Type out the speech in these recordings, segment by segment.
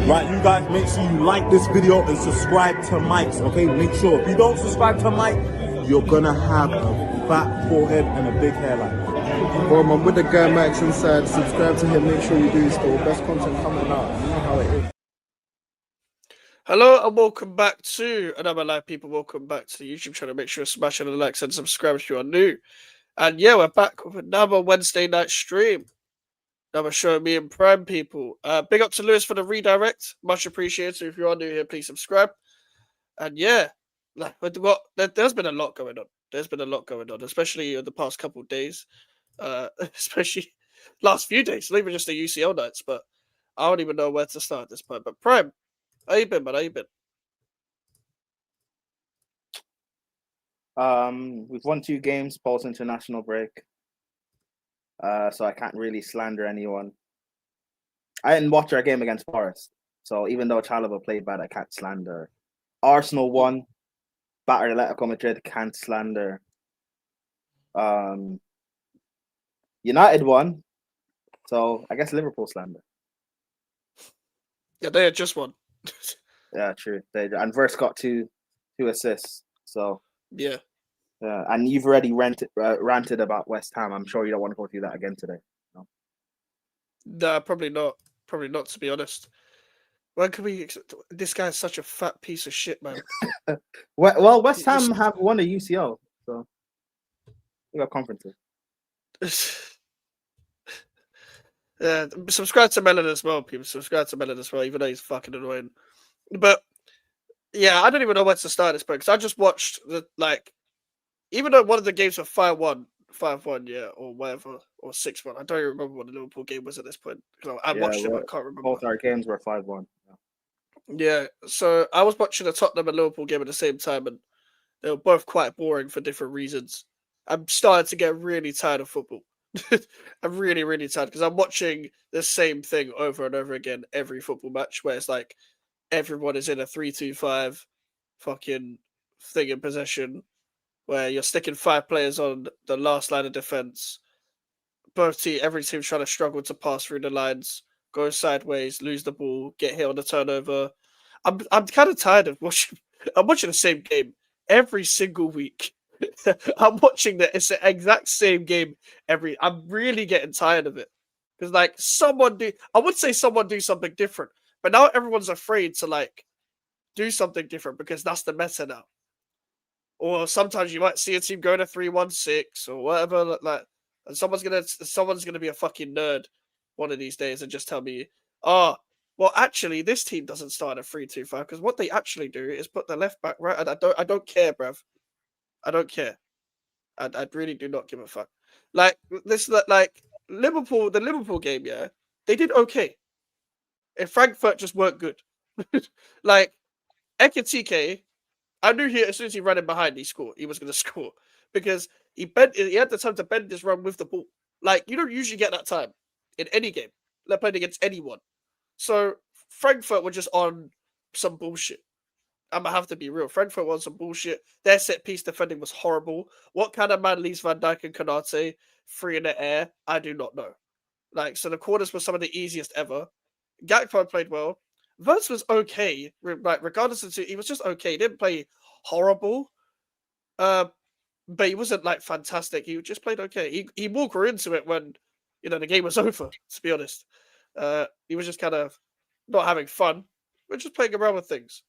Right, you guys, make sure you like this video and subscribe to Mikez, okay? Make sure. If you don't subscribe to Mike, you're gonna have a fat forehead and a big hairline. Well, I'm with the guy Max inside. Subscribe to him. Make sure you do. Still best content coming out. You know how it is. Hello and welcome back to another live, people. Welcome back to the YouTube channel. Make sure you smash the likes and subscribe if you are new. And yeah, we're back with another Wednesday night stream. Another show, me and Prime, people. Big up to Lewis for the redirect. Much appreciated. If you are new here, please subscribe. And yeah, there's been a lot going on. There's been a lot going on, especially in the past couple of days. Especially last few days, not even just the UCL nights, but I don't even know where to start at this point. But Prime, how you been, man? How you been? We've won 2 games post international break. So I can't really slander anyone. I didn't watch our game against Forest, so even though Chalobah played bad, I can't slander. Arsenal won, battered Atletico Madrid, can't slander. United won, so I guess Liverpool slander. Yeah, they had just won. Yeah, true. And Verse got two assists, so yeah. And you've already ranted about West Ham. I'm sure you don't want to go through that again today. No? Nah, probably not. Probably not, to be honest. When can we? This guy's such a fat piece of shit, man. Well, West Ham have won a UCL, so we got conferences. Yeah, subscribe to Melon as well, people. Subscribe to Melon as well, even though he's fucking annoying. But yeah, I don't even know where to start this point because I just watched even though one of the games were 5-1, yeah, or whatever, or 6-1. I don't even remember what the Liverpool game was at this point. I watched it, but I can't remember. Both our games were 5-1. Yeah, so I was watching the Tottenham and Liverpool game at the same time, and they were both quite boring for different reasons. I'm starting to get really tired of football. I'm really, really tired because I'm watching the same thing over and over again every football match, where it's like everyone is in a 3-2-5 fucking thing in possession, where you're sticking 5 players on the last line of defense. Every team's trying to struggle to pass through the lines, go sideways, lose the ball, get hit on the turnover. I'm kind of tired of watching. I'm watching the same game every single week. I'm watching it's the exact same game I'm really getting tired of it because I would say someone do something different, but now everyone's afraid to do something different because that's the meta now. Or sometimes you might see a team go to 3-1-6 or whatever, and someone's gonna be a fucking nerd one of these days and just tell me, well, actually, this team doesn't start at 3-2-5 because what they actually do is put the left back right, and I don't care, bruv. I don't care. I really do not give a fuck. Liverpool, the Liverpool game, yeah, they did okay. And Frankfurt just weren't good. Ekitike, I knew as soon as he ran in behind, he was going to score because he had the time to bend his run with the ball. You don't usually get that time in any game. They're playing against anyone. So Frankfurt were just on some bullshit. I'm going to have to be real. Frankfurt was some bullshit. Their set-piece defending was horrible. What kind of man leaves Van Dijk and Konate free in the air? I do not know. So the corners were some of the easiest ever. Gakpo played well. Verts was okay, regardless of he was just okay. He didn't play horrible, but he wasn't fantastic. He just played okay. He more grew into it when the game was over. To be honest, he was just kind of not having fun. We're just playing around with things,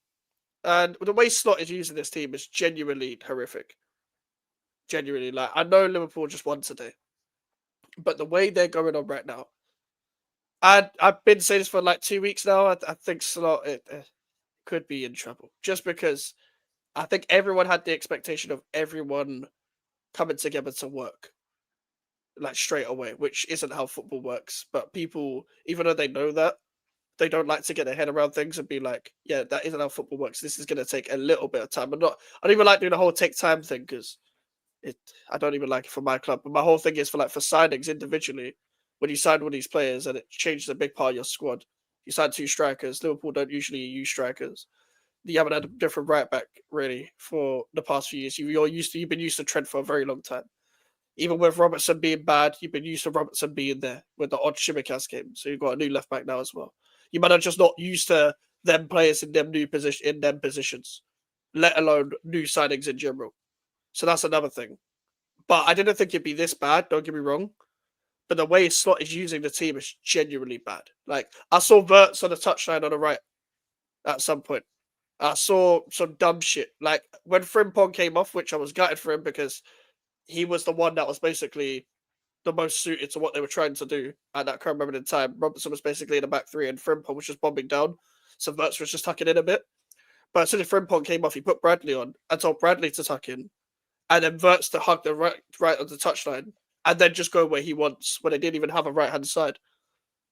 and the way Slot is using this team is genuinely horrific. Genuinely, I know Liverpool just won today, but the way they're going on right now. I've been saying this for 2 weeks now. I think Slot could be in trouble just because I think everyone had the expectation of everyone coming together to work straight away, which isn't how football works. But people, even though they know that, they don't like to get their head around things and be like, yeah, that isn't how football works. This is going to take a little bit of time. I don't even like doing the whole take time thing because I don't even like it for my club. But my whole thing is for signings individually. When you sign one of these players and it changes a big part of your squad, you sign 2 strikers. Liverpool don't usually use strikers. You haven't had a different right back really for the past few years. You've been used to Trent for a very long time. Even with Robertson being bad, you've been used to Robertson being there with the odd Shimikas game. So you've got a new left back now as well. You might have just not used to them players in them positions, let alone new signings in general. So that's another thing. But I didn't think it'd be this bad. Don't get me wrong. But the way Slot is using the team is genuinely bad. Like I saw Verts on the touchline on the right at some point. I saw some dumb shit. Like when Frimpong came off, which I was gutted for him because he was the one that was basically the most suited to what they were trying to do at that current moment in time. Robertson was basically in the back three and Frimpong was just bombing down. So Verts was just tucking in a bit. But as soon as Frimpong came off, he put Bradley on and told Bradley to tuck in. And then Verts to hug the right on the touchline and then just go where he wants when they didn't even have a right-hand side.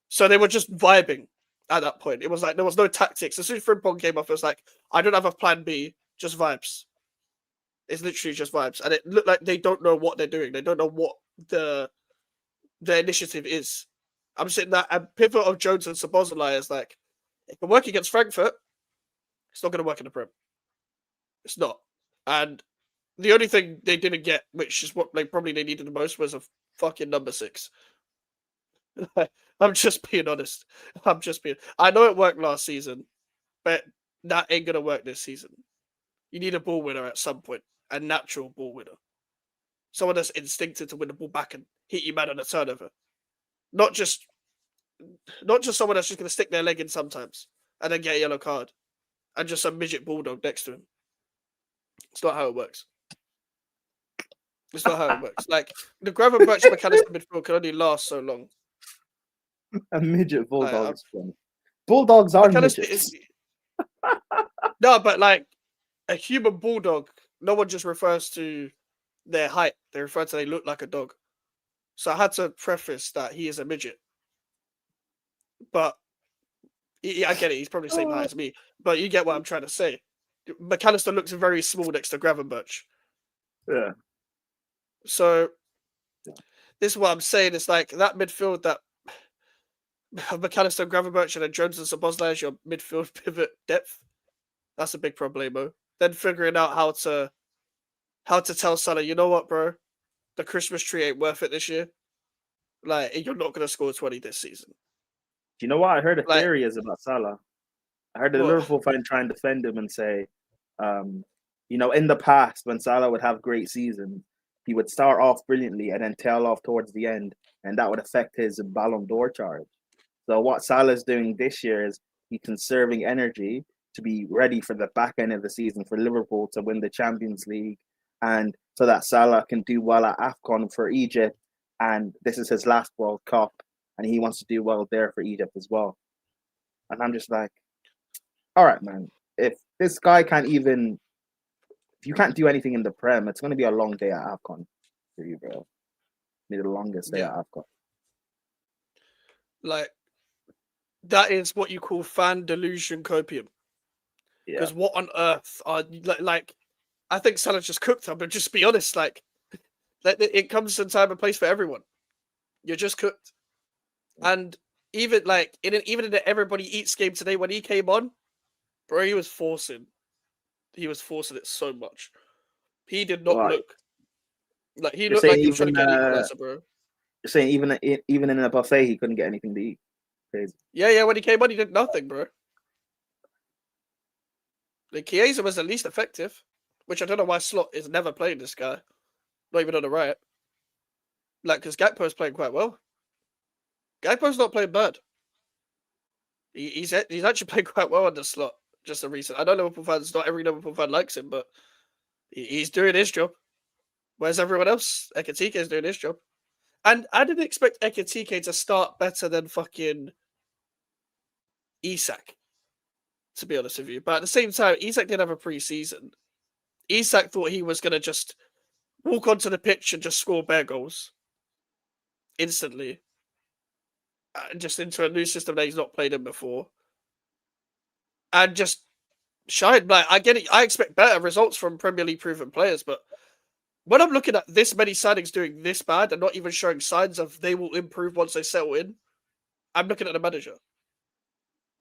So they were just vibing at that point. It was like there was no tactics. As soon as Frimpong came off, it was like, I don't have a plan B, just vibes. It's literally just vibes. And it looked like they don't know what they're doing. They don't know what the initiative is. I'm sitting there and pivot of Jones and Szoboszlai is like, it can work against Frankfurt, it's not going to work in the Prem. It's not. And the only thing they didn't get, which is what they needed the most, was a fucking number 6. I'm just being honest. I know it worked last season, but that ain't gonna work this season. You need a ball winner at some point, a natural ball winner, someone that's instinctive to win the ball back and hit you man on a turnover, not just someone that's just gonna stick their leg in sometimes and then get a yellow card, and just some midget bulldog next to him. It's not how it works. It's not how it works. Like the Gravenberch McAllister midfield can only last so long. A midget bulldog. Bulldogs are midgets. No, but like a human bulldog, no one just refers to their height. They refer to they look like a dog. So I had to preface that he is a midget. But I get it. He's probably the same height as me. But you get what I'm trying to say. McAllister looks very small next to Gravenberch. Yeah. So this is what I'm saying. It's like that midfield that McAllister, Gravenberch, and then Jones and Szoboszlai as your midfield pivot depth. That's a big problemo. Then figuring out how to tell Salah, you know what, bro? The Christmas tree ain't worth it this year. Like, you're not gonna score 20 this season. Do you know what I heard? Theory is about Salah. I heard a Liverpool fan try and defend him and say, in the past when Salah would have great seasons, he would start off brilliantly and then tail off towards the end, and that would affect his Ballon d'Or charge. So what Salah's doing this year is he's conserving energy to be ready for the back end of the season for Liverpool to win the Champions League, and so that Salah can do well at AFCON for Egypt, and this is his last World Cup, and he wants to do well there for Egypt as well. And I'm just like, all right, man, if this guy if you can't do anything in the Prem, it's going to be a long day at AFCON for you, bro. Maybe the longest day at AFCON. Like, that is what you call fan delusion copium. Because what on earth are like? I think Salah just cooked them, but just be honest, like it comes in time and place for everyone. You're just cooked, and even in the everybody eats game today when he came on, bro, he was forcing it so much. He did not look like he looked like he was trying to get an equalizer, bro. You're saying even in a buffet he couldn't get anything to eat. Crazy. Yeah. When he came on, he did nothing, bro. The Chiesa was the least effective, which I don't know why Slot is never playing this guy. Not even on the right. Like, because Gakpo's playing quite well. Gakpo's not playing bad. He's actually playing quite well on the Slot. Just a recent. I know Liverpool fans, not every Liverpool fan likes him, but he's doing his job. Whereas everyone else, Ekitike is doing his job. And I didn't expect Ekitike to start better than fucking Isak, to be honest with you. But at the same time, Isak did have a pre-season. Isak thought he was going to just walk onto the pitch and just score bare goals instantly. Just into a new system that he's not played in before. And just shine. Like, I get it. I expect better results from Premier League proven players, but when I'm looking at this many signings doing this bad and not even showing signs of they will improve once they settle in, I'm looking at the manager.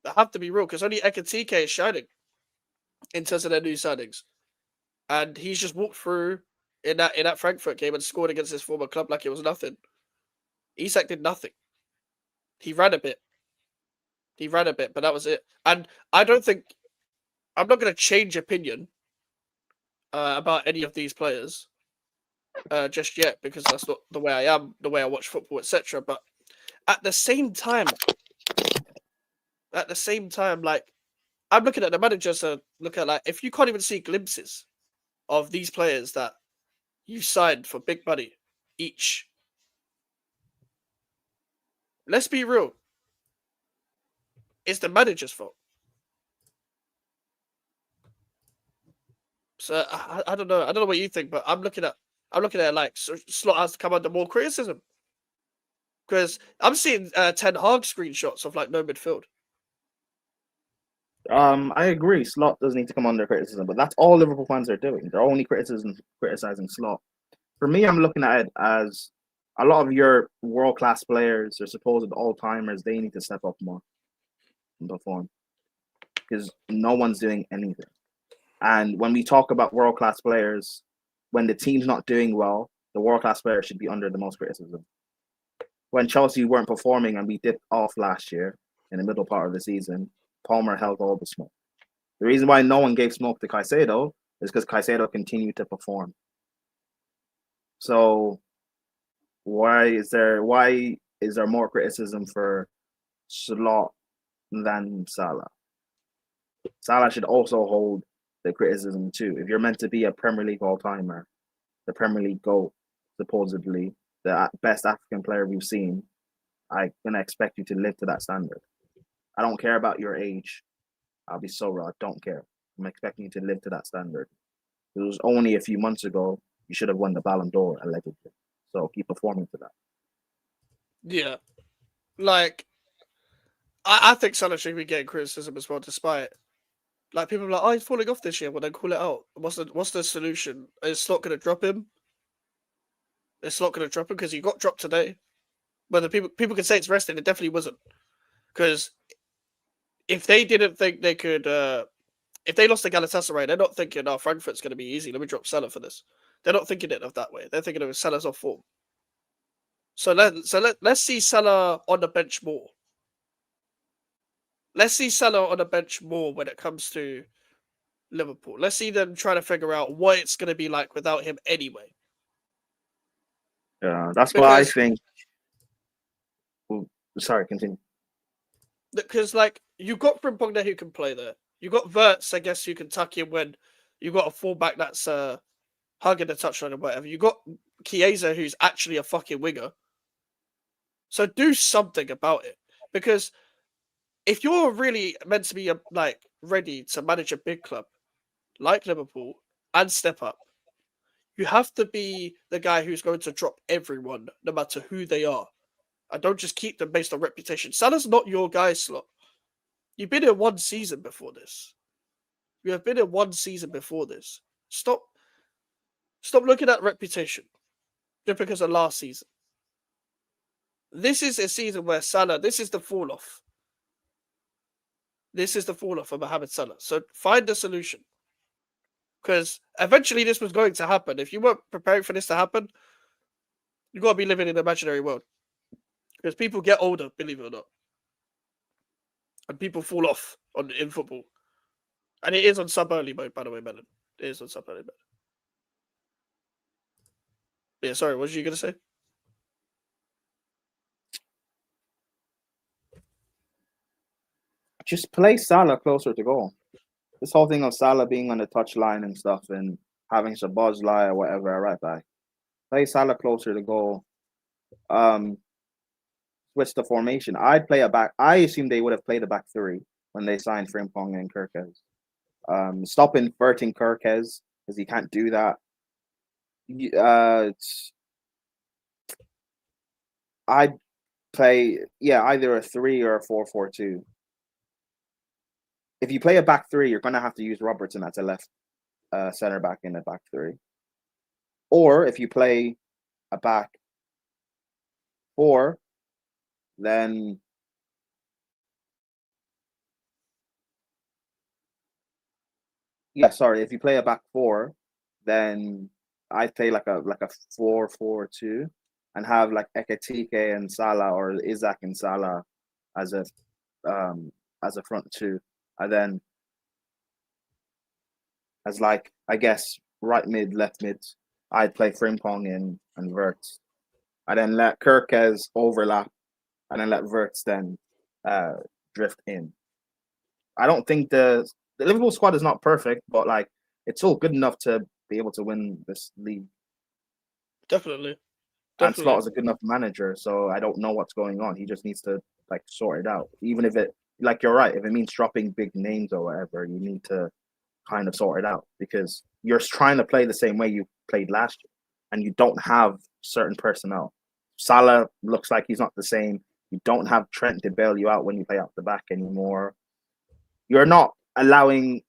I have to be real, because only Ekitike is shining in terms of their new signings. And he's just walked through in that Frankfurt game and scored against his former club like it was nothing. Isak did nothing. He ran a bit. He ran a bit, but that was it. And I don't think I'm not going to change opinion about any of these players just yet because that's not the way I am, the way I watch football, etc. But at the same time, like I'm looking at the managers to look at like if you can't even see glimpses of these players that you signed for big money each. Let's be real. It's the manager's fault. So I don't know. I don't know what you think, but I'm looking at it like Slot has to come under more criticism because I'm seeing Ten Hag screenshots of like no midfield. I agree. Slot does need to come under criticism, but that's all Liverpool fans are doing. They're only criticizing Slot. For me, I'm looking at it as a lot of your world class players, your supposed all timers, they need to step up more and perform because no one's doing anything. And when we talk about world class players, when the team's not doing well, the world class player should be under the most criticism. When Chelsea weren't performing and we dipped off last year in the middle part of the season, Palmer held all the smoke. The reason why no one gave smoke to Caicedo is because Caicedo continued to perform. So why is there more criticism for Slot than Salah? Salah should also hold the criticism too. If you're meant to be a Premier League all-timer, the Premier League GOAT, supposedly the best African player we've seen, I'm gonna expect you to live to that standard. I don't care about your age. I'll be so real. I don't care. I'm expecting you to live to that standard. It was only a few months ago you should have won the Ballon d'Or allegedly. So keep performing to that. Yeah, like I think Salah should be getting criticism as well, despite like people are like, oh, he's falling off this year. Well, then call it out. What's the solution? Is Slot going to drop him? Is Slot going to drop him because he got dropped today? But the people can say it's resting. It definitely wasn't because if they didn't think they could, if they lost to Galatasaray, they're not thinking, "Oh, Frankfurt's going to be easy. Let me drop Salah for this." They're not thinking it of that way. They're thinking of Salah's off form. So let's see Salah on the bench more. Let's see Salah on the bench more when it comes to Liverpool. Let's see them trying to figure out what it's going to be like without him anyway. Yeah, that's why I think. Sorry, continue. Because like you got Frimpong who can play there. You got Wirtz, I guess you can tuck in when you got a fullback that's hugging the touchline or whatever. You got Chiesa who's actually a fucking winger. So do something about it. Because if you're really meant to be like ready to manage a big club like Liverpool and step up, you have to be the guy who's going to drop everyone, no matter who they are. And don't just keep them based on reputation. Salah's not your guy, Slot. You've been in one season before this. You have been in one season before this. Stop looking at reputation just because of last season. This is a season where Salah, this is the fall off. This is the fall off of Mohamed Salah. So find a solution. Because eventually this was going to happen. If you weren't preparing for this to happen, you've got to be living in an imaginary world. Because people get older, believe it or not. And people fall off in football. And it is on sub-early mode, by the way, Melon. It is on sub-early mode. Yeah, sorry, what were you going to say? Just play Salah closer to goal. This whole thing of Salah being on the touchline and stuff and having Szoboszlai or whatever right back. Play Salah closer to goal. Switch the formation. I'd play a back. I assume they would have played a back three when they signed Frimpong and Kirkez. Stop inverting Kirkez because he can't do that. I'd play either a 3 or a 4-4-2. If you play a back three, you're going to have to use Robertson as a left center back in a back three. Or if you play a back four, then if you play a back four, then I'd play like a 4-4-2 and have like Ekitike and Salah or Isaac and Salah as a as a front two, and then as like I guess right mid, left mid, I'd play Frimpong in and Wirtz. I then let Kirkes overlap, and then let Wirtz then drift in. I don't think the Liverpool squad is not perfect, but like it's all good enough to be able to win this league. Definitely. And Slot is a good enough manager, so I don't know what's going on. He just needs to like sort it out. Even if it, like you're right, if it means dropping big names or whatever, you need to kind of sort it out because you're trying to play the same way you played last year, and you don't have certain personnel. Salah looks like he's not the same. You don't have Trent to bail you out when you play out the back anymore. You're not allowing.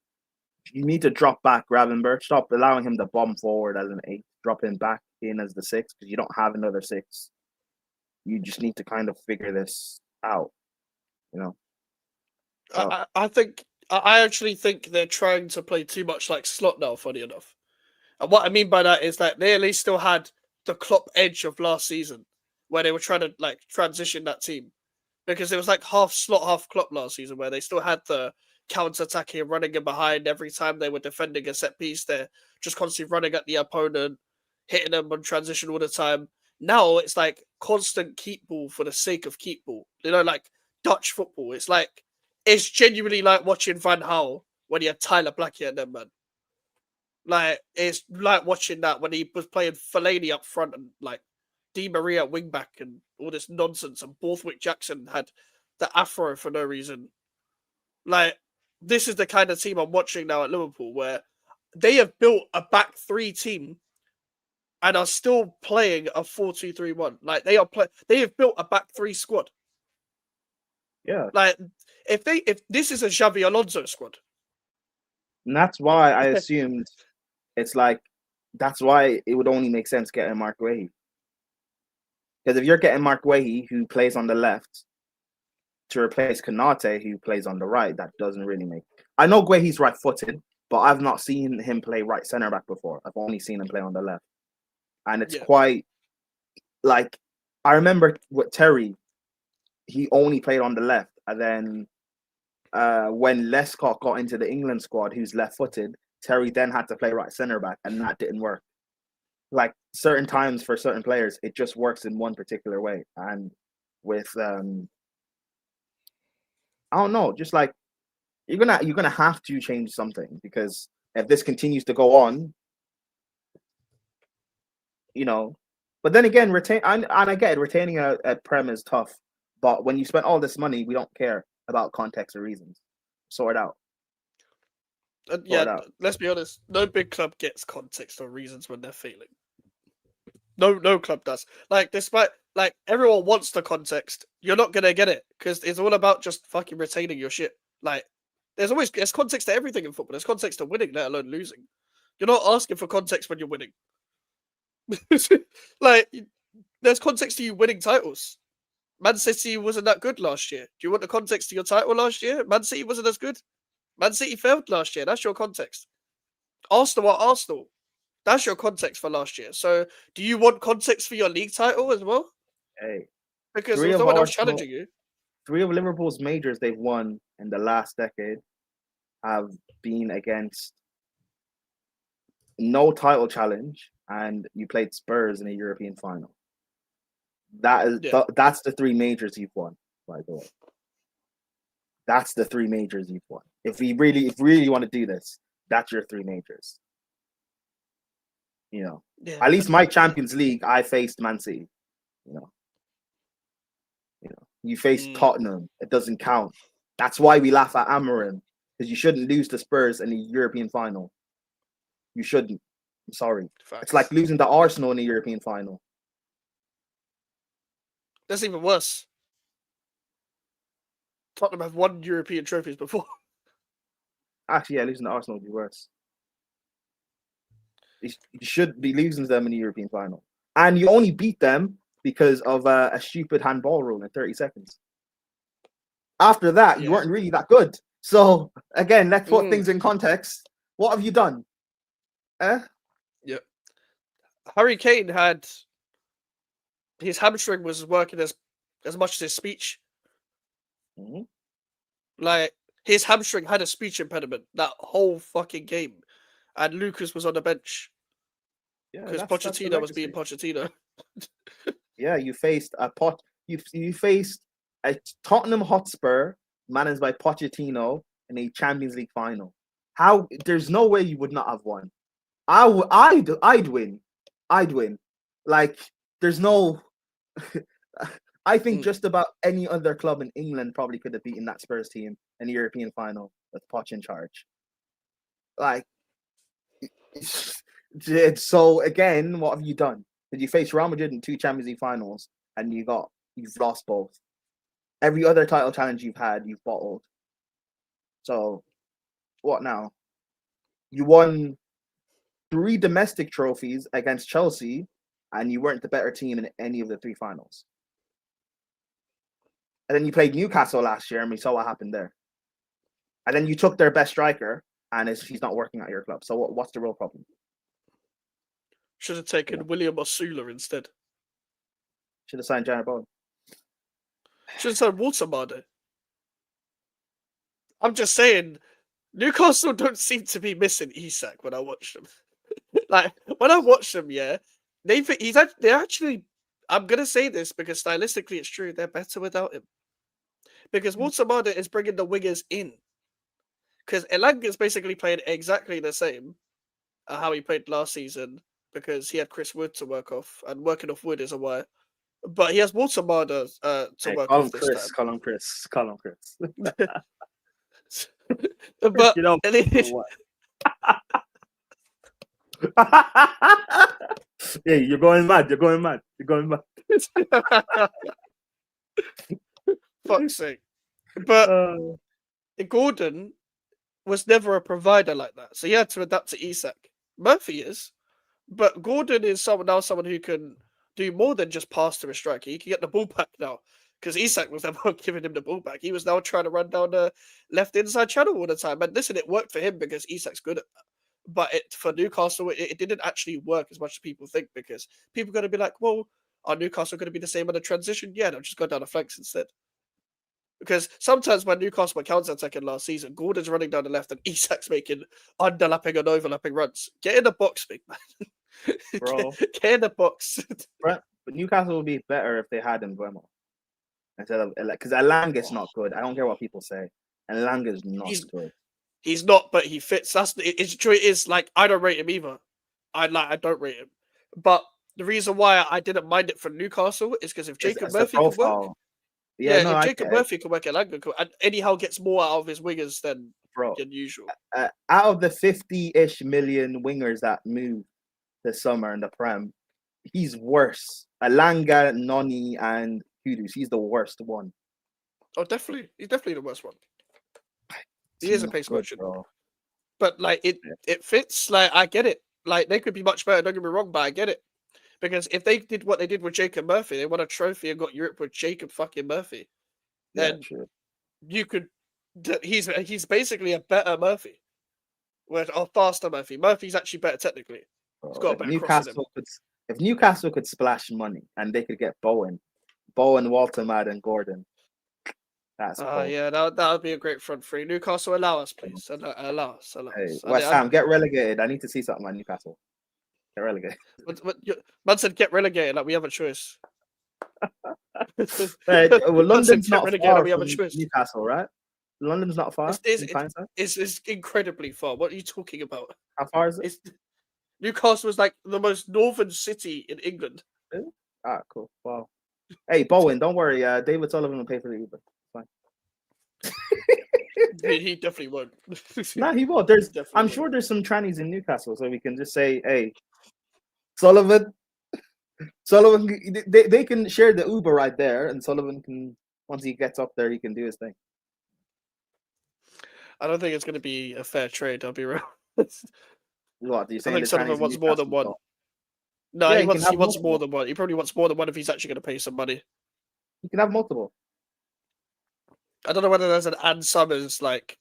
You need to drop back Gravenberch. Stop allowing him to bomb forward as an 8. Drop him back in as the 6 because you don't have another 6. You just need to kind of figure this out. You know. So, I actually think they're trying to play too much like Slot now. Funny enough, and what I mean by that is that they at least still had the Klopp edge of last season, where they were trying to like transition that team, because it was like half Slot, half Klopp last season, where they still had the counter-attacking, running in behind every time they were defending a set piece. They're just constantly running at the opponent, hitting them on transition all the time. Now it's like constant keep ball for the sake of keep ball. You know, like Dutch football. It's genuinely like watching Van Gaal when he had Tyler Blackie at them, man. Like, it's like watching that when he was playing Fellaini up front and like Di Maria at wing back and all this nonsense, and Borthwick Jackson had the afro for no reason. Like, this is the kind of team I'm watching now at Liverpool, where they have built a back 3 team and are still playing a 4-2-3-1. Like, they have built a back 3 squad. yeah. Like, if this is a Xavi Alonso squad. And that's why I assumed it's like that's why it would only make sense getting Mark Guehi. Because if you're getting Mark Guehi, who plays on the left, to replace Konate, who plays on the right, that doesn't really make. I know Guehi's right-footed, but I've not seen him play right centre back before. I've only seen him play on the left, and it's quite like I remember with Terry, he only played on the left, and then when Lescott got into the England squad, who's left-footed, Terry then had to play right centre back, and that didn't work. Like certain times for certain players, it just works in one particular way, and with I don't know, just like you're gonna have to change something, because if this continues to go on, you know. But then again, I get it, retaining a Prem is tough. But when you spend all this money, we don't care about context or reasons. Sort it out. Let's be honest. No big club gets context or reasons when they're failing. No club does. Like, despite like everyone wants the context, you're not gonna get it because it's all about just fucking retaining your shit. Like, there's context to everything in football. There's context to winning, let alone losing. You're not asking for context when you're winning. Like, there's context to you winning titles. Man City wasn't that good last year. Do you want the context to your title last year? Man City wasn't as good. Man City failed last year. That's your context. Arsenal are Arsenal. That's your context for last year. So, do you want context for your league title as well? Hey, because there's no one else challenging you. 3 of Liverpool's majors they've won in the last decade have been against no title challenge, and you played Spurs in a European final. That's the 3 majors you've won, by the way. That's the 3 majors you've won. If we really want to do this, that's your 3 majors. You know, at least my Champions League, I faced Man City. You know, you faced Tottenham. It doesn't count. That's why we laugh at Amorim, because you shouldn't lose to Spurs in the European final. You shouldn't. I'm sorry. Facts. It's like losing to Arsenal in the European final. That's even worse. Tottenham have won European trophies before. Actually, yeah, losing to Arsenal would be worse. You should be losing to them in the European final. And you only beat them because of a stupid handball rule in 30 seconds. After that, you weren't really that good. So, again, let's put things in context. What have you done? Yep. Harry Kane had... His hamstring was working as much as his speech. Mm-hmm. Like his hamstring had a speech impediment that whole fucking game, and Lucas was on the bench Yeah, because that's the Pochettino was being legacy. Pochettino. Yeah, you faced a pot. You faced a Tottenham Hotspur managed by Pochettino in a Champions League final. How? There's no way you would not have won. I'd win. I'd win. Like there's no. I think Mm. just about any other club in England probably could have beaten that Spurs team in the European final with Poch in charge. Like, so again, what have you done? Did you face Real Madrid in 2 Champions League finals and you've lost both? Every other title challenge you've had, you've bottled. So, what now? You won 3 domestic trophies against Chelsea, and you weren't the better team in any of the 3 finals. And then you played Newcastle last year, and we saw what happened there. And then you took their best striker, and he's not working at your club. So what's the real problem? Should have taken William Osula instead. Should have signed Jared Bowen. Should have signed Watermardo. I'm just saying, Newcastle don't seem to be missing Isak when I watch them. Like when I watch them, yeah, they're actually. I'm gonna say this because stylistically it's true. They're better without him. Because Watermardo is bringing the wingers in. Because Elanga's basically playing exactly the same how he played last season because he had Chris Wood to work off, and working off Wood is a wire. But he has Watermardo to work off this time. Call him Chris. But You know what? Hey, you're going mad. Fuck's sake. But Gordon was never a provider like that, so he had to adapt to Isak. Murphy is, but Gordon is someone who can do more than just pass to a striker. He can get the ball back now because Isak was never giving him the ball back. He was now trying to run down the left inside channel all the time. And listen, it worked for him because Isak's good at that. But for Newcastle, it didn't actually work as much as people think because people are going to be like, well, are Newcastle going to be the same on the transition? Yeah, they'll just go down the flanks instead. Because sometimes when Newcastle were counter-attacking last season, Gordon's running down the left and Isak's making underlapping and overlapping runs. Get in the box, big man. Bro. Get in the box. But Newcastle would be better if they had Mbeumo instead of because Elanga's not good. I don't care what people say. Elanga's not good. He's not, but he fits. It's true. It is like I don't rate him either. I don't rate him. But the reason why I didn't mind it for Newcastle is because if Jacob Murphy could work, if Jacob Murphy could work, Elanga could, and anyhow gets more out of his wingers than usual. Out of the 50-ish million wingers that move this summer in the Prem, he's worse. Elanga, Noni, and Kudus. He's the worst one. Oh, definitely. He's definitely the worst one. He is a pace merchant. But like it fits. Like I get it. Like they could be much better, don't get me wrong, but I get it. Because if they did what they did with Jacob Murphy, they won a trophy and got Europe with Jacob fucking Murphy. Then you could he's basically a better Murphy. Or faster Murphy. Murphy's actually better technically. He's got a better cross in him. If Newcastle could splash money and they could get Bowen, Walter Mad, and Gordon. That's cool. Yeah, that would be a great front three. Newcastle, allow us, please. Allow us. Hey, West Ham, get relegated. I need to see something like Newcastle. Get relegated. Man said get relegated, like we have a choice. Well, London's not far we have a from choice. Newcastle, right? London's not far. It's incredibly far. What are you talking about? How far is it? Newcastle is like the most northern city in England. Really? Ah, cool. Wow. Hey, Bowen, don't worry. David Sullivan will pay for the Uber. He definitely won't. Nah, he will. I'm sure there's some trannies in Newcastle, so we can just say, "Hey, Sullivan, they can share the Uber right there, and Sullivan can once he gets up there, he can do his thing." I don't think it's going to be a fair trade. I'll be real. What do you say? I think Sullivan wants more than one. No, he wants more than one. He probably wants more than one if he's actually going to pay some money. You can have multiple. I don't know whether there's an Ann Summers like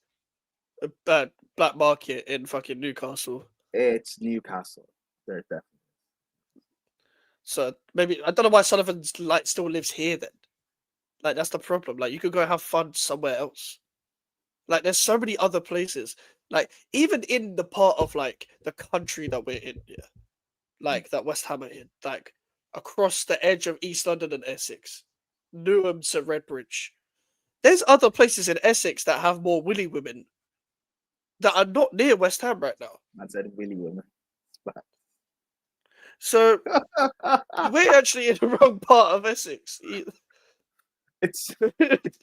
black market in fucking Newcastle. It's Newcastle. There's definitely. So maybe I don't know why Sullivan's like still lives here then. Like that's the problem. Like you could go have fun somewhere else. Like, there's so many other places. Like, even in the part of like the country that we're in, yeah, like that West Ham are in, like across the edge of East London and Essex, Newham to Redbridge. There's other places in Essex that have more willy women that are not near West Ham right now. I said Willy women. So we're actually in the wrong part of Essex. It's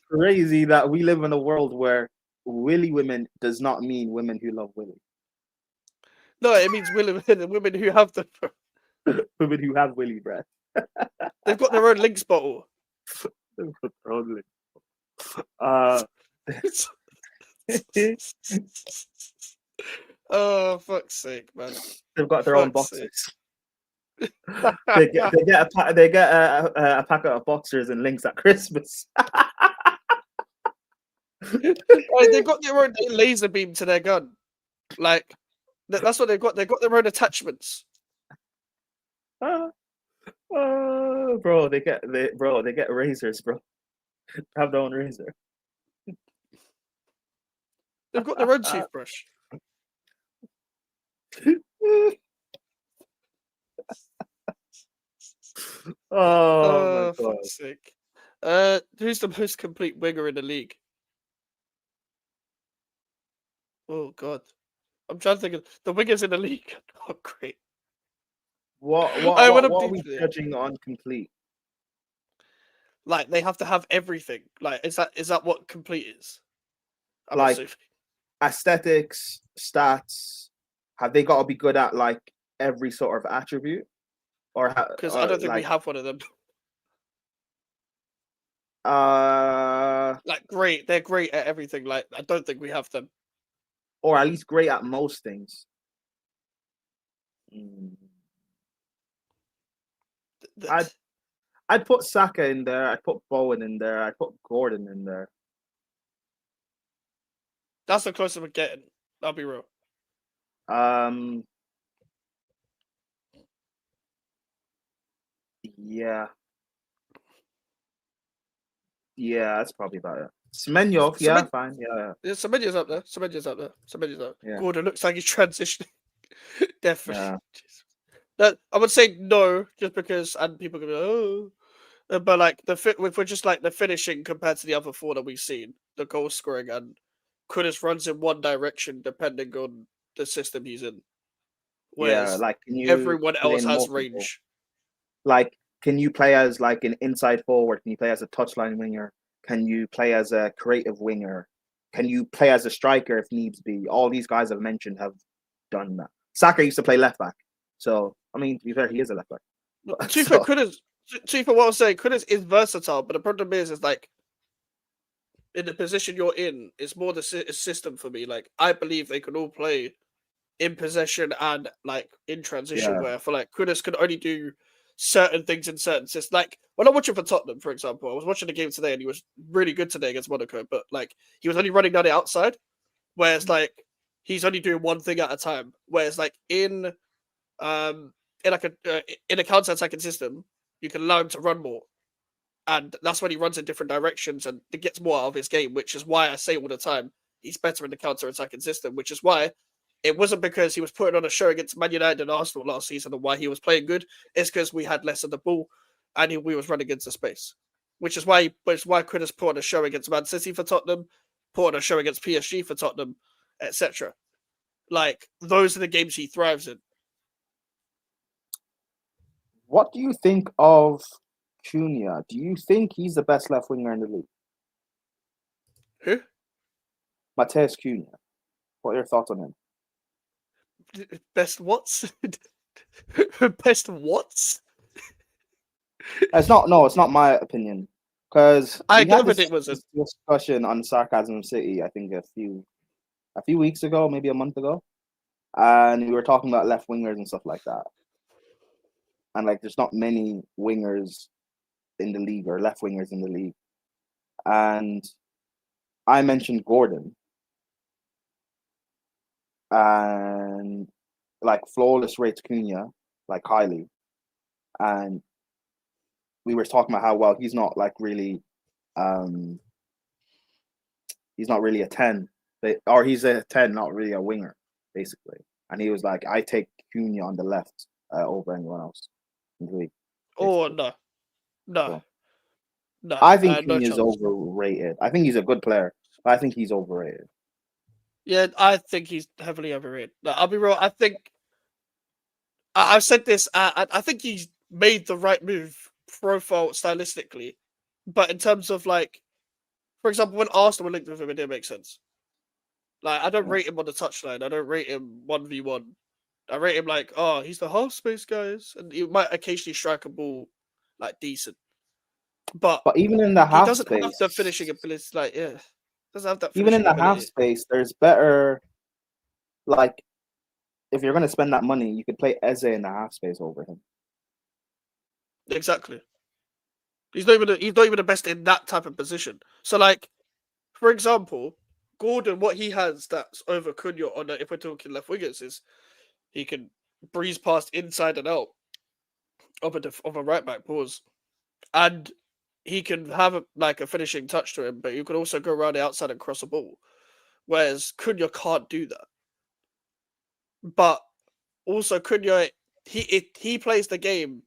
crazy that we live in a world where willy women does not mean women who love Willy. No, it means women who have the. Women who have Willy breath. They've got their own Lynx bottle. Oh, fuck's sake, man! They've got their own Fuck's boxers. They get a packet of boxers and links at Christmas. They got their own laser beam to their gun. Like that's what they've got. They've got their own attachments. Bro, they get razors, bro. Have their own razor. They've got their own toothbrush. Oh my god. Fuck's sake. Who's the most complete winger in the league? Oh god. I'm trying to think of the wingers in the league. Oh great. What I wanna are we be- judging on complete? Like they have to have everything. Like is that what complete is? I'm Like, assuming. Aesthetics, stats, have they got to be good at like every sort of attribute? Or Because I don't think we have one of them. Like great, they're great at everything. Like I don't think we have them. or at least great at most things. I'd put Saka in there. I'd put Bowen in there. I'd put Gordon in there. That's the closest we're getting. I'll be real. Yeah. Yeah, that's probably about it. Semenyo, yeah, fine. Yeah. Yeah, Semenyo's up there. Semenyo's up there. Yeah. Gordon looks like he's transitioning. Definitely. Yeah. That I would say no, just because, and people can be like, oh, but like if we're just like the finishing compared to the other four that we've seen, the goal scoring and Kudus runs in one direction depending on the system he's in. Whereas Yeah, like can you everyone play else in has multiple? range. Like, can you play as like an inside forward? Can you play as a touchline winger? Can you play as a creative winger? Can you play as a striker if needs be? All these guys I've mentioned have done that. Saka used to play left back, so I mean, to be fair, he is a left back. Kudus, what I was saying, Kudus is versatile, but the problem is like in the position you're in, it's more the system for me. Like I believe they can all play in possession and like in transition. Yeah. Where I feel like Kudus can only do certain things in certain systems. Like when I'm watching for Tottenham, for example, I was watching the game today and he was really good today against Monaco, but like he was only running down the outside, whereas like he's only doing one thing at a time. Whereas like in like in a counter-attacking system, you can allow him to run more. And that's when he runs in different directions and it gets more out of his game, which is why I say all the time he's better in the counter-attacking system, which is why it wasn't because he was putting on a show against Man United and Arsenal last season and why he was playing good. It's because we had less of the ball and we was running into space, which is why Chris put on a show against Man City for Tottenham, put on a show against PSG for Tottenham, etc. Like those are the games he thrives in. What do you think of Cunha? Do you think he's the best left winger in the league? Who? Mateus Cunha. What are your thoughts on him? Best what's? Best what's? It's not my opinion. Because I we had gathered this it was a discussion on Sarcasm City, I think a few weeks ago, maybe a month ago. And we were talking about left wingers and stuff like that. And like there's not many wingers in the league or left wingers in the league. And I mentioned Gordon. And like Flawless rates Cunha like highly. And we were talking about how well he's not like really he's not really a 10 Or he's a 10, not really a winger, basically. And he was like, I take Cunha on the left over anyone else in the league. Oh basically. no, So, no. I think No Cunha is chance. overrated. I think he's a good player, but I think he's overrated. Yeah, I think he's heavily overrated. Like, I'll be real. I think I've said this. I think he's made the right move, profile stylistically, but in terms of like, for example, when Arsenal were linked with him, it didn't make sense. Like, I don't Yeah. rate him on the touchline. I don't rate him 1v1. I rate him like, oh, he's the half space guys, and he might occasionally strike a ball like decent, but But even in the he half doesn't have space, the finishing ability. Like, yeah, doesn't have that even in finishing the half ability. space, there's better. Like, if you're going to spend that money, you could play Eze in the half space over him. Exactly. He's not even the best in that type of position. So, like, for example, Gordon, what he has that's over Cunha on if we're talking left wingers is he can breeze past inside and out of a right back pause, and he can have a finishing touch to him, but you can also go around the outside and cross a ball. Whereas Cunha can't do that. But also Cunha, he plays the game.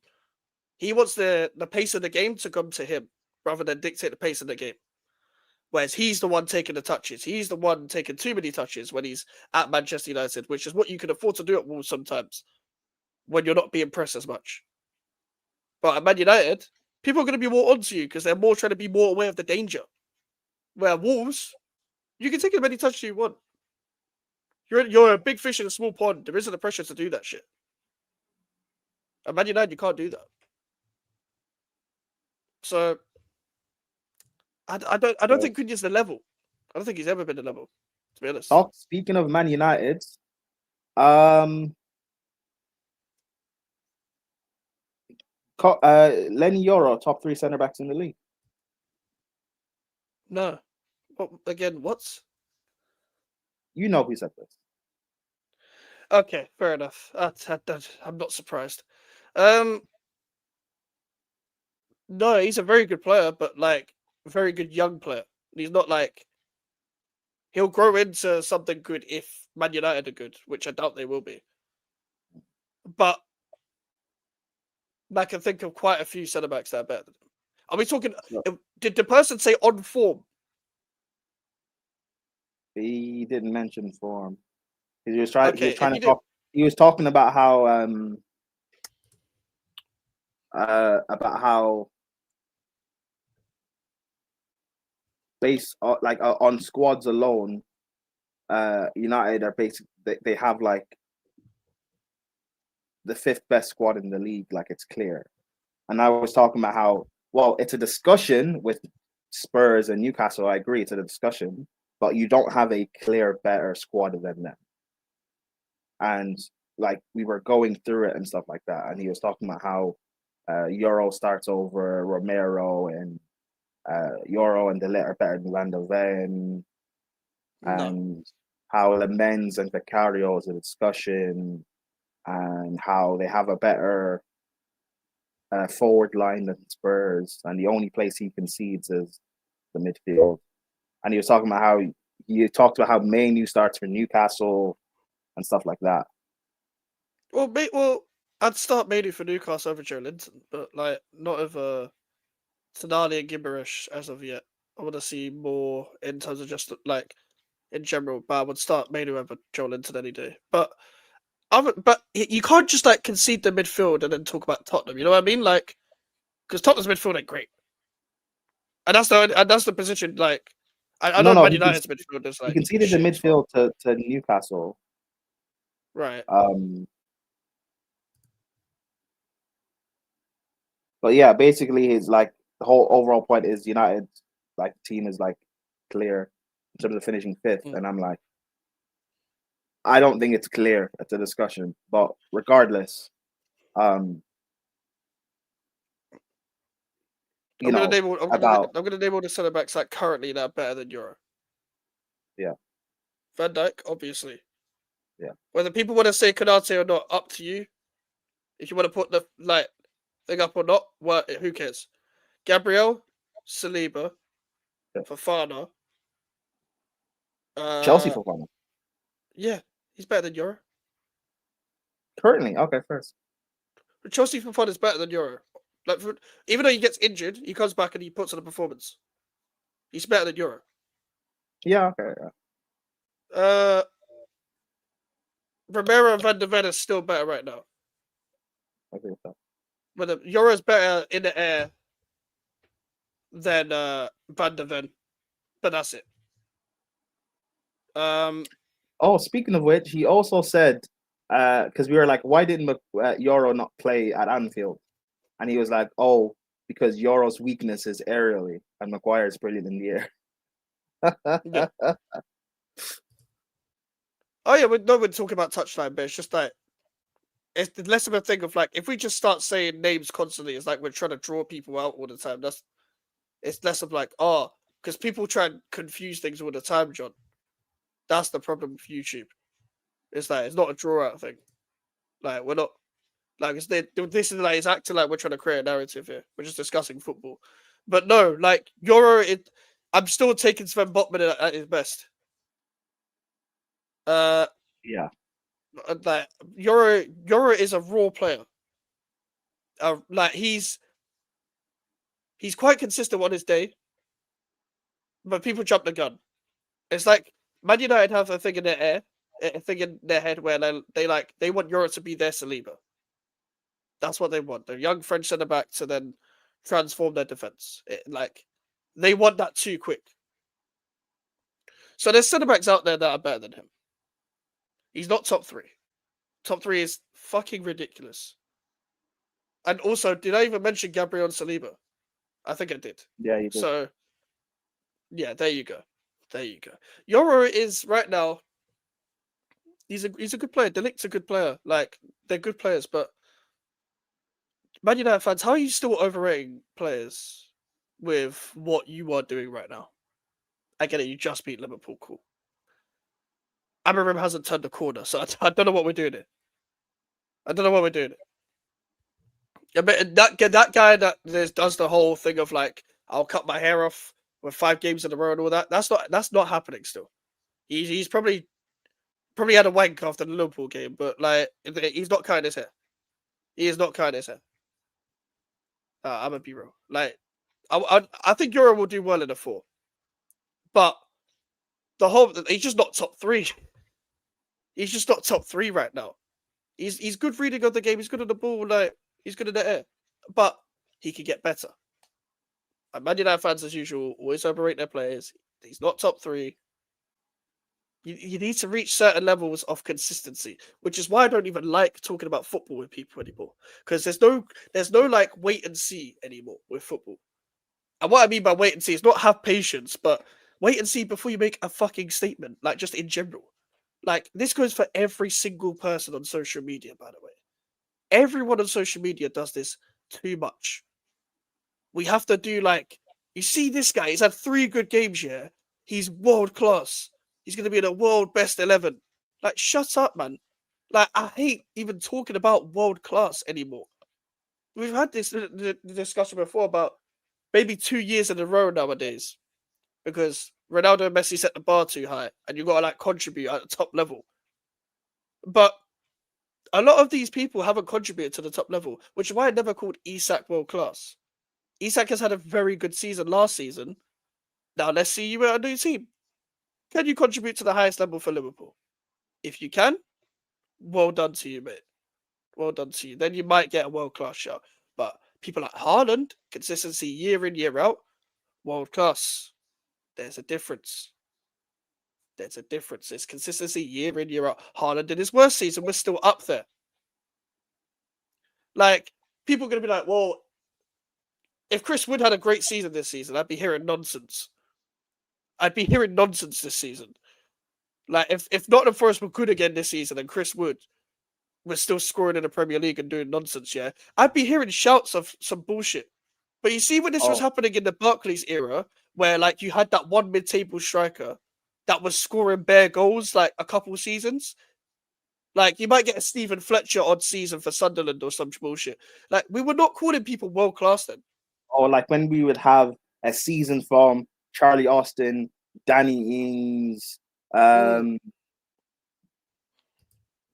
He wants the pace of the game to come to him rather than dictate the pace of the game. Whereas he's the one taking the touches. He's the one taking too many touches when he's at Manchester United, which is what you can afford to do at Wolves sometimes when you're not being pressed as much. But at Man United, people are going to be more onto you because they're more trying to be more aware of the danger. Where Wolves, you can take as many touches you want. You're a big fish in a small pond. There isn't the pressure to do that shit. At Man United, you can't do that. So I don't think Cunha's the level. I don't think he's ever been the level, to be honest. Speaking of Man United, Lenny Yoro, top 3 centre backs in the league. No. Again, what? You know who said this. Okay, fair enough. I'm not surprised. No, he's a very good player, but like a very good young player. He's not like he'll grow into something good if Man United are good, which I doubt they will be. But I can think of quite a few centre backs that are better than him. Are we talking? Did the person say on form? He didn't mention form. He was trying. Okay, He was trying to talk. He was talking about how on squads alone, United are basically they have like the 5th best squad in the league. Like, it's clear. And I was talking about how, well, it's a discussion with Spurs and Newcastle. I agree, it's a discussion, but you don't have a clear better squad than them. And like, we were going through it and stuff like that. And he was talking about how Euro starts over Romero, and Euro and De Ligt are better than Van de Ven. And how Lemens and Vicario is a discussion, and how they have a better forward line than Spurs, and the only place he concedes is the midfield. And he was talking about how how Mainu starts for Newcastle and stuff like that. Well, I'd start Mainu for Newcastle over Joe Linton, but like not over Tonali and Gibberish as of yet. I want to see more in terms of just like in general. But I would start Mainu over Joe Linton any day. But you can't just like concede the midfield and then talk about Tottenham. You know what I mean? Like, because Tottenham's midfield ain't great, and that's the position. Like, I know Man United's midfield is like he conceded the midfield to Newcastle, right? But yeah, basically, his like the whole overall point is United, like, team is like clear in terms of finishing 5th, and I'm like, I don't think it's clear. It's a discussion, but regardless, I'm gonna name all the centre backs that currently that are better than Euro. Yeah. Van Dijk, obviously. Yeah. Whether people want to say Konate or not, up to you. If you want to put the thing up or not, who cares? Gabriel, Saliba, Fofana, Chelsea for fun. Yeah, he's better than Euro. Currently, okay, first. Chelsea for fun is better than Euro. Like, even though he gets injured, he comes back and he puts on a performance. He's better than Euro. Yeah, okay. Yeah. Romero and Van de Ven are still better right now. I agree with that. But Euro's better in the air than Van de Ven. But that's it. Oh, speaking of which, he also said, because we were like, why didn't Euro not play at Anfield? And he was like, oh, because Euro's weakness is aerially, and Maguire's brilliant in the air. Yeah. Oh yeah, we're talking about touchline, but it's just like it's less of a thing of like if we just start saying names constantly, it's like we're trying to draw people out all the time. It's less of like, oh, because people try and confuse things all the time, John. That's the problem with YouTube. It's like it's not a draw out thing. Like we're not like this is like it's acting like we're trying to create a narrative here. We're just discussing football. But no, like Euro, I'm still taking Sven Botman at his best. Yeah. Like Euro is a raw player. Like he's quite consistent on his day, but people jump the gun. It's like Man United have a thing in their head where they want Euro to be their Saliba. That's what they want. The young French centre back to then transform their defense. They want that too quick. So there's centre backs out there that are better than him. He's not top 3. Top 3 is fucking ridiculous. And also, did I even mention Gabriel Saliba? I think I did. Yeah, you did. So, yeah, there you go. There you go. Euro is right now. He's a good player. De Ligt's a good player. Like they're good players, but Man United fans, how are you still overrating players with what you are doing right now? I get it. You just beat Liverpool. Cool. Amorim hasn't turned the corner, so I don't know what we're doing here. I don't know what we're doing. Yeah, but that guy that does the whole thing of like, I'll cut my hair off with 5 games in a row and all that. That's not happening still. He's probably had a wank after the Liverpool game, but like he's not cutting his hair. He is not cutting his hair. I'm gonna be real. Like I think Euro will do well in a 4, but he's just not top 3. He's just not top 3 right now. He's good reading of the game. He's good on the ball. Like he's good in the air, but he could get better. And Man United fans, as usual, always overrate their players. He's not top 3. You need to reach certain levels of consistency, which is why I don't even like talking about football with people anymore. Because there's no like wait and see anymore with football. And what I mean by wait and see is not have patience, but wait and see before you make a fucking statement. Like just in general. Like this goes for every single person on social media, by the way. Everyone on social media does this too much. We have to do like, you see this guy, he's had 3 good games here. He's world class. He's going to be in a world best 11. Like, shut up, man. Like, I hate even talking about world class anymore. We've had this discussion before about maybe 2 years in a row nowadays. Because Ronaldo and Messi set the bar too high. And you've got to, like, contribute at the top level. But a lot of these people haven't contributed to the top level, which is why I never called Isak world class. Isak has had a very good season last season. Now, let's see you at a new team. Can you contribute to the highest level for Liverpool? If you can, well done to you, mate. Well done to you. Then you might get a world-class shot. But people like Haaland, consistency year in, year out, world-class. There's a difference. There's a difference. It's consistency year in, year out. Haaland in his worst season was still up there. Like, people are going to be like, well, if Chris Wood had a great season this season, I'd be hearing nonsense. I'd be hearing nonsense this season. Like, if Nottingham Forest were good again this season and Chris Wood was still scoring in the Premier League and doing nonsense, yeah, I'd be hearing shouts of some bullshit. But you see when this was happening in the Barclays era, where, like, you had that one mid-table striker that was scoring bare goals, like, a couple seasons. Like, you might get a Stephen Fletcher odd season for Sunderland or some bullshit. Like, we were not calling people world-class then. Or, like, when we would have a season from Charlie Austin, Danny Ings,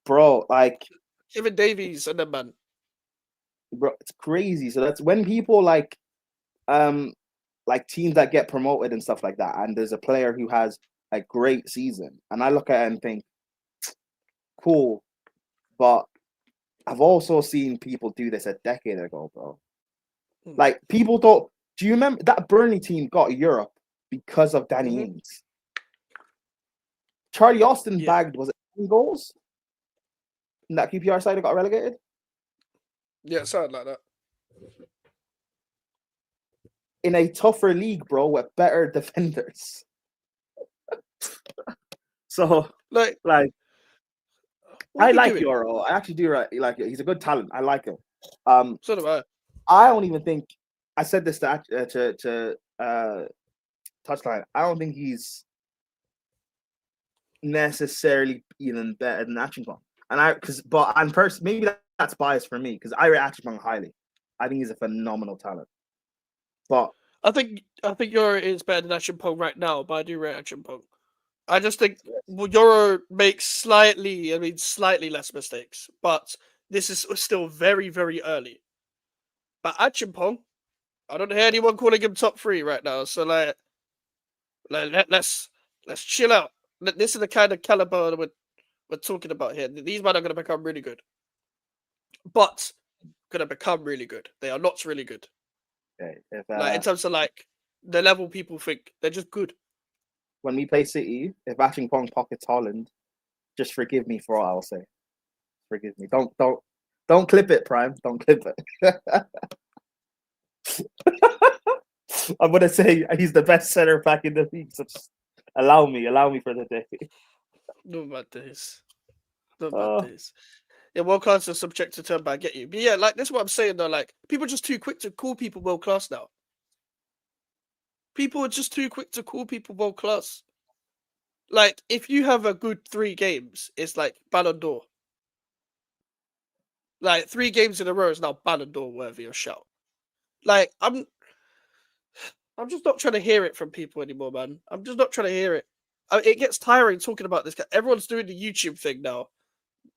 Bro, like, Kevin Davies and then man. bro, it's crazy. So that's when people like teams that get promoted and stuff like that, and there's a player who has a great season, and I look at it and think, cool, but I've also seen people do this a decade ago, bro. Like, people thought, do you remember that Burnley team got Europe because of Danny Ings? Charlie Austin bagged, was it 10 goals? And that QPR side got relegated? Yeah, something like that. In a tougher league, bro, with better defenders. So, like I like Euro. I actually do like it. He's a good talent. I like him. So do I. I don't even think I said this to Touchline. I don't think he's necessarily even better than Achimpong. And maybe that's biased for me because I rate Achimpong highly. I think he's a phenomenal talent. But I think Euro is better than Achimpong right now, but I do rate Achimpong. I just think Euro makes slightly less mistakes, but this is still very, very early. But Achimpong, I don't hear anyone calling him top 3 right now. So let's chill out. This is the kind of caliber we're talking about here. These men are going to become really good, but going to become really good. They are not really good. Okay, in terms of the level people think, they're just good. When we play City, if Achimpong pockets Holland, just forgive me for all I'll say. Forgive me. Don't clip it, Prime. Don't clip it. I'm gonna say he's the best center back in the league. So just allow me for the day. No about this. Yeah, world class is subject to turn back. Get you, but yeah, this is what I'm saying though. Like, people are just too quick to call people world class now. People are just too quick to call people world class. Like, if you have a good 3 games, it's like Ballon d'Or. Like, 3 games in a row is now Ballon d'Or worthy of shout. Like, I'm just not trying to hear it from people anymore, man. I'm just not trying to hear it. It gets tiring talking about this guy. Everyone's doing the YouTube thing now,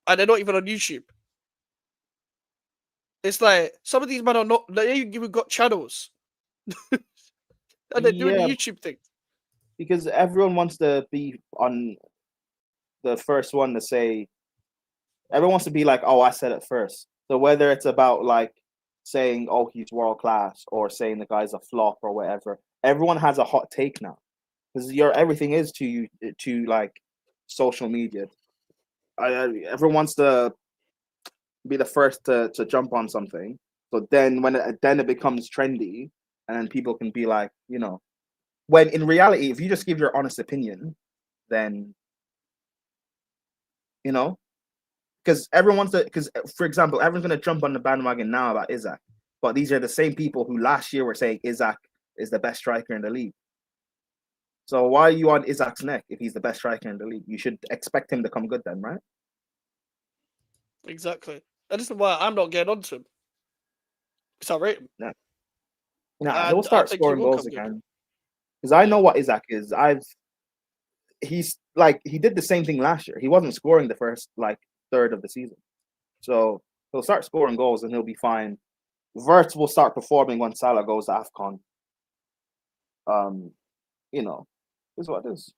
and they're not even on YouTube. It's like some of these men are not. They ain't even got channels, and they're doing the YouTube thing. Because everyone wants to be on the first one to say. Everyone wants to be like, "Oh, I said it first." So whether it's about like saying, "Oh, he's world class," or saying the guy's a flop or whatever, everyone has a hot take now. Because everything is to like social media. Everyone wants to be the first to jump on something. So then when it becomes trendy, and then people can be like, when in reality, if you just give your honest opinion, then because for example, everyone's gonna jump on the bandwagon now about Isaac, but these are the same people who last year were saying Isaac is the best striker in the league. So why are you on Isaac's neck if he's the best striker in the league? You should expect him to come good then, right? Exactly. And this is why I'm not getting onto him. Because I rate him. He'll start scoring goals again. Because I know what Isaac is. He's like, he did the same thing last year. He wasn't scoring the first third of the season. So he'll start scoring goals and he'll be fine. Wirtz will start performing when Salah goes to AFCON. Is what it is.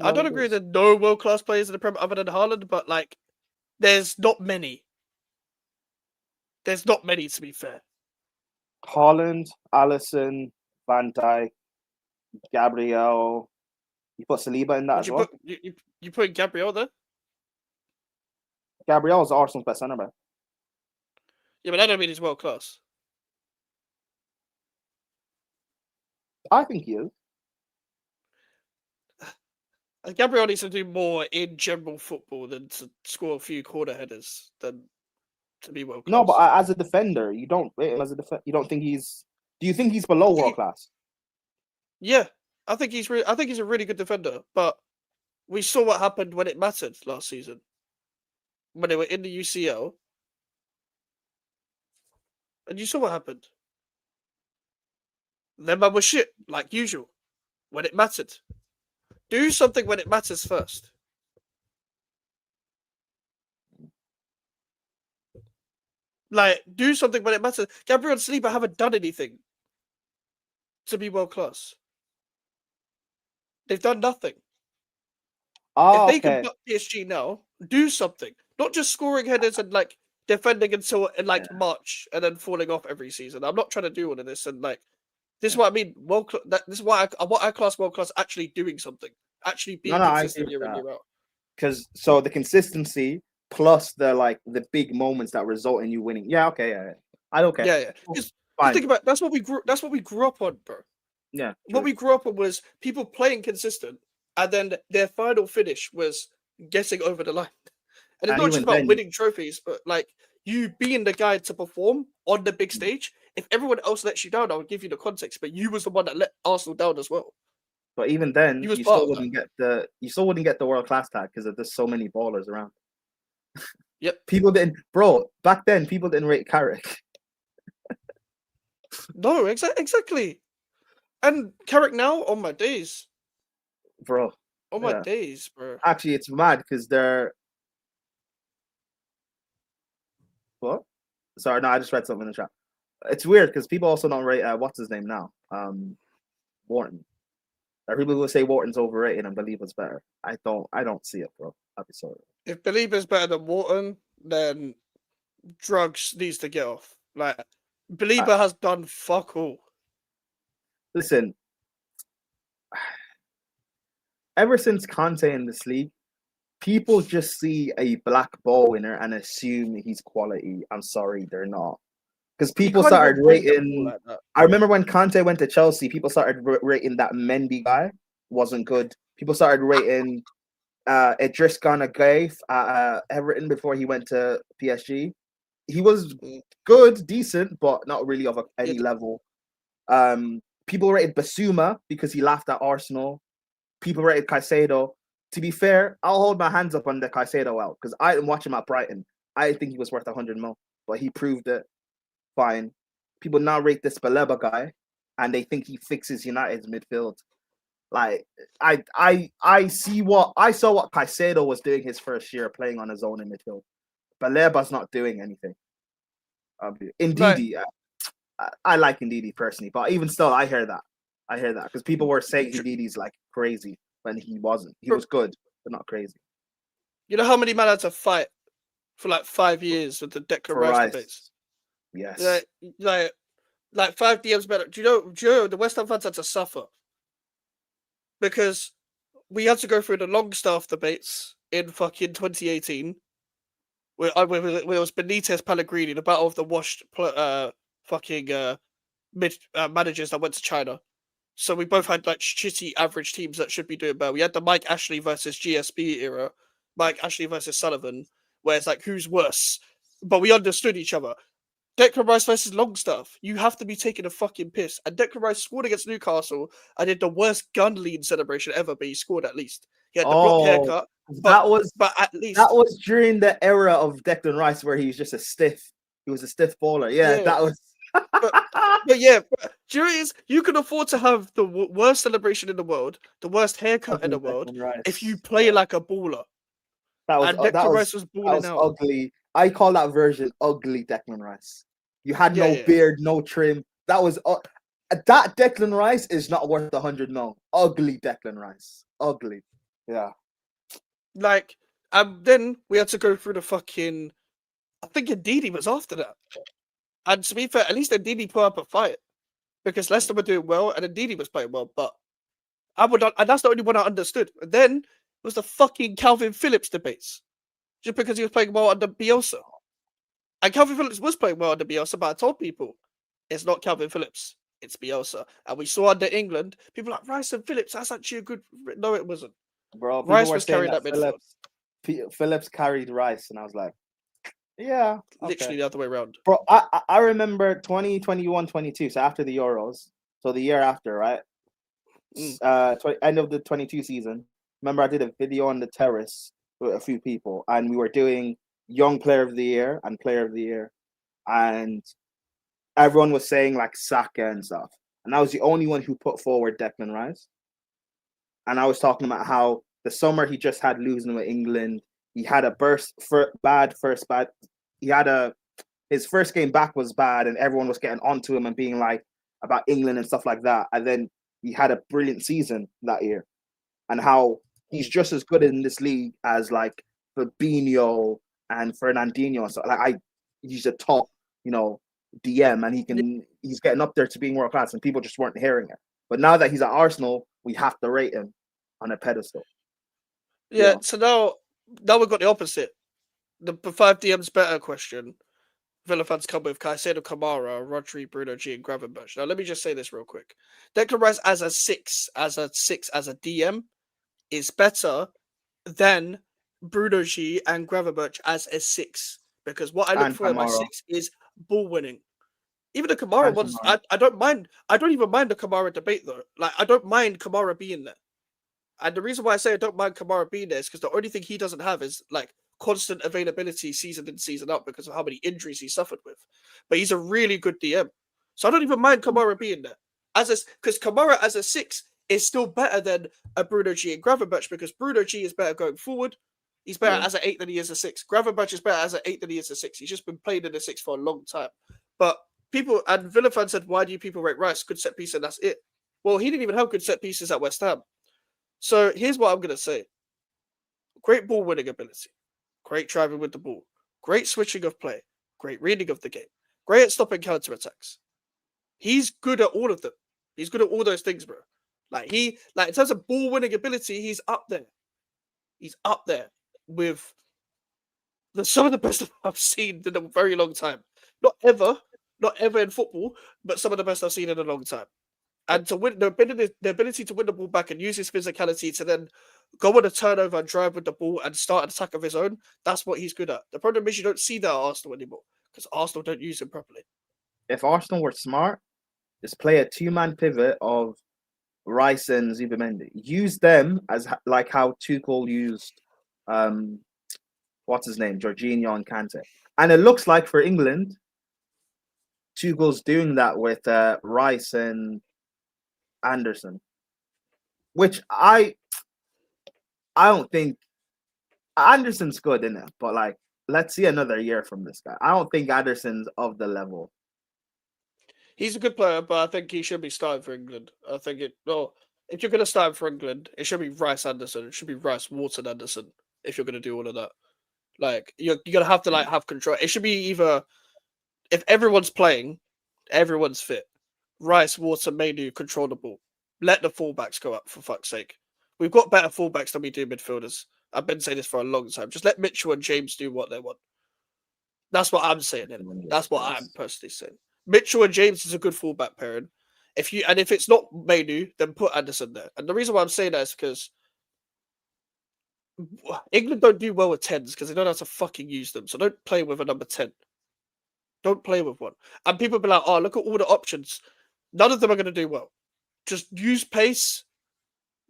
I don't agree that no world-class players in the Premier other than Haaland, but there's not many. There's not many, to be fair. Haaland, Alisson, Van Dijk, Gabriel. You put Saliba in that as well? You put Gabriel there? Gabriel's Arsenal's best centre back. Yeah, but that don't mean he's world-class. I think he is. Gabriel needs to do more in general football than to score a few corner headers than to be world class. No, but as a defender, you don't rate him as a defender. You don't think he's? Do you think he's below world class? Yeah, I think he's. I think he's a really good defender. But we saw what happened when it mattered last season, when they were in the UCL, and you saw what happened. Their man was shit, like usual, when it mattered. Do something when it matters first. Like, do something when it matters. Gabriel and Saliba haven't done anything to be world class. They've done nothing. Oh, If they okay. can butt PSG now, do something. Not just scoring headers and like defending until in like March and then falling off every season. I'm not trying to do all of this and like this is what I mean. This is why I class world class actually doing something, actually being No, I agree consistent with year in that. year out. Because so the consistency plus the big moments that result in you winning. Yeah, okay, yeah. I don't care. Yeah. Just Fine. think about that's what we grew. That's what we grew up on, bro. Yeah. What True. we grew up on was people playing consistent, and then their final finish was getting over the line. And it's And not even just about then, winning trophies, but like you being the guy to perform on the big stage. If everyone else lets you down, I would give you the context, but you was the one that let Arsenal down as well. but even then, You was you part still of that. wouldn't get the world class tag because there's so many ballers around. Yep. People didn't, bro. Back then, people didn't rate Carrick. No, exactly. And Carrick now, on my days. Bro. On my days, bro. Actually, it's mad because they're what? Sorry, no, I just read something in the chat. It's weird because people also don't rate what's his name now, Wharton. People will say Wharton's overrated and believe it's better. I don't see it, bro. I'll be sorry. If Belieber's better than Wharton, then drugs needs to get off. Like Belieber has done fuck all. Listen, ever since Conte in this league, people just see a black ball winner and assume he's quality. I'm sorry, they're not. Because people started rating. Like that. I remember when Conte went to Chelsea, people started rating that Mendy guy wasn't good. People started rating Idris Gana Gueye at Everton before he went to PSG. He was good, decent, but not really of any level. People rated Basuma because he laughed at Arsenal. People rated Caicedo. To be fair, I'll hold my hands up on the Caicedo out because I didn't watch him at Brighton. I didn't think he was worth 100 mil, but he proved it. Fine. People now rate this Baleba guy, and they think he fixes United's midfield. Like I saw what Caicedo was doing his first year playing on his own in midfield. Baleba's not doing anything. Ndidi, I like Ndidi personally, but even still, I hear that because people were saying Ndidi's like crazy when he wasn't. He was good, but not crazy. You know how many men had to fight for like 5 years with the Declan Rice debates? Yes. Like 5 DMs better. Do you know the West Ham fans had to suffer because we had to go through the Longstaff debates in fucking 2018. Where it was Benitez Pellegrini, the battle of the washed managers that went to China. So we both had like shitty average teams that should be doing better. We had the Mike Ashley versus GSB era, Mike Ashley versus Sullivan, where it's like who's worse, but we understood each other. Declan Rice versus Longstaff. You have to be taking a fucking piss. And Declan Rice scored against Newcastle. I did the worst gun lead celebration ever, but he scored at least. He had the block haircut. But at least that was during the era of Declan Rice where he was just a stiff. He was a stiff baller. Yeah. That was. but yeah, do you know what it is? You can afford to have the worst celebration in the world, the worst haircut in the world, if you play like a baller. That was ugly. I call that version ugly Declan Rice. You had no beard, no trim. That was that Declan Rice is not worth 100 mil. Ugly Declan Rice. Ugly. Yeah. Like, then we had to go through the fucking. I think Ndidi was after that. And to be fair, at least Ndidi put up a fight because Leicester were doing well and Ndidi was playing well. But I would not, and that's the only one I understood. And then it was the fucking Calvin Phillips debates, just because he was playing well under Bielsa. And Calvin Phillips was playing well under Bielsa, but I told people it's not Calvin Phillips, it's Bielsa. And we saw under England, people like Rice and Phillips. That's actually a good. No, it wasn't. Bro, Rice was carrying that midfield. Phillips carried Rice, and I was like. Yeah, literally the other way around. Bro, I remember 2021, 22. So after the Euros, so the year after, right? End of the 22 season. Remember, I did a video on the terrace with a few people, and we were doing Young Player of the Year and Player of the Year, and everyone was saying like Saka and stuff, and I was the only one who put forward Declan Rice. and I was talking about how the summer he just had losing with England, he had a bad. He had his first game back was bad, and everyone was getting onto him and being like about England and stuff like that. And then he had a brilliant season that year, and how he's just as good in this league as like Fabinho and Fernandinho. So he's a top, DM, and he's getting up there to being world class, and people just weren't hearing it. But now that he's at Arsenal, we have to rate him on a pedestal. Yeah. So now we've got the opposite. The 5 DMs better question. Villa fans come with Caicedo, Kamara, Rodri, Bruno G, and Gravenberch. Now let me just say this real quick. Declan Rice as a 6 as a DM is better than Bruno G and Gravenberch as a 6, because what I look for in my 6 is ball winning. Even the Kamara ones, I don't mind. I don't even mind the Kamara debate though. Like, I don't mind Kamara being there. And the reason why I say I don't mind Kamara being there is because the only thing he doesn't have is like constant availability season in, season out, because of how many injuries he suffered with. But he's a really good DM. So I don't even mind Kamara being there. Because Kamara as a 6 is still better than a Bruno G and Gravenberch, because Bruno G is better going forward. He's better as an 8 than he is a 6. Gravenberch is better as an 8 than he is a 6. He's just been playing in a 6 for a long time. But people, and Villa fans said, why do you people rate Rice? Good set piece, and that's it. Well, he didn't even have good set pieces at West Ham. So here's what I'm going to say. Great ball winning ability. Great driving with the ball. Great switching of play. Great reading of the game. Great at stopping counter-attacks. He's good at all of them. He's good at all those things, bro. Like in terms of ball winning ability, he's up there. He's up there with some of the best I've seen in a very long time. Not ever in football, but some of the best I've seen in a long time. And to win, the ability to win the ball back and use his physicality to then go on a turnover and drive with the ball and start an attack of his own, that's what he's good at. The problem is you don't see that at Arsenal anymore, because Arsenal don't use him properly. If Arsenal were smart, just play a 2-man pivot of Rice and Zubimendi. Use them as like how Tuchel used what's his name, Jorginho and Kante. And it looks like for England, Tuchel's doing that with Rice and Anderson, which I don't think Anderson's good in it, but like, let's see another year from this guy. I don't think Anderson's of the level. He's a good player, but I think he should be starting for England. I think if you're going to start for England, it should be Rice Anderson. It should be Rice Wharton Anderson. If you're going to do all of that, like you're going to have to like have control. It should be either, if everyone's playing, everyone's fit. Rice, Wharton, Mainu control the ball. Let the fullbacks go up, for fuck's sake. We've got better fullbacks than we do midfielders. I've been saying this for a long time. Just let Mitchell and James do what they want. That's what I'm saying. That's what I'm personally saying. Mitchell and James is a good fullback pairing. If it's not Mainu, then put Anderson there. And the reason why I'm saying that is because England don't do well with 10s because they don't know how to fucking use them. So don't play with a number 10. Don't play with one. And people be like, oh, look at all the options. None of them are going to do well. Just use pace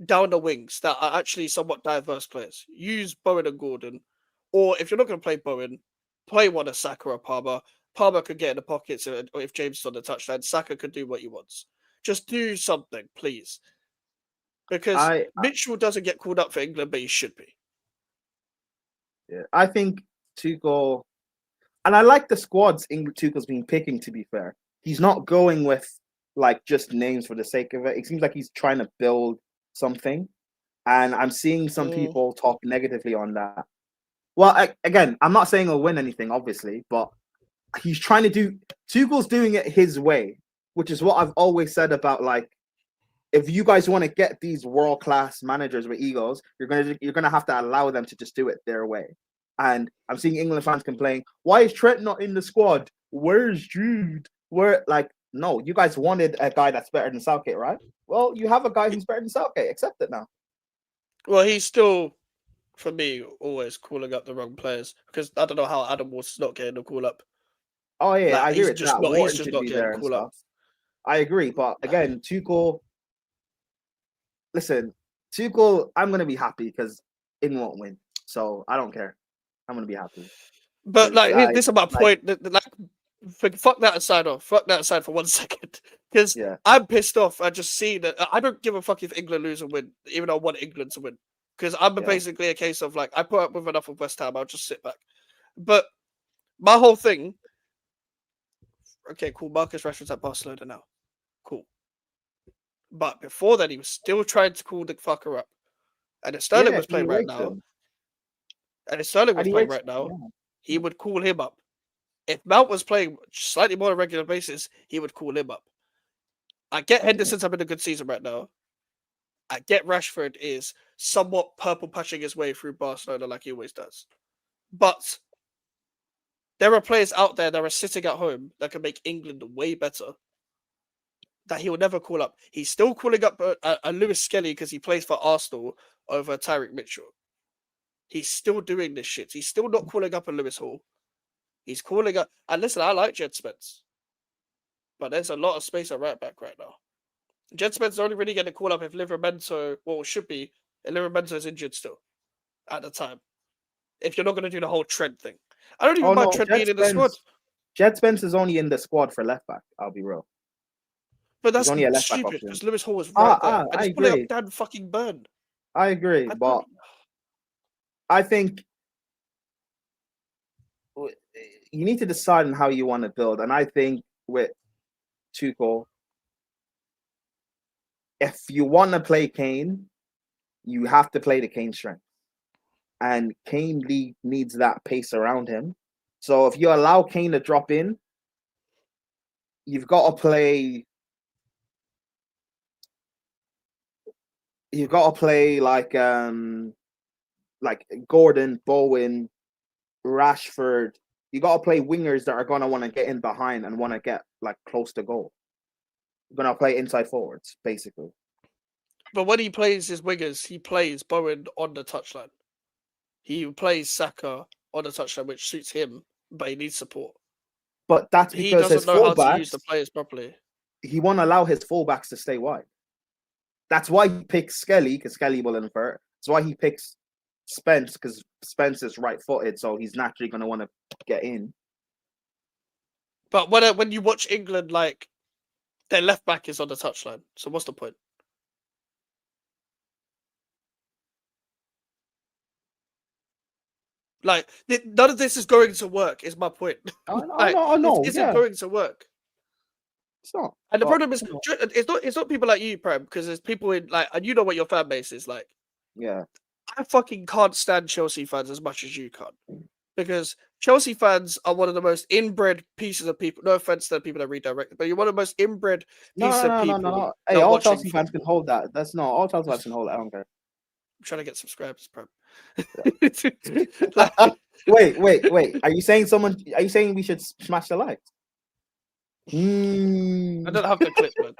down the wings that are actually somewhat diverse players. Use Bowen and Gordon. Or if you're not going to play Bowen, play one of Saka or Palmer. Palmer could get in the pockets if James is on the touchline. Saka could do what he wants. Just do something, please. Because Mitchell doesn't get called up for England, but he should be. Yeah, I think Tuchel, and I like the squads Tuchel's been picking, to be fair. He's not going with like just names for the sake of it. It seems like he's trying to build something. And I'm seeing some people talk negatively on that. Well, again, I'm not saying he'll win anything, obviously, but he's trying to do, Tuchel's doing it his way, which is what I've always said about, like, if you guys want to get these world-class managers with egos, you're gonna have to allow them to just do it their way. And I'm seeing England fans complain, why is Trent not in the squad? Where's Jude? No, you guys wanted a guy that's better than Southgate, right? Well, you have a guy who's better than Southgate. Accept it now. Well, he's still, for me, always calling up the wrong players, because I don't know how Adam Water's not getting the call up. Oh yeah, I hear it. He's just not getting the call up. I agree, but again, Tuchel. Listen, Tuchel, I'm gonna be happy because England won't win, so I don't care. I'm gonna be happy. But this is my point. Fuck that aside for 1 second. Because Yeah. I'm pissed off. I just see that I don't give a fuck if England lose or win, even though I want England to win. Because I'm Yeah. basically a case of like, I put up with enough of West Ham, I'll just sit back. But my whole thing, okay, cool. Marcus Rashford's at Barcelona now. Cool. But before that, he was still trying to call the fucker up. And if Sterling Yeah, was he playing right rates now, him. And he rates, he would call him up. If Mount was playing slightly more on a regular basis, he would call him up. I get Henderson's having a good season right now. I get Rashford is somewhat purple patching his way through Barcelona like he always does. But there are players out there that are sitting at home that can make England way better that he will never call up. He's still calling up a Lewis Skelly because he plays for Arsenal over Tyreek Mitchell. He's still doing this shit. He's still not calling up a Lewis Hall. He's calling up. And listen, I like Jed Spence, but there's a lot of space at right back right now. Jed Spence is only really getting a call up if Livramento, well, it should be, if Livramento is injured still at the time. If you're not going to do the whole Trent thing. I don't even mind Trent being in the squad. Jed Spence is only in the squad for left back, I'll be real. But that's only a left back stupid option. because Lewis Hall was right there. I just put it agree. up Dan fucking Burn. I agree, but I think you need to decide on how you want to build. And I think with Tuchel, if you want to play Kane, you have to play the Kane strength. And Kane needs that pace around him. So if you allow Kane to drop in, you've got to play like Gordon, Bowen, Rashford. You got to play wingers that are going to want to get in behind and want to get like close to goal. You're going to play inside forwards, basically. But when he plays his wingers, he plays Bowen on the touchline. He plays Saka on the touchline, which suits him, but he needs support. But that's because he doesn't his know how to use fullbacks, the players properly. He won't allow his fullbacks to stay wide. That's why he picks Skelly, because Skelly will invert. That's why he picks Spence, because Spence is right-footed, so he's naturally going to want to get in. But when you watch England, like, their left back is on the touchline. So what's the point? Like, none of this is going to work, is my point. I know. This isn't going to work. It's not. And the problem is, it's not people like you, Prem, because there's people in, like, and you know what your fan base is like. Yeah. I fucking can't stand Chelsea fans as much as you can. Because Chelsea fans are one of the most inbred pieces of people. No offense to the people that redirect it, but you're one of the most inbred pieces of people. No. Hey, all Chelsea fans can hold that. That's not all Chelsea fans can hold it. I don't care. I'm trying to get subscribers, Prem. Wait. Are you saying we should smash the likes? I don't have the clip, man.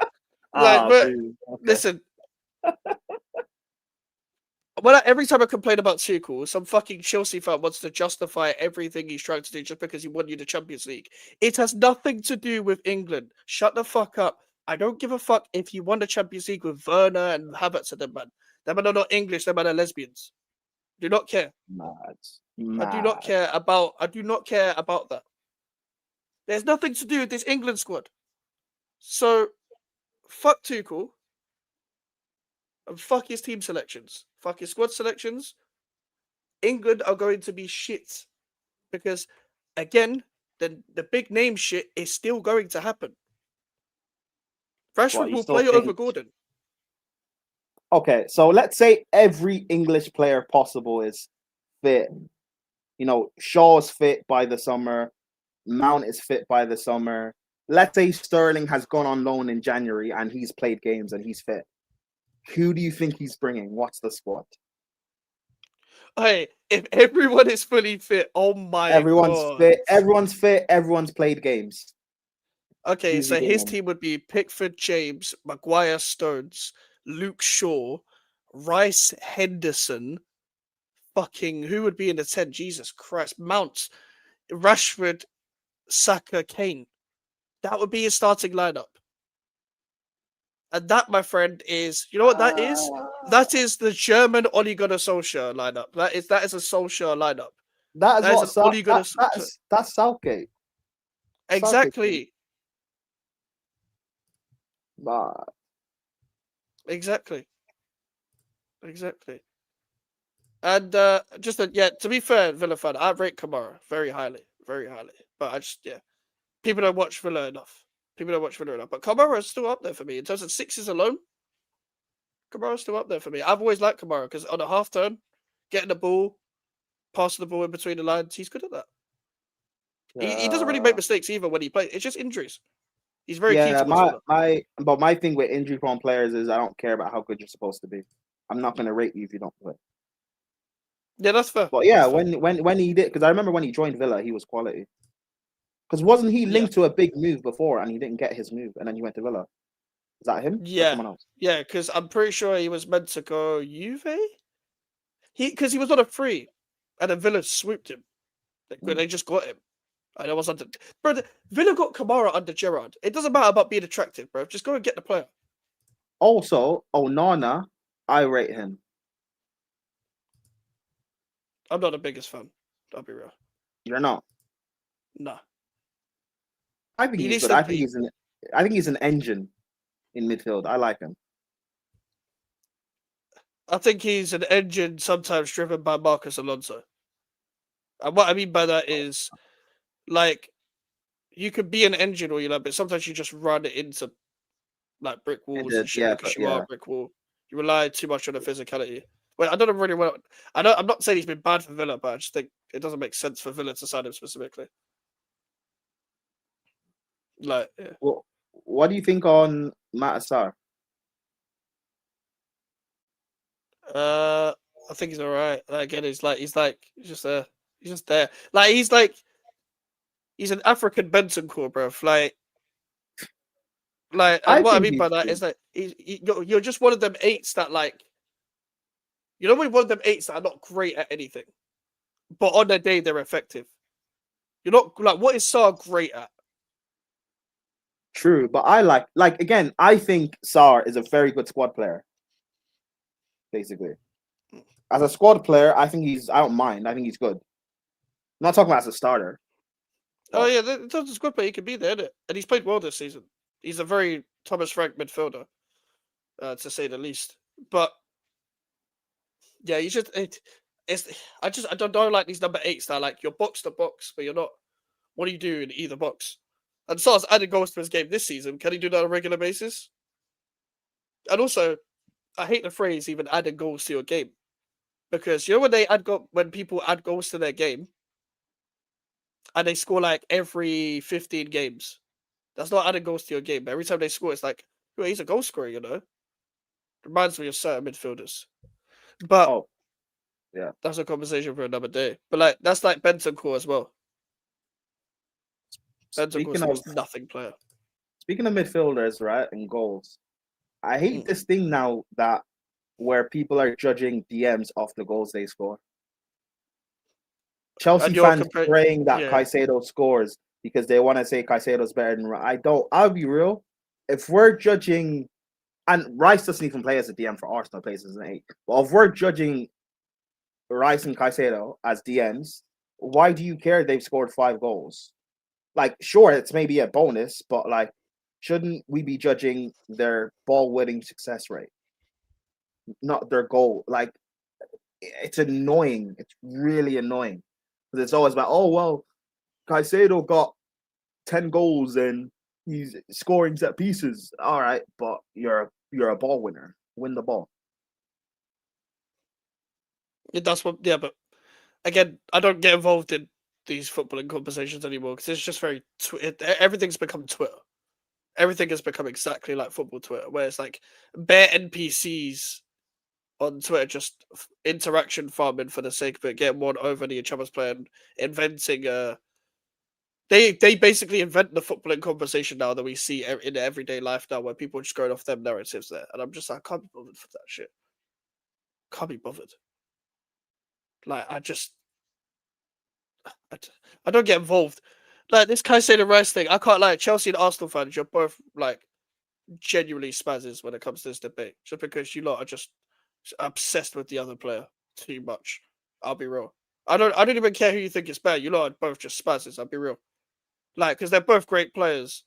Okay. Listen. Every time I complain about Tuchel, some fucking Chelsea fan wants to justify everything he's trying to do just because he won you the Champions League. It has nothing to do with England. Shut the fuck up. I don't give a fuck if you won the Champions League with Werner and Havertz and them, man. Them man are not English, them man are lesbians. Do not care. Mad. I do not care about that. There's nothing to do with this England squad. So fuck Tuchel. And fuck his team selections. Fuck his squad selections. England are going to be shit. Because, again, the big name shit is still going to happen. Rashford will play over Gordon. Okay, so let's say every English player possible is fit. You know, Shaw's fit by the summer. Mount is fit by the summer. Let's say Sterling has gone on loan in January and he's played games and he's fit. Who do you think he's bringing? What's the squad? Hey, if everyone is fully fit, oh my God. Everyone's fit. Everyone's played games. Okay, so his team would be Pickford, James, Maguire, Stones, Luke Shaw, Rice, Henderson, fucking, who would be in the 10? Jesus Christ. Mount, Rashford, Saka, Kane. That would be his starting lineup. And that, my friend, is, you know what that is? That is the German Ole Gunnar Solskjaer lineup. That is a Solskjaer lineup. That's Southgate. Exactly. But Exactly. And to be fair, Villa fan, I rate Kamara very highly, very highly. But people don't watch Villa enough. But Kamara is still up there for me in terms of sixes alone. Kamara's still up there for me. I've always liked Kamara because on a half turn, getting the ball, passing the ball in between the lines, he's good at that. He doesn't really make mistakes either when he plays. It's just injuries. He's very key to my thing with injury prone players is I don't care about how good you're supposed to be. I'm not going to rate you if you don't play. Yeah, that's fair. But yeah, when he did, because I remember when he joined Villa, he was quality. Because wasn't he linked to a big move before and he didn't get his move and then he went to Villa? Is that him? Yeah, or someone else? Yeah, because I'm pretty sure he was meant to go Juve. Because he was on a free, and then Villa swooped him. They just got him. And it was under. Bro, Villa got Kamara under Gerrard. It doesn't matter about being attractive, bro. Just go and get the player. Also, Onana, I rate him. I'm not the biggest fan. I'll be real. You're not. Nah. I think he's good. I think he's an engine in midfield. I like him. I think he's an engine sometimes driven by Marcus Alonso. And what I mean by that is, like, you could be an engine all you like, but sometimes you just run it into like brick walls and shit because you are a brick wall. You rely too much on the physicality. Well, I don't really want. I'm not saying he's been bad for Villa, but I just think it doesn't make sense for Villa to sign him specifically. Like, yeah. Well, what do you think on Matt Assar? I think he's all right. Again, he's just there. He's just there. Like he's an African Bentancur, bro. And what I mean by that is that you're just one of them eights that one of them eights that are not great at anything, but on their day they're effective. You're not like, what is Sarr great at? True, but I again, I think Sarr is a very good squad player. Basically, as a squad player, I don't mind. I think he's good. I'm not talking about as a starter. Oh yeah, that's a squad player. He could be there, innit? And he's played well this season. He's a very Thomas Frank midfielder, to say the least. But yeah, I don't like these number eights that are like you're box to box, but you're not. What do you do in either box? And Sarr's added goals to his game this season. Can he do that on a regular basis? And also, I hate the phrase even adding goals to your game. Because you know when people add goals to their game and they score like every 15 games. That's not adding goals to your game. But every time they score, it's like, well, he's a goal scorer, you know? Reminds me of certain midfielders. But yeah, that's a conversation for another day. But like that's like Bentancur as well. Bentancur's nothing player. Speaking of midfielders, right, and goals, I hate this thing now where people are judging DMs off the goals they score. Chelsea fans praying that Caicedo scores because they want to say Caicedo's better than Rice. I'll be real. If we're judging, and Rice doesn't even play as a DM for Arsenal, plays as an 8. Well, if we're judging Rice and Caicedo as DMs, why do you care they've scored 5 goals? Like, sure, it's maybe a bonus, but like, shouldn't we be judging their ball-winning success rate, not their goal? Like, it's annoying. It's really annoying because it's always about, oh well, Caicedo got 10 goals and he's scoring set pieces. All right, but you're a ball winner. Win the ball. But again, I don't get involved in these footballing conversations anymore because it's just very everything's become Twitter. Everything has become exactly like football Twitter, where it's like bare NPCs on Twitter, just interaction farming for the sake of it, getting one over each other's player, and inventing. They basically invent the footballing conversation now that we see in everyday life now, where people are just going off them narratives there, and I'm just like, I can't be bothered for that shit. Can't be bothered. Like I don't get involved. Like this Caicedo Rice thing, I can't lie. Chelsea and Arsenal fans, you're both like genuinely spazzes when it comes to this debate. Just because you lot are just obsessed with the other player too much. I'll be real. I don't even care who you think is better. You lot are both just spazzes. I'll be real. Like, because they're both great players.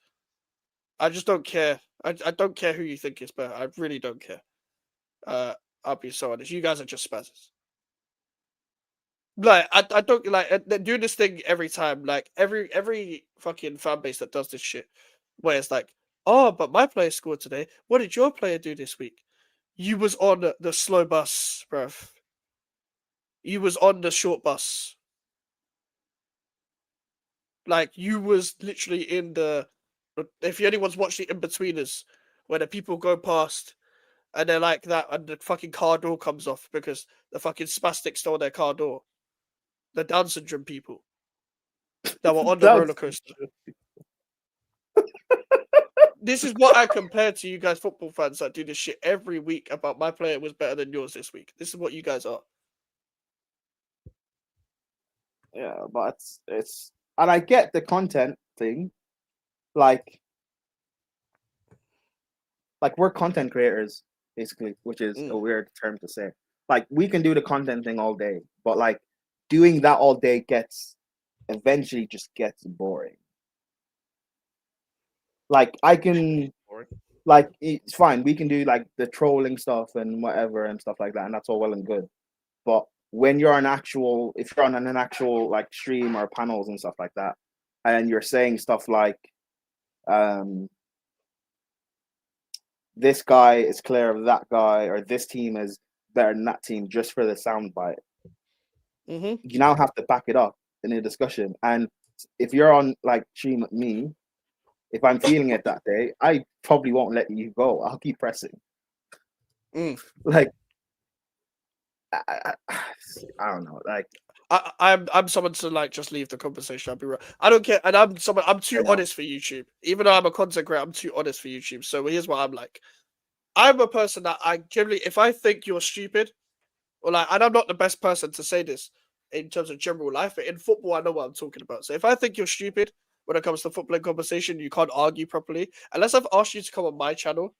I just don't care I don't care who you think is better. I really don't care. I'll be so honest. You guys are just spazzes. Like I don't like they do this thing every time. Like every fucking fan base that does this shit, where it's like, oh, but my player scored today. What did your player do this week? You was on the slow bus, bruv. You was on the short bus. Like you was literally in the. If anyone's watched the In-Betweeners, where the people go past and they're like that, and the fucking car door comes off because the fucking spastic stole their car door. The Down syndrome people that were on the Down roller coaster. This is what I compare to you guys, football fans that do this shit every week about my player was better than yours this week. This is what you guys are. Yeah, but it's and I get the content thing, like we're content creators basically, which is a weird term to say. Like we can do the content thing all day, but like doing that all day eventually just gets boring. Like I can, like it's fine. We can do like the trolling stuff and whatever and stuff like that, and that's all well and good. But when you're if you're on an actual like stream or panels and stuff like that, and you're saying stuff like, this guy is clear of that guy, or this team is better than that team, just for the soundbite, you now have to back it up in a discussion. And if you're on like stream with me, if I'm feeling it that day, I probably won't let you go. I'll keep pressing. Like, I don't know. Like, I'm someone to like just leave the conversation. I'll be real. I don't care, and I'm too honest for YouTube. Even though I'm a content creator, I'm too honest for YouTube. So here's what I'm like. I'm a person that I generally, if I think you're stupid, or like, and I'm not the best person to say this in terms of general life, but in football, I know what I'm talking about. So if I think you're stupid when it comes to footballing conversation, you can't argue properly. Unless I've asked you to come on my channel,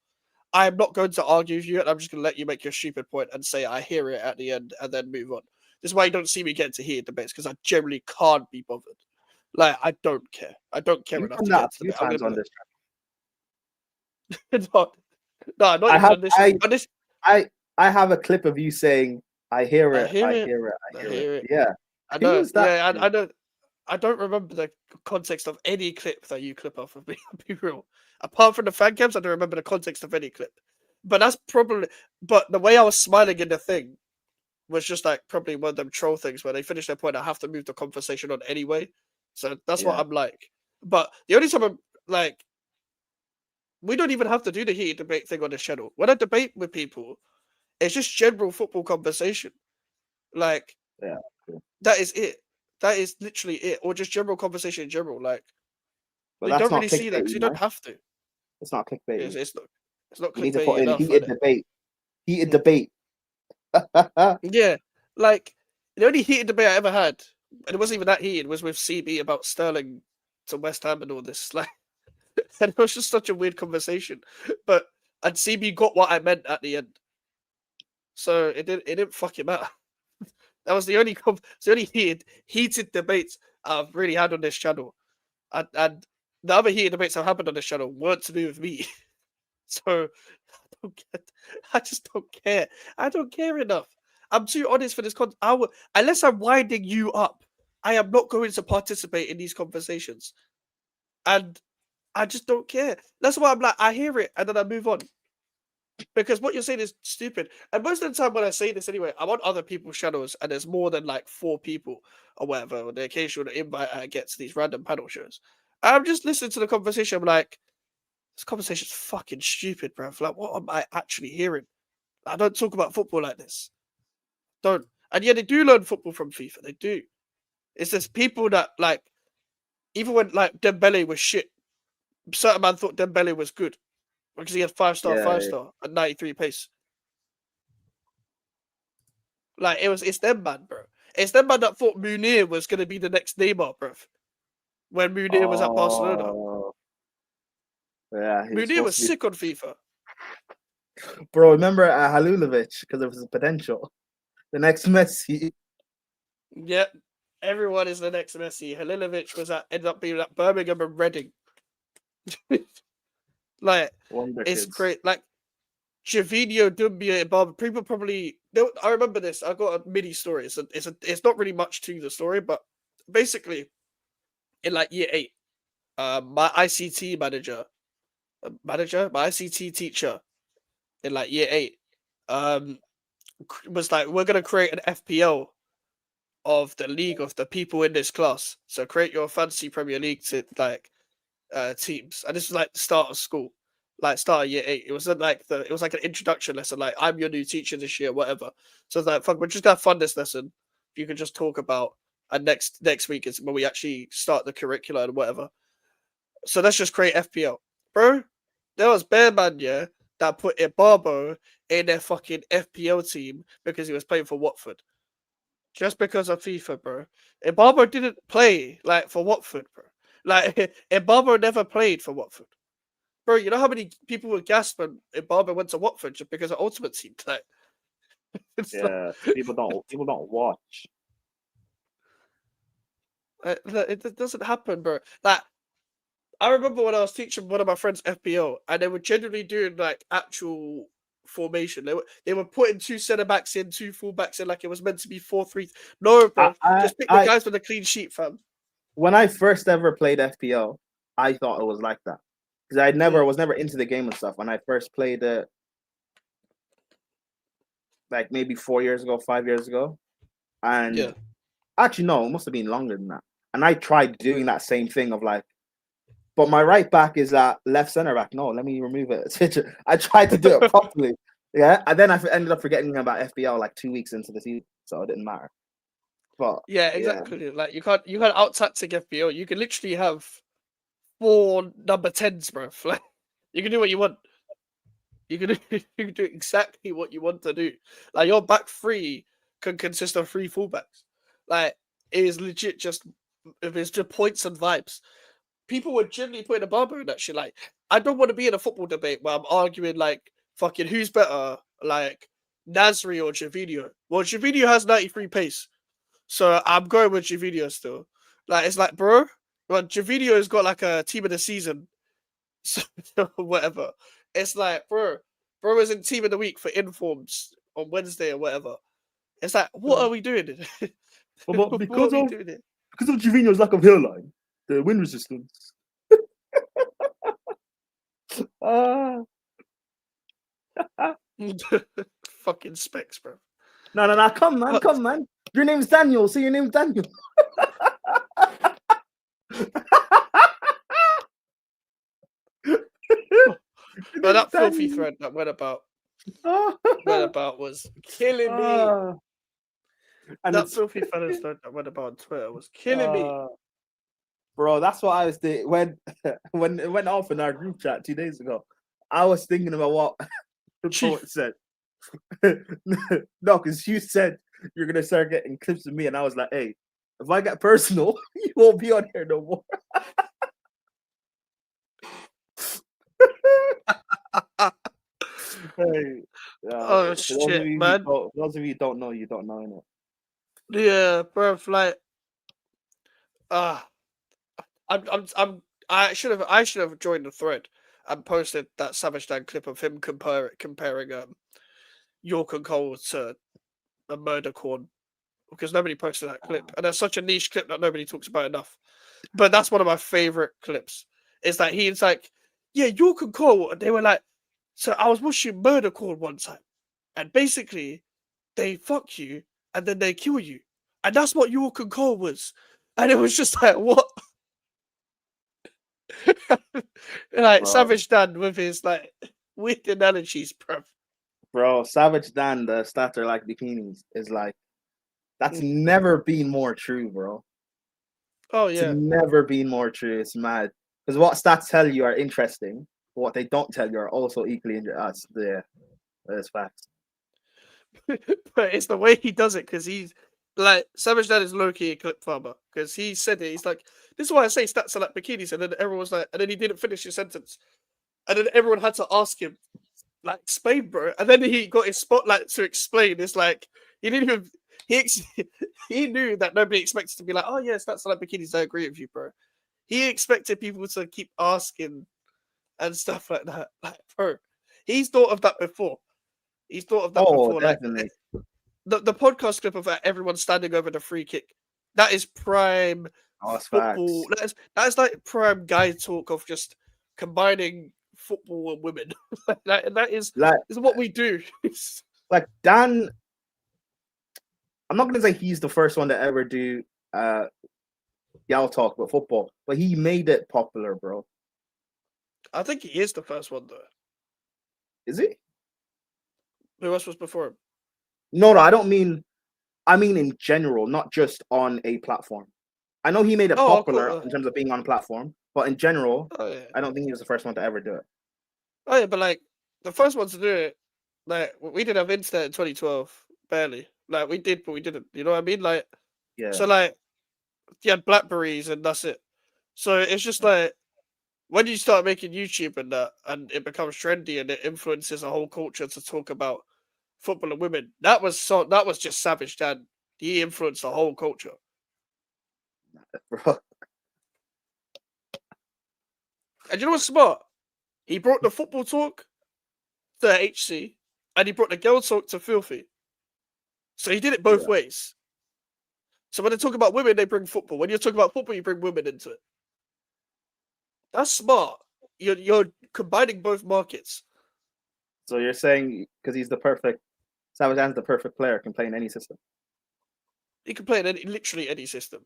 I'm not going to argue with you, and I'm just going to let you make your stupid point and say I hear it at the end and then move on. This is why you don't see me get into heated debates, because I generally can't be bothered. Like, I don't care. I don't care enough to get into the times on this channel. No, not even on this. I have a clip of you saying, I hear it. Yeah. I know. Yeah, I don't remember the context of any clip that you clip off of me. I'll be real. Apart from the fan cams, I don't remember the context of any clip. But that's probably. But the way I was smiling in the thing was just like probably one of them troll things where they finish their point. I have to move the conversation on anyway. So that's what I'm like. But the only time I'm like, we don't even have to do the heated debate thing on the channel. When I debate with people, it's just general football conversation. Like, that is it. That is literally it. Or just general conversation in general. Like, but you don't really see that because you don't have to. It's not clickbait. It's not clickbait. You need to put in heated debate. Heated debate. Yeah. Like, the only heated debate I ever had, and it wasn't even that heated, was with CB about Sterling to West Ham and all this. Like, and it was just such a weird conversation. And CB got what I meant at the end. So it didn't fucking matter. That was the only heated debates I've really had on this channel. And the other heated debates that happened on this channel weren't to do with me. So I just don't care. I don't care enough. I'm too honest for this unless I'm winding you up, I am not going to participate in these conversations. And I just don't care. That's why I'm like, I hear it and then I move on. Because what you're saying is stupid. And most of the time when I say this anyway, I'm on other people's channels and there's more than like 4 people or whatever, or the occasional invite I get to these random panel shows. I'm just listening to the conversation. I'm like, this conversation's fucking stupid, bruv. Like, what am I actually hearing? I don't talk about football like this. Don't. And yeah, they do learn football from FIFA. They do. It's just people that, like, even when, like, Dembele was shit, certain man thought Dembele was good because he had 5-star at 93 pace. Like, it's them man, bro. It's them man that thought Munir was going to be the next Neymar, bruv. When Munir was at Barcelona. Yeah, Munir was sick on FIFA. Bro, remember Halilovic because of his potential. The next Messi. Yep. Everyone is the next Messi. Halilovic ended up being at Birmingham and Reading. Like Wonder it's Kids. great. Like Javinho, Dumbia, and Barber. People probably. I remember this. I got a mini story. It's not really much to the story, but basically, in like year 8, my ICT my ICT teacher in like year 8, um, was like, we're gonna create an FPL of the league of the people in this class. So create your fantasy Premier League to like teams, and this was like the start of school, like start of year 8. It was it was like an introduction lesson. Like, I'm your new teacher this year, whatever. So it's like, fuck, we're just gonna fund this lesson. You can just talk about, and next week is when we actually start the curricula and whatever. So let's just create FPL, bro. There was Bear Man, yeah, that put Barbo in their fucking FPL team because he was playing for Watford. Just because of FIFA, bro. Barbo didn't play like for Watford, bro. Like Barbo never played for Watford. Bro, you know how many people were gasped when Barbo went to Watford just because of Ultimate Team? Like, Yeah, people don't watch. It doesn't happen, bro. Like, I remember when I was teaching one of my friends FPL, and they were generally doing like actual formation. They were putting 2 centre backs in, 2 full backs in, like it was meant to be 4-3. No, bro, just pick the guys with a clean sheet, fam. When I first ever played FPL, I thought it was like that because was never into the game and stuff. When I first played it, like maybe 4 years ago, 5 years ago, and actually no, it must have been longer than that. And I tried doing that same thing of like, but my right back is at left center back. No, let me remove it. I tried to do it properly, yeah, and then I ended up forgetting about FPL like 2 weeks into the season, so it didn't matter. But yeah, exactly. Yeah. Like you can't out tactic FPL. You can literally have 4 number 10s, bro. Like, you can do what you want. You can do exactly what you want to do. Like, your back 3 can consist of 3 fullbacks. Like, it is legit just points and vibes. People were generally putting a Barber in that shit. Like, I don't want to be in a football debate where I'm arguing like fucking who's better, like Nasri or Javinho. Well, Javinho has 93 pace, so I'm going with Javinho still. Like, it's like, bro, well, Javinho's got like a team of the season, so whatever. It's like, bro is in team of the week for informs on Wednesday or whatever. It's like, what are we doing? But What because are we of doing here? Jovino's lack of hairline, the wind resistance. Fucking specs, bro. No, come man. Your name's Daniel, so your name's Daniel. But that filthy thread that went about was killing me. And that filthy thread that went about on Twitter was killing me. Bro, that's what I was thinking when it went off in our group chat 2 days ago. I was thinking about what the poet said. No, because you said you're gonna start getting clips of me, and I was like, hey, if I get personal, you won't be on here no more. Hey, oh shit, man! For those of you who don't know, you don't know, innit? Yeah, bro. Like, I should have joined the thread and posted that Savage Dan clip of him comparing York and Cole to a murder corn, because nobody posted that clip, and there's such a niche clip that nobody talks about enough. But that's one of my favorite clips. Is that he's like, yeah, York and Cole, and they were like, so I was watching Murder Corn one time, and basically they fuck you and then they kill you, and that's what York and Cole was, and it was just like, what? Like, bro. Savage Dan with his like weird analogies, bro. Bro, Savage Dan, the stats are like bikinis, is like, that's never been more true, bro. Oh yeah, it's never been more true. It's mad because what stats tell you are interesting, but what they don't tell you are also equally interesting. That's facts. But it's the way he does it, because he's like, Savage Dan is low-key a clip farmer, because he said it. He's like, this is why I say stats are like bikinis, and then everyone was like, and then he didn't finish his sentence, and then everyone had to ask him, like, explain, bro, and then he got his spotlight to explain. It's like, he didn't even he knew that nobody expected to be like, oh yes, that's like bikinis. I agree with you, bro. He expected people to keep asking and stuff like that. Like, bro, he's thought of that before. He's thought of that Oh, before. definitely. Like the podcast clip of everyone standing over the free kick. That is prime Oh, it's football. facts. That's like prime guy talk of just combining football and women. that is what we do. Like Dan, I'm not gonna say he's the first one to ever do y'all talk about football, but he made it popular, bro. I think he is the first one though. Is he? Who else was before him? No, I don't mean. I mean in general, not just on a platform. I know he made it popular in terms of being on a platform, but in general, I don't think he was the first one to ever do it. Oh yeah, but like the first one to do it, like we didn't have internet in 2012, barely. Like we did, but we didn't. You know what I mean? Like, Yeah. so like you had Blackberries and that's it. So it's just like when you start making YouTube and that, and it becomes trendy and it influences a whole culture to talk about football and women. That was just Savage Dan. He influenced the whole culture. Bro. And you know what's smart? He brought the football talk to HC, and he brought the girl talk to Filthy. So he did it both ways. So when they talk about women, they bring football. When you talk about football, you bring women into it. That's smart. You're combining both markets. So you're saying because he's the perfect, Savage Dan's the perfect player, can play in any system. He can play in literally any system.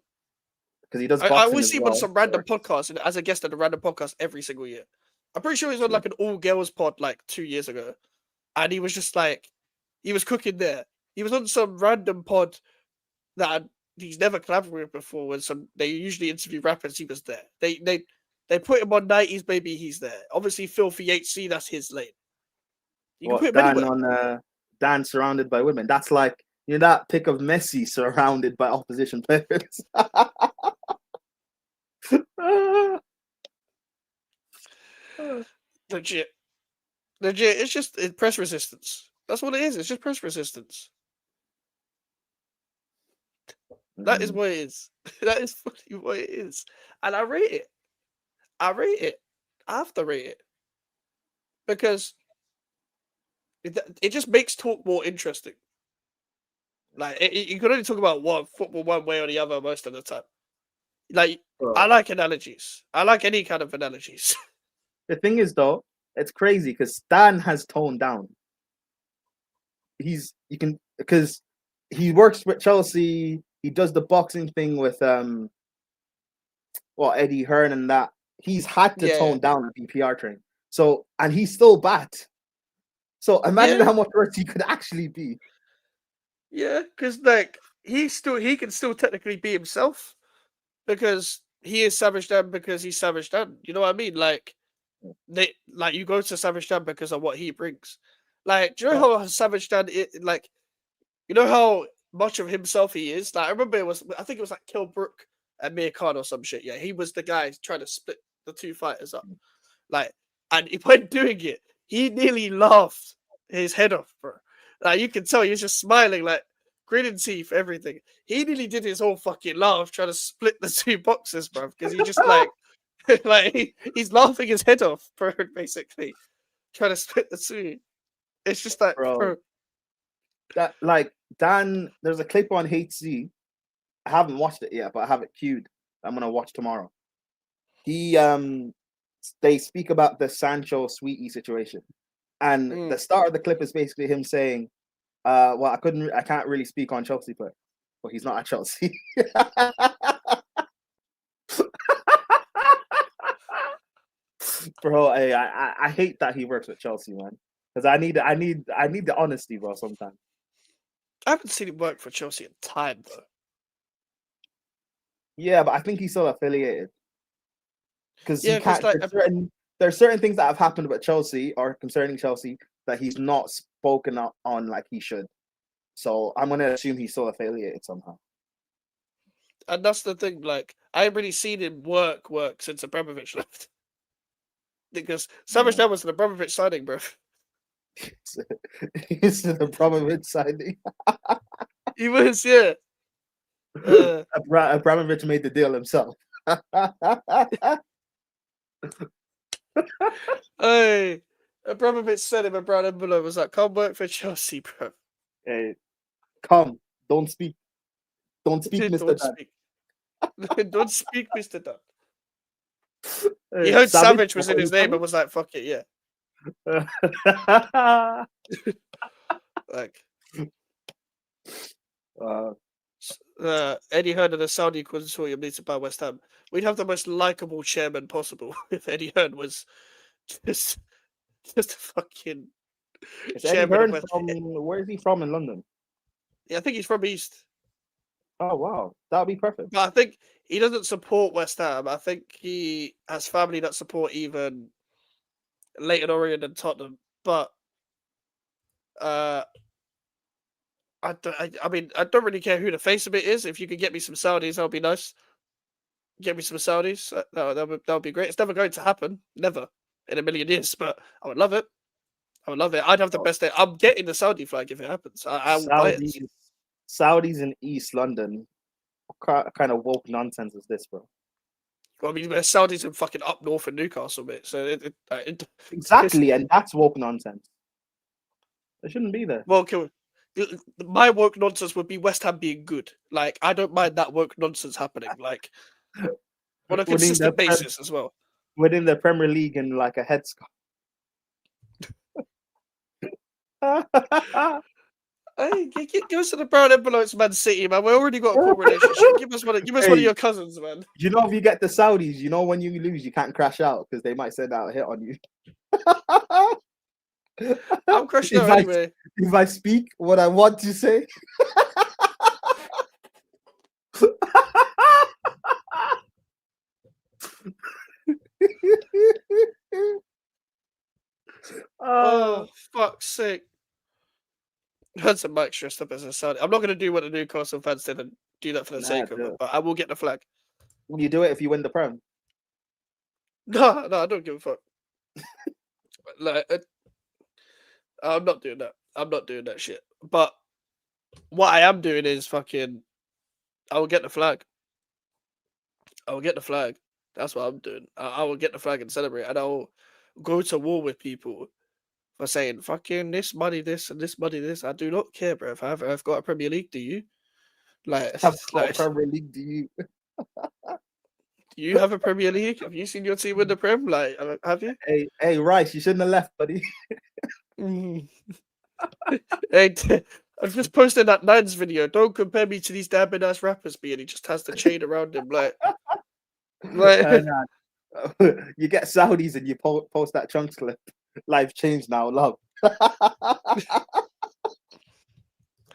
Because he does. I always see him on some random podcast and as a guest on a random podcast every single year. I'm pretty sure he's on like an all girls pod like 2 years ago, and he was just like, he was cooking there. He was on some random pod that he's never collaborated with before. When they usually interview rappers, he was there. They put him on 90s Baby, he's there. Obviously, Filthy HC, that's his lane. You can put him Dan anywhere. on Dan surrounded by women. That's like that pic of Messi surrounded by opposition players. Legit. It's just press resistance. That's what it is. It's just press resistance. That is what it is. That is fully what it is. And I rate it. I have to rate it. Because it just makes talk more interesting. Like, you can only talk about football one way or the other most of the time. Like, I like analogies. I like any kind of analogies. The thing is, though, it's crazy because Stan has toned down. Because he works with Chelsea. He does the boxing thing with Eddie Hearn and that. He's had to tone down the PPR train. So, and he's still bat. So imagine how much worse he could actually be. Yeah, because like he can still technically be himself because he is Savage Dan because he's Savage Dan. You know what I mean? Like you go to Savage Dan because of what he brings. Like, do you know how Savage Dan like? You know how much of himself he is. Like, I remember I think it was like Kill Brook and Mir Khan or some shit. Yeah, he was the guy trying to split the two fighters up. Like, and when doing it, he nearly laughed his head off, bro. Like, you can tell he was just smiling, like gritting teeth, everything. He nearly did his whole fucking laugh trying to split the two boxes, bro, because he just like he's laughing his head off, bro, basically trying to split the two. It's just like, bro. That like Dan, there's a clip on HC. I haven't watched it yet, but I have it queued. I'm gonna watch tomorrow. They speak about the Sancho Sweetie situation, and the start of the clip is basically him saying, well, I can't really speak on Chelsea player, but he's not at Chelsea." Bro, I hate that he works with Chelsea, man, because I need the honesty, bro. Sometimes I haven't seen him work for Chelsea in time, though. Yeah, but I think he's still affiliated. Because there's certain things that have happened with Chelsea or concerning Chelsea that he's not spoken up on like he should. So I'm gonna assume he's still affiliated somehow. And that's the thing. Like, I haven't really seen him work since Abramovich left. Because Savage Dan was an Abramovich signing, bro. It's an Abramovich signing. He was, yeah. Abramovich made the deal himself. Hey, Abramovich said in a brown envelope was like, "Come work for Chelsea, bro." Hey, come, don't speak, Mister Don't Dan. speak. Don't speak, Mister Dunn. He heard Savage. Savage was in his name and was like, "Fuck it, yeah." Like, uh, Eddie Hearn and the Saudi consortium needs to buy West Ham. We'd have the most likable chairman possible if Eddie Hearn was just a fucking is Eddie chairman of Hearn West. from? Where is he from in London? Yeah, I think he's from East, Oh wow, that'd be perfect. but I think he doesn't support West Ham. I think he has family that support even Leighton Orient and Tottenham. But uh, I mean, I don't really care who the face of it is. If you could get me some Saudis, that would be nice. Get me some Saudis. That would be great. It's never going to happen. Never in a million years. But I would love it. I would love it. I'd have the best day. I'm getting the Saudi flag if it happens. I will buy it. Saudis in East London. What kind of woke nonsense is this, bro? Well, I mean, there's Saudis in fucking up north in Newcastle, mate. So Exactly, and that's woke nonsense. It shouldn't be there. well, my woke nonsense would be West Ham being good. Like, I don't mind that woke nonsense happening. Like, on a consistent basis as well. Within the Premier League in like a headscarf. Hey, give us the brown envelopes, Man City, man. We already got a cool relationship. Give us one of your cousins, man. You know, if you get the Saudis, you know when you lose, you can't crash out because they might send out a hit on you. I'm crashing out anyway. If I speak what I want to say. Oh, fuck's sake. That's a mic dressed up as a Saudi. I'm not going to do what the Newcastle fans did and do that for the sake of it, but I will get the flag. Will you do it if you win the Prem? No, I don't give a fuck. Like, I'm not doing that. I'm not doing that shit. But what I am doing is fucking. I will get the flag. I will get the flag. That's what I'm doing. I will get the flag and celebrate, and I will go to war with people for saying fucking this money, this and this money, this. I do not care, bro. If I've got a Premier League, do you? Like, I've got a Premier League. Do you? Do you have a Premier League? Have you seen your team win the Prem? Like, have you? Hey, Rice, you shouldn't have left, buddy. Hey, I've just posted that Nines video. Don't compare me to these damn ass rappers, and he just has the chain around him, like you get Saudis and you post that Chunks clip. Life changed now, love.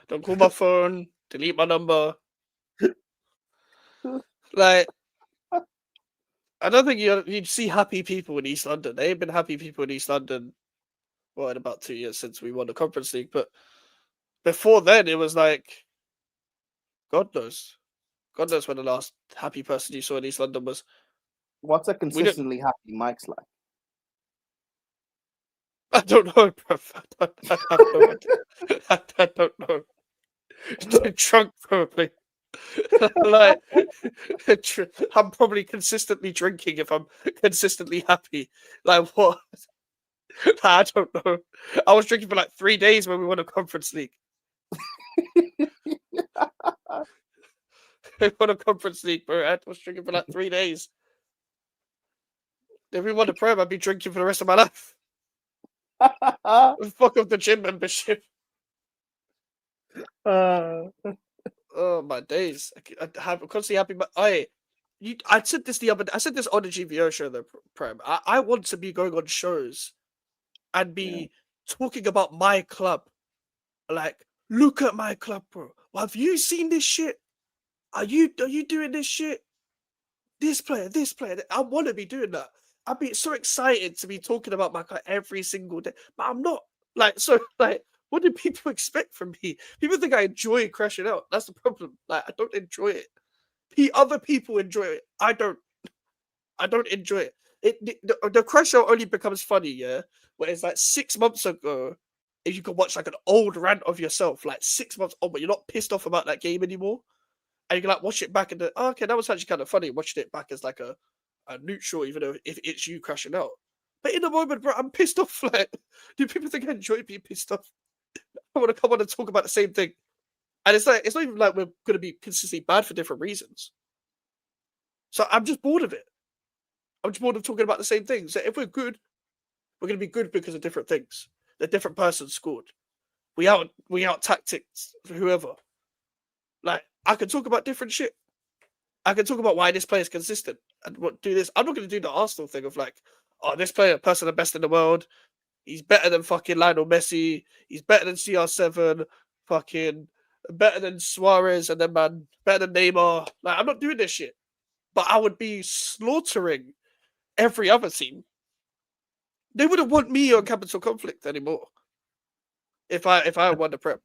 Don't call my phone. Delete my number. Like, I don't think you'd see happy people in East London. They ain't been happy people in East London, well, in about 2 years since we won the Conference League. But before then, it was like, God knows. God knows when the last happy person you saw in East London was. What's a consistently happy Mike's like? I don't know, bro. I don't know. Drunk, probably. Like, I'm probably consistently drinking if I'm consistently happy. Like, what? I don't know. I was drinking for like 3 days when we won a Conference League. We won a Conference League, bro. I was drinking for like 3 days. If we won a Prem, I'd be drinking for the rest of my life. Fuck off the gym membership. Oh my days! I'm constantly happy, but I said this I said this on the GVO show, the Prem. I want to be going on shows and be talking about my club. Like, look at my club, bro. Well, have you seen this shit? Are you doing this shit? This player. I want to be doing that. I'd be so excited to be talking about my club every single day, but I'm not. Like, so, like, what do people expect from me? People think I enjoy crashing out. That's the problem. Like, I don't enjoy it. Other people enjoy it. I don't enjoy it. The crash out only becomes funny, yeah. Where it's like 6 months ago, if you could watch like an old rant of yourself, like 6 months on, but you're not pissed off about that game anymore, and you can like watch it back and okay, that was actually kind of funny. Watching it back as like a neutral, even though if it's you crashing out. But in the moment, bro, I'm pissed off. Like, do people think I enjoy being pissed off? I want to come on and talk about the same thing. And it's like, it's not even like we're going to be consistently bad for different reasons. So I'm just bored of it. I'm just bored of talking about the same things. So if we're good, we're going to be good because of different things. The different person scored. We out tactics whoever. Like, I could talk about different shit. I can talk about why this player is consistent and what do this. I'm not going to do the Arsenal thing of like, oh, this player, person the best in the world. He's better than fucking Lionel Messi. He's better than CR7. Fucking better than Suarez and then man, better than Neymar. Like, I'm not doing this shit. But I would be slaughtering every other team. They wouldn't want me on Capital Conflict anymore. If I won the Prem.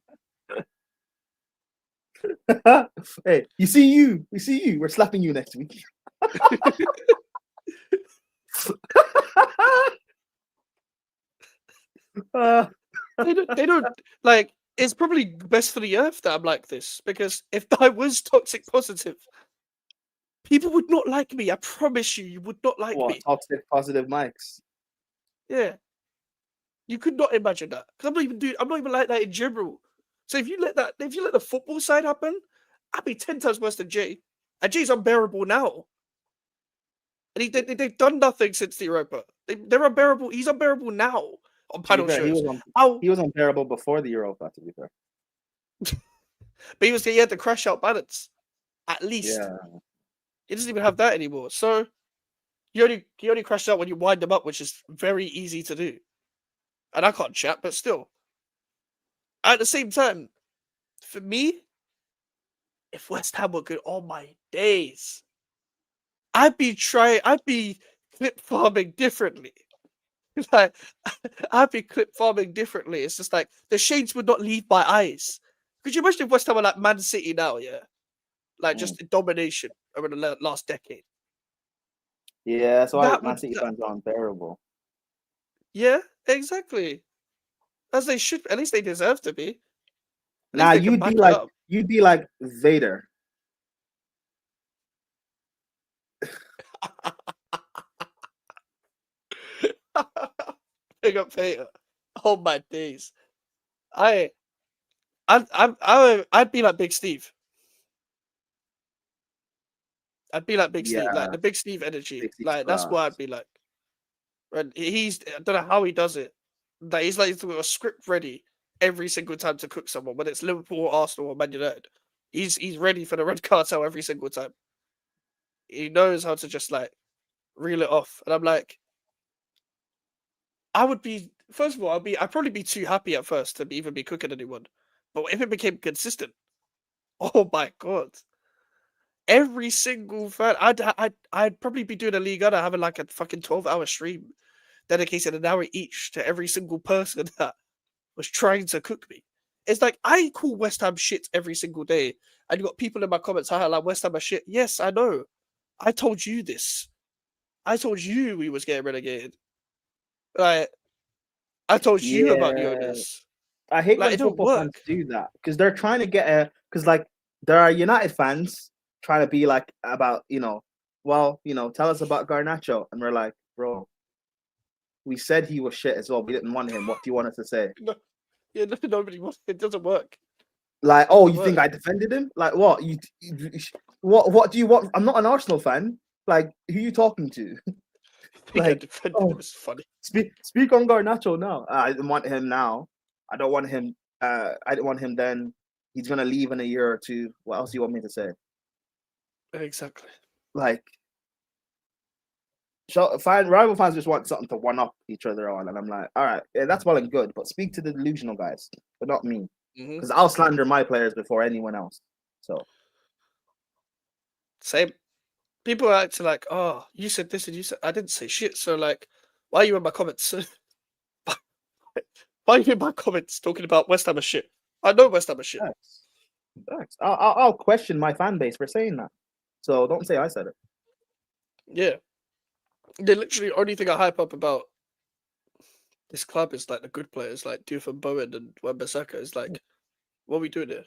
Hey, you see you. We see you. We're slapping you next week. They don't like. It's probably best for the earth that I'm like this because if I was toxic positive, people would not like me. I promise you, you would not like What, me. toxic positive mics? Yeah, you could not imagine that because I'm not even like that in general. So if you let the football side happen, I'd be 10 times worse than Jay. And Jay's unbearable now. And they've done nothing since the Europa. They're unbearable. He's unbearable now on panel fair, shows. He was unbearable before the Europa, to be fair. But he had the crash out balance. At least. Yeah. He doesn't even have that anymore. So he only crashed out when you wind him up, which is very easy to do. And I can't chat, but still. At the same time, for me, if West Ham were good, oh my days. I'd be clip farming differently. Like, I'd be clip farming differently. It's just like the shades would not leave my eyes. Could you imagine if West Ham were like Man City now, yeah? Like just in domination over the last decade. Yeah, that's why Man City fans are unbearable. Yeah, exactly. As they should, at least they deserve to be. Nah, you'd be like Vader. Big up Vader. Oh my days. I'd be like Big Steve. I'd be like Big Steve, like the Big Steve energy. Like that's what I'd be like. And I don't know how he does it. Like he's got a script ready every single time to cook someone, whether it's Liverpool, or Arsenal, or Man United. He's ready for the red cartel every single time. He knows how to just like reel it off. And I'm like, first of all, I'd probably be too happy at first to even be cooking anyone. But if it became consistent, oh my god. Every single fan, I'd probably be doing a league under having like a fucking 12-hour stream dedicated an hour each to every single person that was trying to cook me. It's like I call West Ham shit every single day, and you got people in my comments like West Ham are shit. Yes, I know. I told you this. I told you we was getting relegated. Like I told you about the owners. I hate when football fans do that because they're trying to get because like there are United fans trying to be like about tell us about Garnacho, and we're like, bro, we said he was shit as well. We didn't want him. What do you want us to say? No, yeah, nobody wants. It doesn't work. Like, oh, you think I defended him? Like, what? What do you want? I'm not an Arsenal fan. Like, who are you talking to? Like, it's funny. Speak on Garnacho now. I didn't want him now. I don't want him. I didn't want him then. He's gonna leave in a year or two. What else do you want me to say? Exactly. Like, rival fans just want something to one up each other on, and I'm like, all right, yeah, that's well and good, but speak to the delusional guys, but not me, because I'll slander my players before anyone else. So, same. People are acting like, oh, you said this and you said I didn't say shit. So like, why are you in my comments? Why are you in my comments talking about West Ham shit? I know West Ham shit. Thanks. I'll question my fan base for saying that. So don't say I said it. Yeah. The literally only thing I hype up about this club is like the good players like Diouf and Bowen and Wan-Bissaka is like, what are we doing here?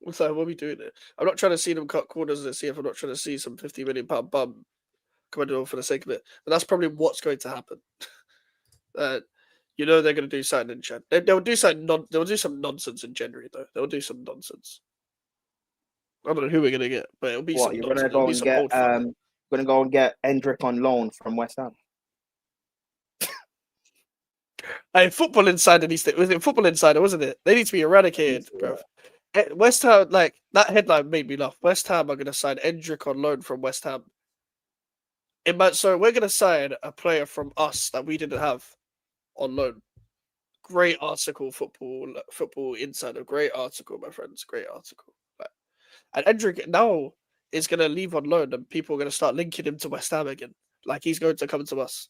It's like, what are we doing here? I'm not trying to see them cut corners and see if I'm not trying to see some £50 million bum coming on for the sake of it. But that's probably what's going to happen. You know they're gonna do something in Jan. They'll do something. They'll do some nonsense in January though. They'll do some nonsense. I don't know who we're gonna get, but it'll be What some you're nonsense. gonna It'll go be and some get? old fuck. Gonna go and get Endrick on loan from West Ham. Hey, Football Insider needs to. Was it Football Insider? Wasn't it? They need to be eradicated, bro. West Ham, like that headline made me laugh. West Ham are gonna sign Endrick on loan from West Ham. So we're gonna sign a player from us that we didn't have on loan. Great article, Football Insider. Great article, my friends. Great article. And Endrick now is gonna leave on loan, and people are gonna start linking him to West Ham again. Like he's going to come to us.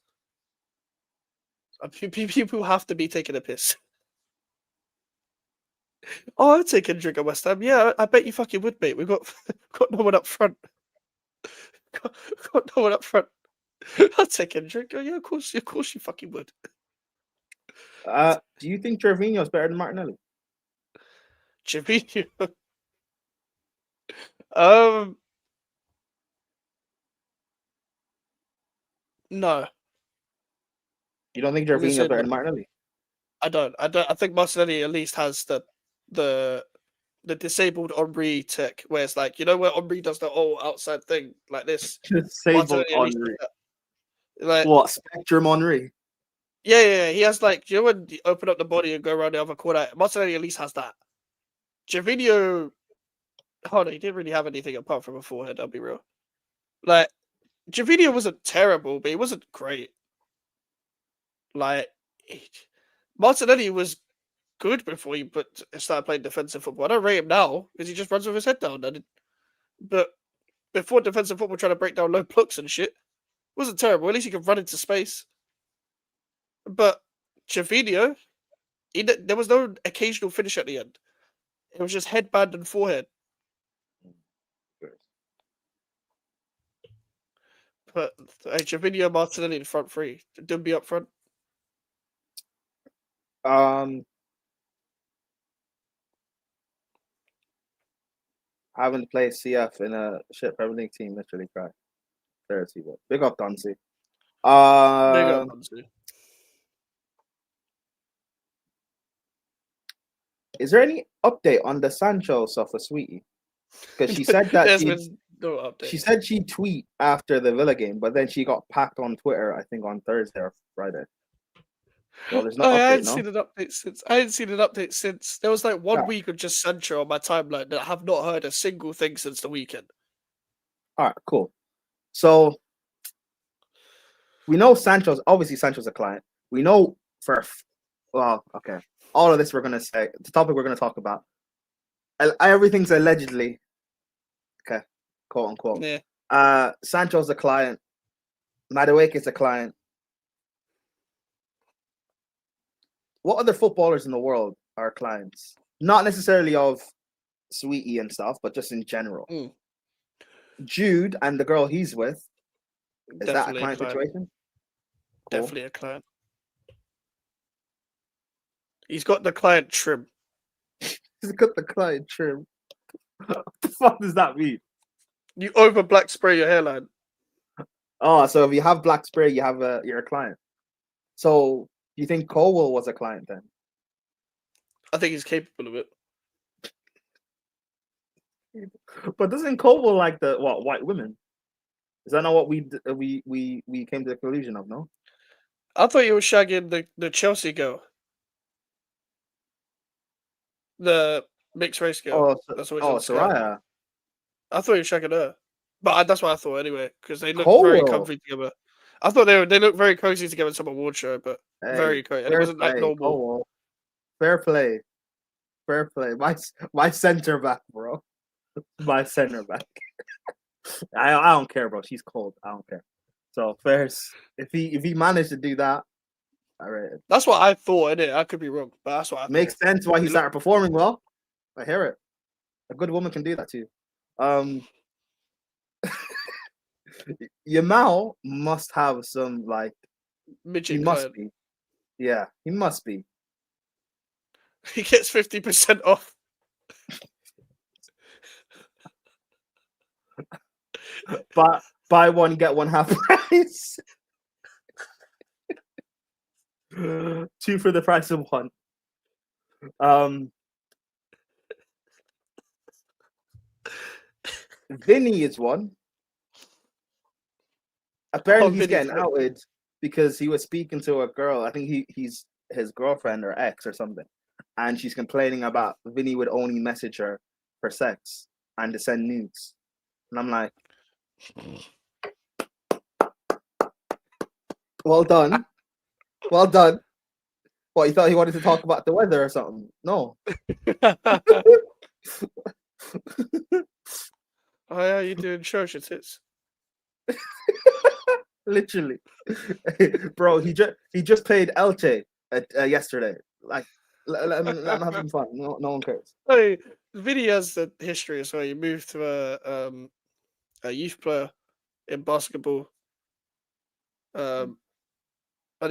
People have to be taking a piss. Oh, I'd take Endrick at West Ham. Yeah, I bet you fucking would, mate. We've got got no one up front. got no one up front. I'll take Endrick. Oh yeah, of course you fucking would. Do you think Gervinho's better than Martinelli? Gervinho. No. You don't think I'm gonna Gervinho's say better no. than Martinelli? I don't. I think Martinelli at least has the disabled Henri tech, where it's like, you know, where Henri does the whole outside thing like this. Disabled Martinelli at least Henri. does that. Like, What spectrum Henri? yeah. He has like, you know, when you open up the body and go around the other corner. Martinelli at least has that. Gervinho, oh no, he didn't really have anything apart from a forehead. I'll be real. Like, Gervinho wasn't terrible, but he wasn't great. Like, Martinelli was good before he started playing defensive football. I don't rate him now because he just runs with his head down. But before defensive football, trying to break down low blocks and shit, wasn't terrible. At least he could run into space. But Gervinho, there was no occasional finish at the end. It was just headband and forehead. But Gervinho, Martinelli in front three. Dumby up front. Having to play CF in a shit Premier League team literally cry. Charity, but big up Dunsey. Big up, Dunsey. Is there any update on the Sancho stuff for Sweetie? Because she said that no update. She said she'd tweet after the Villa game, but then she got packed on Twitter, I think on Thursday or Friday. Well, there's no update, I hadn't seen an update since. There was like 1 week of just Sancho on my timeline that I have not heard a single thing since the weekend. All right, cool. So we know Sancho's a client. We know okay. All of this we're gonna say. The topic we're gonna talk about. Everything's allegedly. Okay, quote unquote. Yeah. Sancho's a client. Madueke is a client. What other footballers in the world are clients? Not necessarily of Sweetie and stuff, but just in general. Jude and the girl he's with, is that a client situation? Cool. Definitely a client. He's got the client trim. He's got the client trim. What the fuck does that mean? You over black spray your hairline. Oh, so if you have black spray, you're a client. So you think Colwell was a client then? I think he's capable of it. But doesn't Colwell like white women? Is that not what we came to the conclusion of? No, I thought you were shagging the Chelsea girl, the mixed race girl. That's what Soraya. I thought you were shagging her, but that's what I thought anyway because they look very comfy together. I thought they looked very cozy together in some award show, but very cozy. And it wasn't like normal. Colwell. Fair play. My center back, bro. My center back. I don't care, bro. She's cold. I don't care. So first, if he managed to do that, all right. That's what I thought. Innit? I could be wrong, but that's what I makes sense why he started performing well. I hear it. A good woman can do that too. Yamal must have some like. Midget he must be. Yeah, he must be. He gets 50% off. But buy one get one half price. Two for the price of one. Vinny is one. Apparently, he's Vinny's getting one. outed because he was speaking to a girl. I think he's his girlfriend or ex or something, and she's complaining about Vinny would only message her for sex and to send nudes. And I'm like, well done, well done. What, you thought he wanted to talk about the weather or something? No. Oh yeah, you doing church it is. Literally, bro. He just played Elche yesterday. Like, let him have some fun. No one cares. Hey, Vinny has the history as well. He moved to a youth player in basketball. And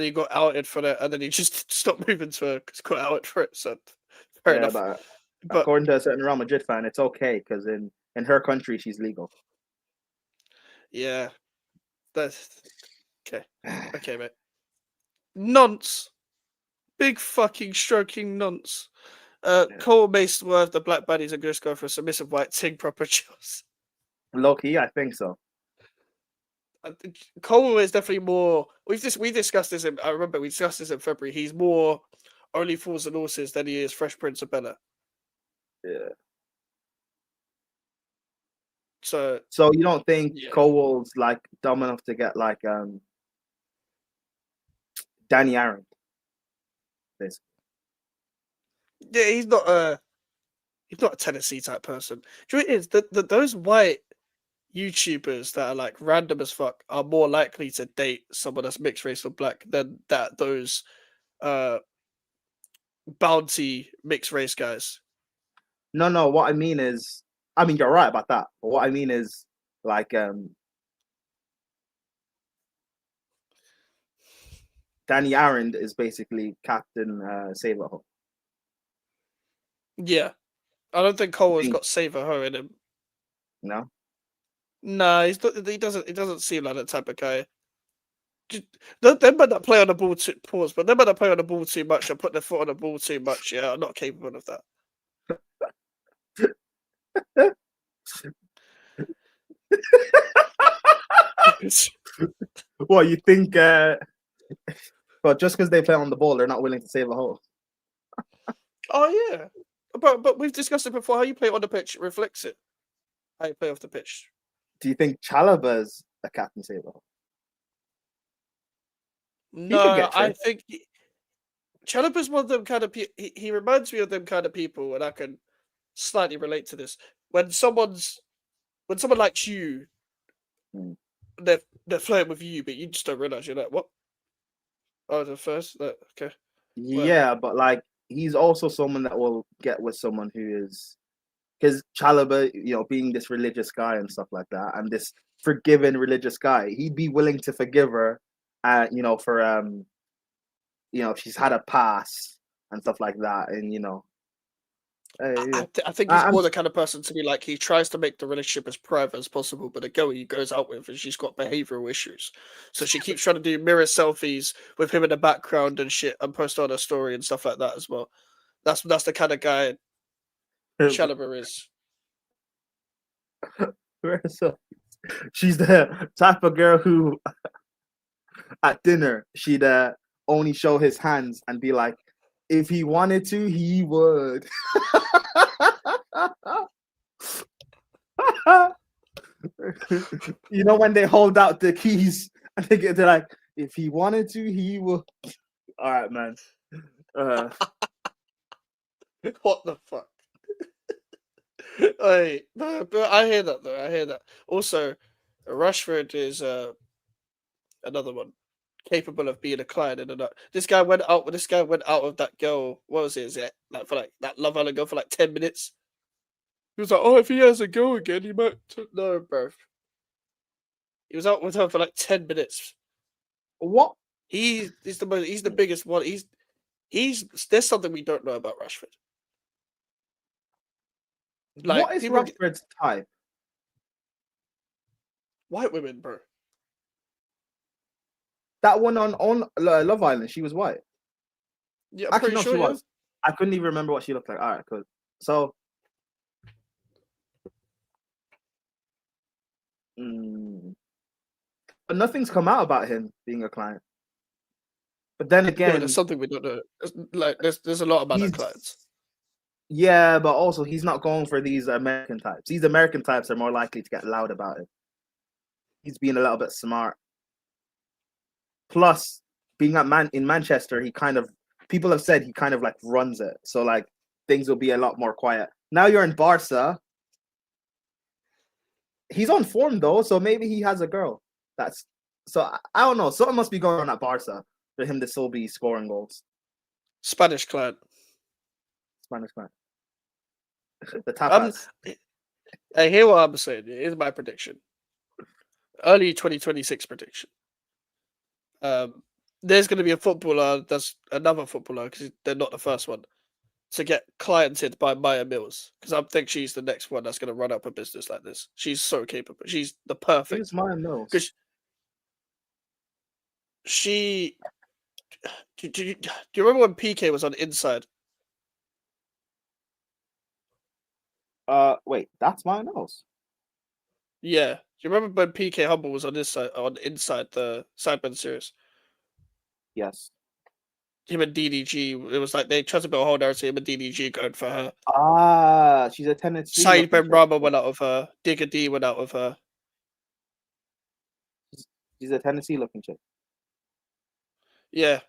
he got outed for that, and then he just stopped moving to it because he got outed for it. So fair enough. But according to a certain Real Madrid fan, it's okay because in her country she's legal. Yeah, that's okay. Okay, mate. Nonce, big fucking stroking nonce. Cole Mason-Worth, the Black Baddies are going to go for a submissive white ting proper choice. Low key, I think so. Cole is definitely more. We discussed this. I remember we discussed this in February. He's more Only Fools and Horses than he is Fresh Prince of Bel-Air. Yeah. So you don't think Cole's like dumb enough to get like Danny Aaron? Basically. Yeah, he's not a Tennessee type person. Do you know what it is? That those white YouTubers that are like random as fuck are more likely to date someone that's mixed race or black than those bounty mixed race guys. No. What I mean is, I mean, you're right about that. But what I mean is, like, Danny Aaron is basically Captain Save-A-Ho. Yeah, I don't think Cole has got Save-A-Ho in him. No. Nah, he's not. He doesn't seem like that type of guy. They might not play on the ball too. Pause, but they might not play on the ball too much or put their foot on the ball too much. Yeah, I'm not capable of that. What you think? But just because they play on the ball, they're not willing to save a hole. Oh yeah, but we've discussed it before. How you play on the pitch reflects it. How you play off the pitch. Do you think Chalaba's a Captain Save-A-Ho? No, I think Chalaba's one of them kind of people. He reminds me of them kind of people, and I can slightly relate to this. When someone likes you, they're flirting with you, but you just don't realize. You're like, what? Oh, the first, okay. Yeah, but like he's also someone that will get with someone who is, because Chalaba, being this religious guy and stuff like that, and this forgiving religious guy, he'd be willing to forgive her, for if she's had a past and stuff like that, and I think he's more the kind of person to be like, he tries to make the relationship as private as possible, but the girl he goes out with, and she's got behavioral issues, so she keeps trying to do mirror selfies with him in the background and shit, and post on her story and stuff like that as well. That's the kind of guy Chalaba is. She's the type of girl who, at dinner, she'd only show his hands and be like, if he wanted to, he would. When they hold out the keys and they're like, if he wanted to, he would. All right, man. What the fuck? Hey, no, but I hear that though. I hear that. Also, Rashford is another one capable of being a client in another. This guy went out with that girl. What was it? Is it like for like that Love Island girl for like 10 minutes? He was like, oh, if he has a go again, he might. No, bro. He was out with her for like 10 minutes. What? He's the biggest one. There's something we don't know about Rashford. Like, what is Rashford's type? White women, bro. That one on Love Island, she was white. Yeah, I'm Actually, pretty no, sure. she Yeah. was. I couldn't even remember what she looked like. All right, cool. So, mm, but nothing's come out about him being a client. But then Yeah, but there's again, something we don't know. There's a lot about our he's clients. yeah, but also he's not going for these American types. These American types are more likely to get loud about it. He's being a little bit smart. Plus, being in Manchester, he kind of people have said he kind of like runs it. So like things will be a lot more quiet. Now you're in Barca. He's on form though, so maybe he has a girl. That's so I don't know. Something must be going on at Barca for him to still be scoring goals. Spanish client. Spanish man. The Um, tapas. I hear what I'm saying. Here's my prediction. Early 2026 prediction. There's going to be a footballer. That's another footballer because they're not the first one to get cliented by Maya Mills because I think she's the next one that's going to run up a business like this. She's so capable. She's the perfect. Who's Maya Mills? Because she. Do you remember when PK was on Inside? Wait, that's Maya Mills. Yeah. Do you remember when PK Humble was on this side on Inside the Sidemen series? Yes. Him and DDG. It was like they tried to build a whole narrative. Him and DDG going for her. Ah, she's a Tennessee. Said Ben Rama went out of her. Digger D went out of her. She's a Tennessee looking chick. Yeah.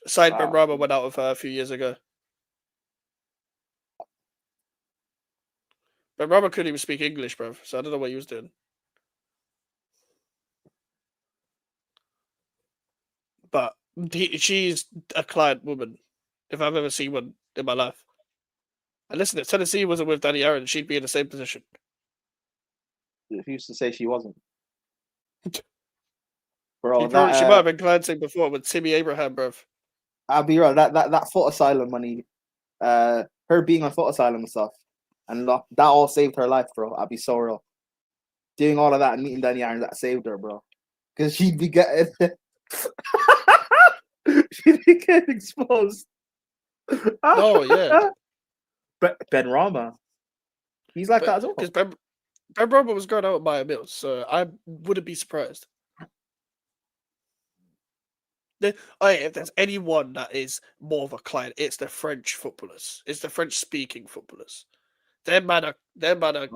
Said Ben Wow. Rama went out of her a few years ago. Ben Rama couldn't even speak English, bro. So I don't know what he was doing. But she's a client woman, if I've ever seen one in my life. And listen, if Tennessee wasn't with Danny Aaron, she'd be in the same position. If you used to say she wasn't. She Bro, might have been clienting before with Timmy Abraham, bro. I'll be real. That foot asylum money, her being on foot asylum and stuff, and that all saved her life, bro. I'll be so real. Doing all of that and meeting Danny Aaron, that saved her, bro. Because she'd be getting, she'd be getting exposed. Oh yeah. Ben Rama, he's like that as well. Because Ben Rama was going out with Maya Mills, so I wouldn't be surprised. If there's anyone that is more of a client, it's the French footballers. It's the French-speaking footballers. Their man are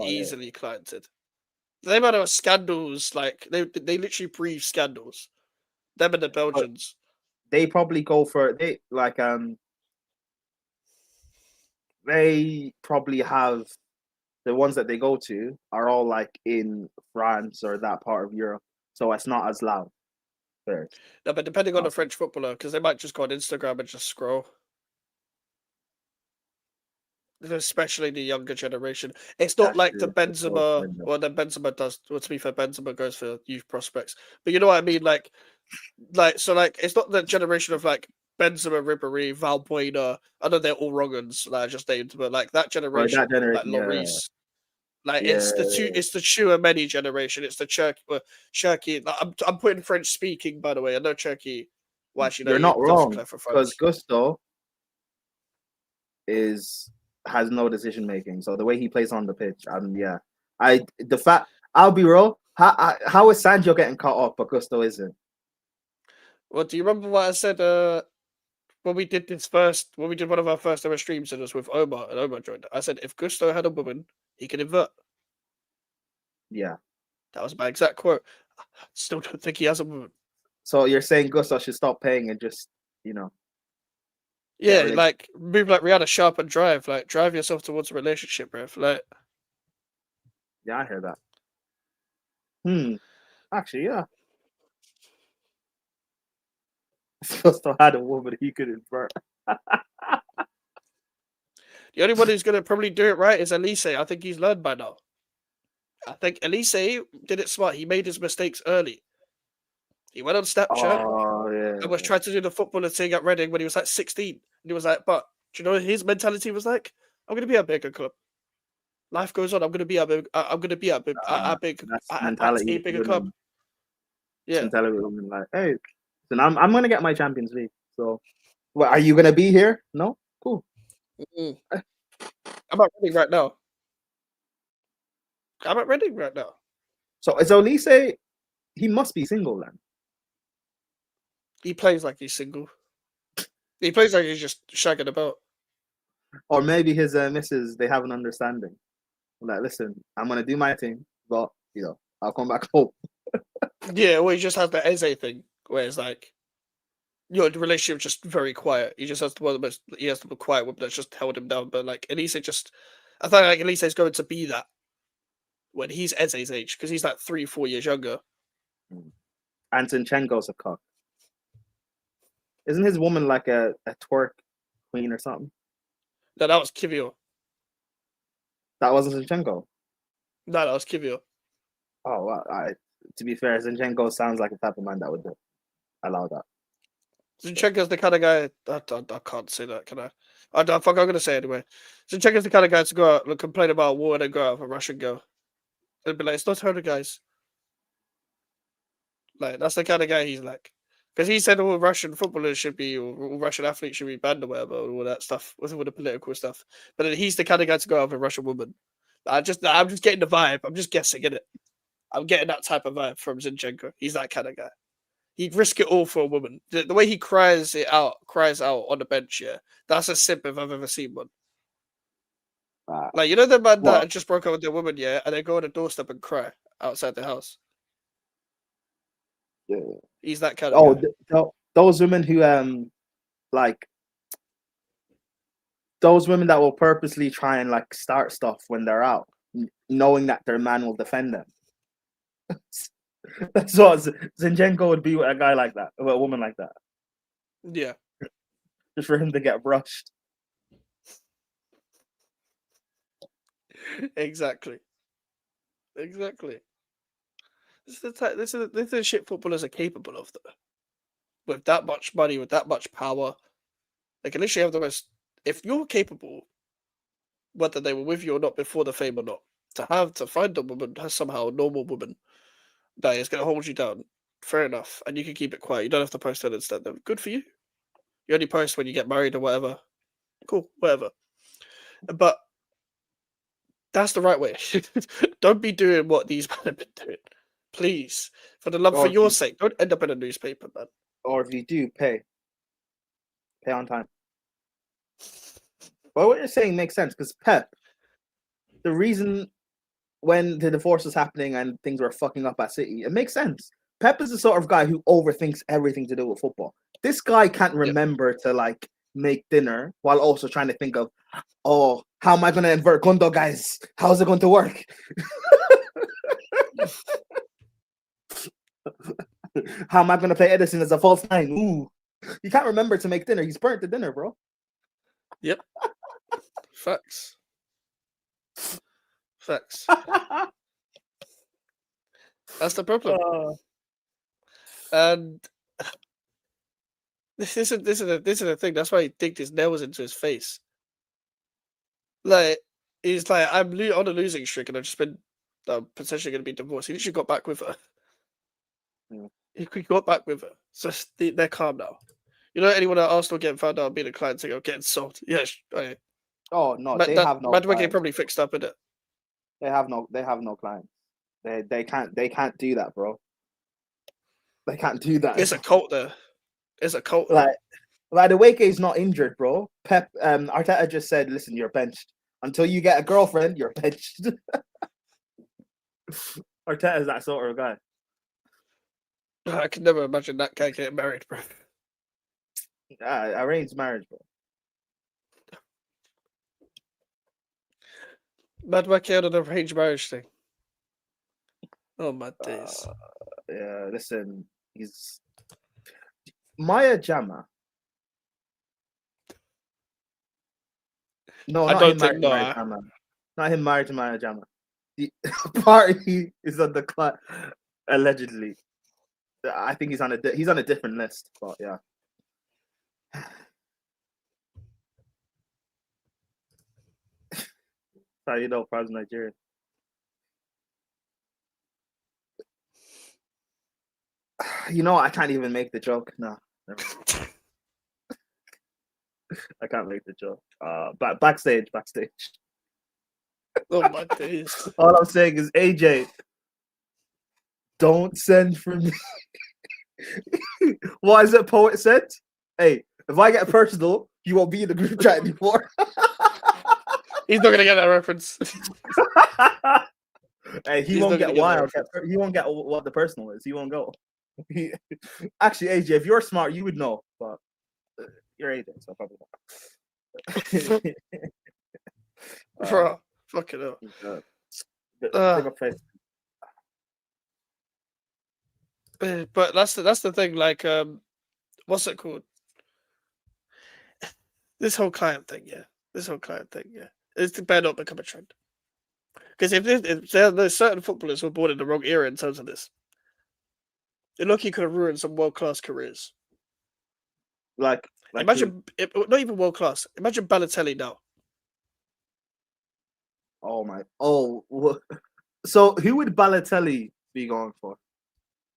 easily cliented. Their man are scandals. Like they literally breathe scandals. Them and the Belgians. They probably go for they probably have the ones that they go to are all like in France or that part of Europe, so it's not as loud. There. No, but depending on the French footballer, because they might just go on Instagram and just scroll. Especially the younger generation. It's not like the Benzema, well, then Benzema does. Well, to be fair, Benzema goes for youth prospects. But you know what I mean? Like it's not the generation of like Benzema, Ribéry, Valbuena. I know they're all wrong ones that I just named, but like that generation, like Lloris. Like it's the Chouameni generation. It's the Cherky. Like, I'm putting French speaking, by the way. I know Cherky. Well, actually, you're not wrong because Gusto has no decision making. So the way he plays on the pitch, I'll be real. How is Sancho getting caught up, but Gusto isn't? Well, do you remember what I said when we did one of our first ever streams and it was with Omar and Omar joined? I said if Gusto had a woman, he could invert. Yeah. That was my exact quote. I still don't think he has a woman. So you're saying Gusto should stop paying and just, yeah, like move like Rihanna, sharp and drive. Like drive yourself towards a relationship, bro. Like, yeah, I hear that. Actually, yeah. Gusto had a woman he could invert. The only one who's gonna probably do it right is Elise. I think he's learned by now. I think Elise did it smart. He made his mistakes early. He went on Snapchat and was trying to do the footballer thing at Reading when he was like 16. And he was like, but do you know what his mentality was like? I'm gonna be a bigger club. Life goes on. I'm gonna be a bigger club. Yeah. Mentality women like, hey, then I'm gonna get my Champions League. So Well, are you gonna be here? No. Cool. Mm. I'm at Reading right now. I'm at Reading right now. So is Olise? He must be single then. He plays like he's single. He plays like he's just shagging about. Or maybe his missus, they have an understanding. Like, listen, I'm gonna do my thing, but I'll come back home. Yeah, well, he just has the Eze thing, where it's like your relationship just very quiet. He just has to one of the most. He has to be quiet woman that's just held him down. But like Elise, just I think like Elise's going to be that when he's Eze's age because he's like 3-4 years younger. And Zinchenko's a cock. Isn't his woman like a twerk queen or something? No, that was Kivio. That wasn't Zinchenko. No, that was Kivio. Oh, well, to be fair, Zinchenko sounds like the type of man that would allow that. Zinchenko's the kind of guy. I can't say that, can I? I'm going to say it anyway. Zinchenko's the kind of guy to go out and complain about war and then go out with a Russian girl. And be like, it's not her, guys. Like, that's the kind of guy he's like. Because he said all Russian footballers should be, or all Russian athletes should be banned or whatever, and all that stuff, with all the political stuff. But then he's the kind of guy to go out with a Russian woman. I'm just getting the vibe. I'm just guessing, innit? I'm getting that type of vibe from Zinchenko. He's that kind of guy. He'd risk it all for a woman. The way he cries out on the bench, yeah, that's a simp if I've ever seen one. Like, you know the man that just broke up with their woman, yeah, and they go on the doorstep and cry outside the house. Yeah, he's that kind of guy. Those women who like those women that will purposely try and like start stuff when they're out, knowing that their man will defend them. That's what Zinchenko would be with a guy like that, with a woman like that. Yeah. Just for him to get brushed. Exactly. This is the shit footballers are capable of, though. With that much money, with that much power, they can literally have the most. If you're capable, whether they were with you or not before the fame or not, to find a woman, somehow a normal woman that is going to hold you down, fair enough, and you can keep it quiet. You don't have to post on Instagram. Good for you. You only post when you get married or whatever. Cool, whatever. But that's the right way. Don't be doing what these men have been doing. Please. For the love, for your sake, don't end up in a newspaper, man. Or if you do, pay on time. But what you're saying makes sense, because Pep, the reason when the divorce was happening and things were fucking up at City, it makes sense. Pep is the sort of guy who overthinks everything to do with football. This guy can't remember to like make dinner while also trying to think of, oh, how am I going to invert Gundo, guys? How's it going to work? How am I going to play Edison as a false nine? Ooh, you can't remember to make dinner. He's burnt the dinner, bro. Yep. Facts. That's the problem. And this is the thing. That's why he digged his nails into his face. Like, he's like, I'm on a losing streak, and I've just been potentially going to be divorced. He literally got back with her. He got back with her. So they're calm now. You know, anyone at Arsenal getting found out being a client saying, getting sold. Yes. Okay. Oh no, they have no. Madueke probably fixed up in it. They have no clients. They can't do that, bro. They can't do that. It's a cult there. Like the Wake is not injured, bro. Pep Arteta just said, listen, you're benched. Until you get a girlfriend, you're benched. Arteta is that sort of guy. I could never imagine that guy getting married, bro. Arranged marriage, bro. Madueke on an arranged marriage thing. Oh my days. Yeah, listen, he's Maya Jama. No, I don't think Maya Jama. Not him married to Maya Jama. The party is on the allegedly. I think he's on a different list, but yeah. Sorry, you know, Pras Nigerian. You know, I can't even make the joke. No. I can't make the joke. Backstage. Oh my days. All I'm saying is, AJ, don't send for me. What is it poet said? Hey, if I get personal, you won't be in the group chat anymore. He's not gonna get that reference. Hey, he He's won't not get gonna get wild. that He won't get what the personal is. He won't go. Actually, AJ, if you're smart, you would know. But you're AJ, so probably not. Bro, fucking hell. Big up face. But that's the thing. Like, what's it called? This whole client thing, yeah. It better not become a trend. Because if there's certain footballers who were born in the wrong era in terms of this, it lucky could have ruined some world class careers. Like Imagine, not even world class. Imagine Balotelli now. oh my, so who would Balotelli be going for?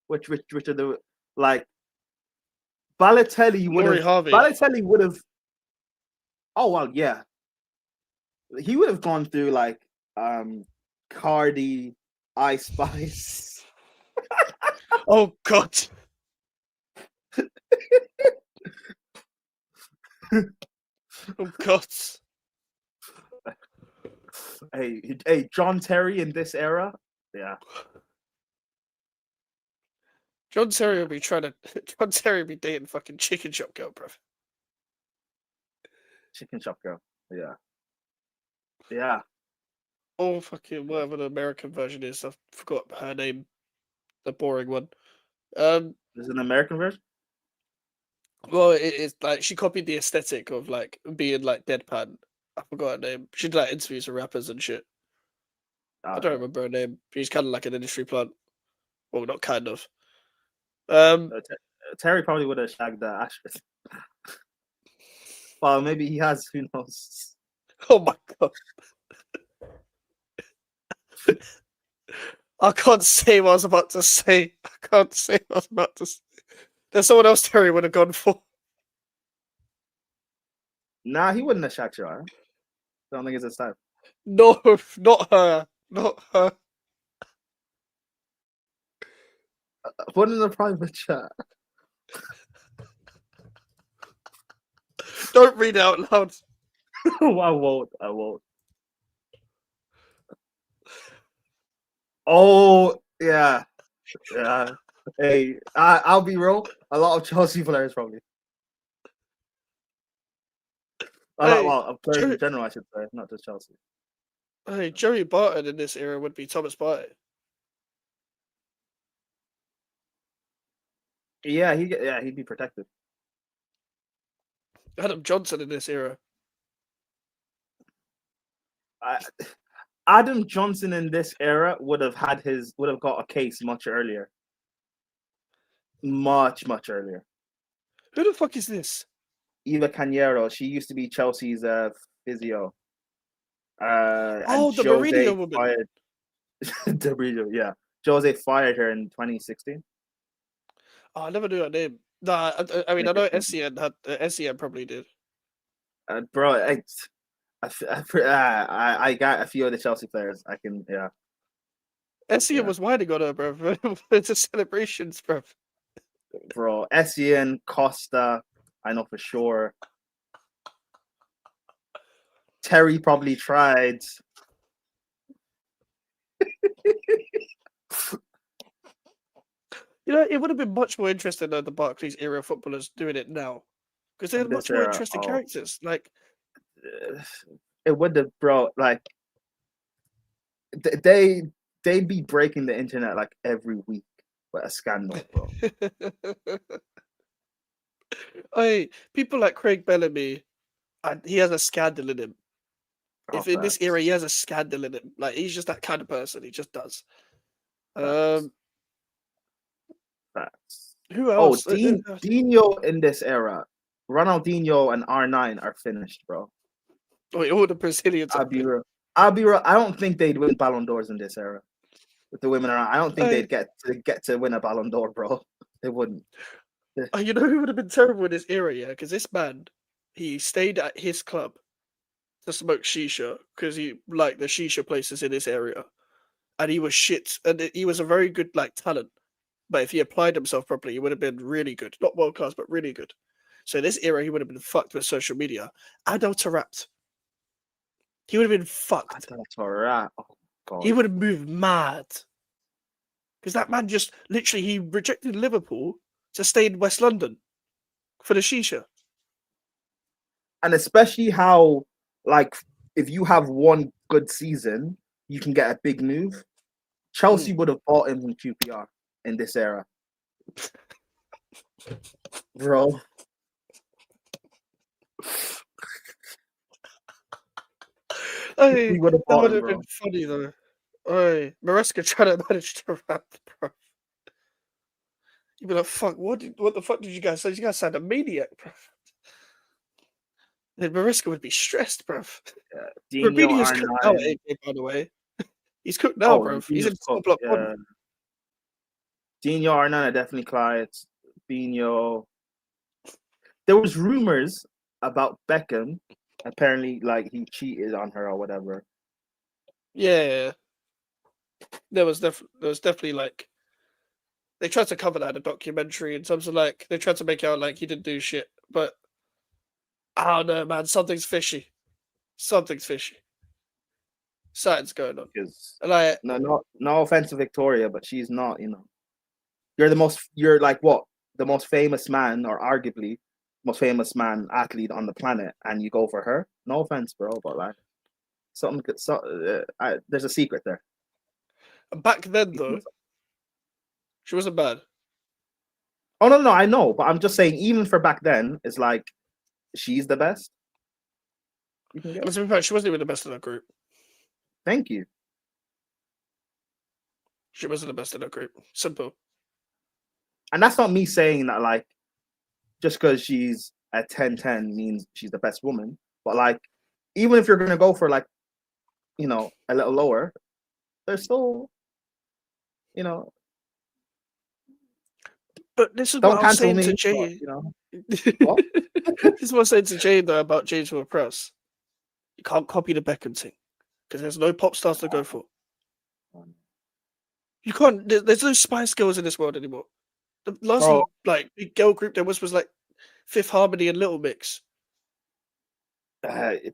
Which are the like? Balotelli Laurie Harvey. Balotelli would have. Oh well, yeah. He would have gone through like Cardi, Ice Spice. Oh God. Oh God. Hey, John Terry in this era, yeah. John Terry will be dating fucking chicken shop girl, bro. Chicken shop girl, yeah. Oh fucking whatever the American version is. I forgot her name. The boring one. There's an American version. Well, it's like she copied the aesthetic of like being like deadpan. I forgot her name. She did like interviews with rappers and shit. I don't remember her name. She's kind of like an industry plant. Well, not kind of. Terry probably would have shagged the actress. Well, maybe he has. Who knows? Oh my God. I can't say what I was about to say. There's someone else Terry would have gone for. Nah, he wouldn't have shagged her. I don't think it's his type. No, not her. Not her. Put in the private chat. Don't read it out loud. I won't. Oh yeah. Hey, I'll be real. A lot of Chelsea players probably. A player in general, I should say, not just Chelsea. Hey, Joey Barton in this era would be Thomas Partey. Yeah, he'd be protected. Adam Johnson in this era. Adam Johnson in this era would have got a case much earlier. Much earlier. Who the fuck is this? Eva Cañero. She used to be Chelsea's physio. The Jose Mourinho woman. Fired... the Mourinho, yeah. Jose fired her in 2016. Oh, I never knew her name. Nah, I mean, I know SCN probably did. Bro, I got a few of the Chelsea players. I can, yeah. SCN was whining on her, bro. It's a celebrations, bro. Bro, SCN, Costa, I know for sure. Terry probably tried. You know, it would have been much more interesting than the Barclays era footballers doing it now, because they're much more interesting characters. Like, it would have, bro. Like, they'd be breaking the internet like every week with a scandal, bro. Hey, people like Craig Bellamy, he has a scandal in him. If in this era he has a scandal in him, like he's just that kind of person. He just does. Who else? Dino in this era. Ronaldinho and R9 are finished, bro. Oh, all the Brazilians. I'll be real. I don't think they'd win Ballon d'Ors in this era. With the women around, I don't think they'd get to win a Ballon d'Or, bro. They wouldn't. You know who would have been terrible in this era, yeah? Because this man, he stayed at his club to smoke shisha because he liked the shisha places in this area, and he was shit. And he was a very good like talent, but if he applied himself properly, he would have been really good, not world class, but really good. So in this era, he would have been fucked with social media and out-rapped. He would have been fucked. That's all right. Oh He god. would have moved mad because that man just literally he rejected Liverpool to stay in West London for the shisha. And especially how, like, if you have one good season, you can get a big move. Chelsea would have bought him from QPR in this era, bro. Hey, We would have that bought would him, have bro. been funny though. Hey, Maresca trying to manage to rap, bro. You'd be like, "Fuck, what the fuck did you guys say? You guys sound a maniac, bro." Then Maresca would be stressed, bro. Dino Robinho's cooked now, R9. AK, by the way. He's cooked now, Oh, bro. He's Dino's in cooked. block Yeah. one. Dino R9 are definitely clients. Bino. There was rumors about Beckham. Apparently, like he cheated on her or whatever. Yeah, there was definitely like they tried to cover that in a documentary in terms of like they tried to make out like he didn't do shit, but I don't know, man. Something's fishy. Something's fishy. Something's going on. Because Like, no offense to Victoria, but she's not. You're like what, the most famous man, or arguably most famous man athlete on the planet, and you go for her. No offense, bro, but like there's a secret there. back then though, she wasn't bad. Oh no, I know, but I'm just saying, even for back then, it's like she's the best. You can get. And to be fair, she wasn't even the best in her group. Thank you. She wasn't the best in her group. Simple. And that's not me saying that like just because she's a 10-10 means she's the best woman. But like, even if you're gonna go for like, a little lower, there's still, But this is don't what I was cancel saying me. to But, Jay. What? This is what I was saying to Jay though about James Ward-Prowse. You can't copy the Beckham thing because there's no pop stars to go for. You can't. There's no Spice Girls in this world anymore. The last Bro. like big girl group there was like Fifth Harmony and Little Mix.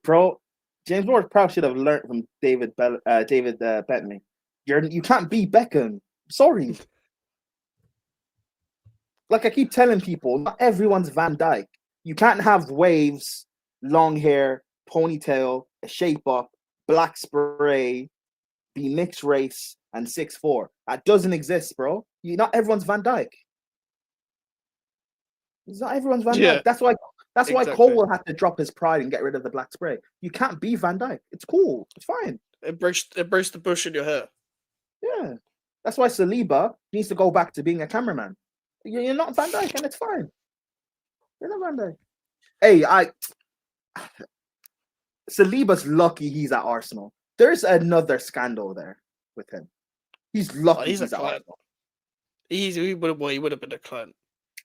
Bro, James Ward-Prowse should have learned from David Bettany. You can't be Beckham. Sorry. Like I keep telling people, not everyone's Van Dyke. You can't have waves, long hair, ponytail, a shape up, black spray, be mixed race, and 6'4". That doesn't exist, bro. Not everyone's Van Dyke. It's not everyone's Van Dyke. That's why exactly. Cole will have to drop his pride and get rid of the black spray. You can't be Van Dyke. It's cool. It's fine. Embrace the bush in your hair. Yeah. That's why Saliba needs to go back to being a cameraman. You're not Van Dyke, and it's fine. You're not Van Dyke. Hey, Saliba's lucky he's at Arsenal. There's another scandal there with him. He's lucky he's at client. Arsenal. He would have been a client.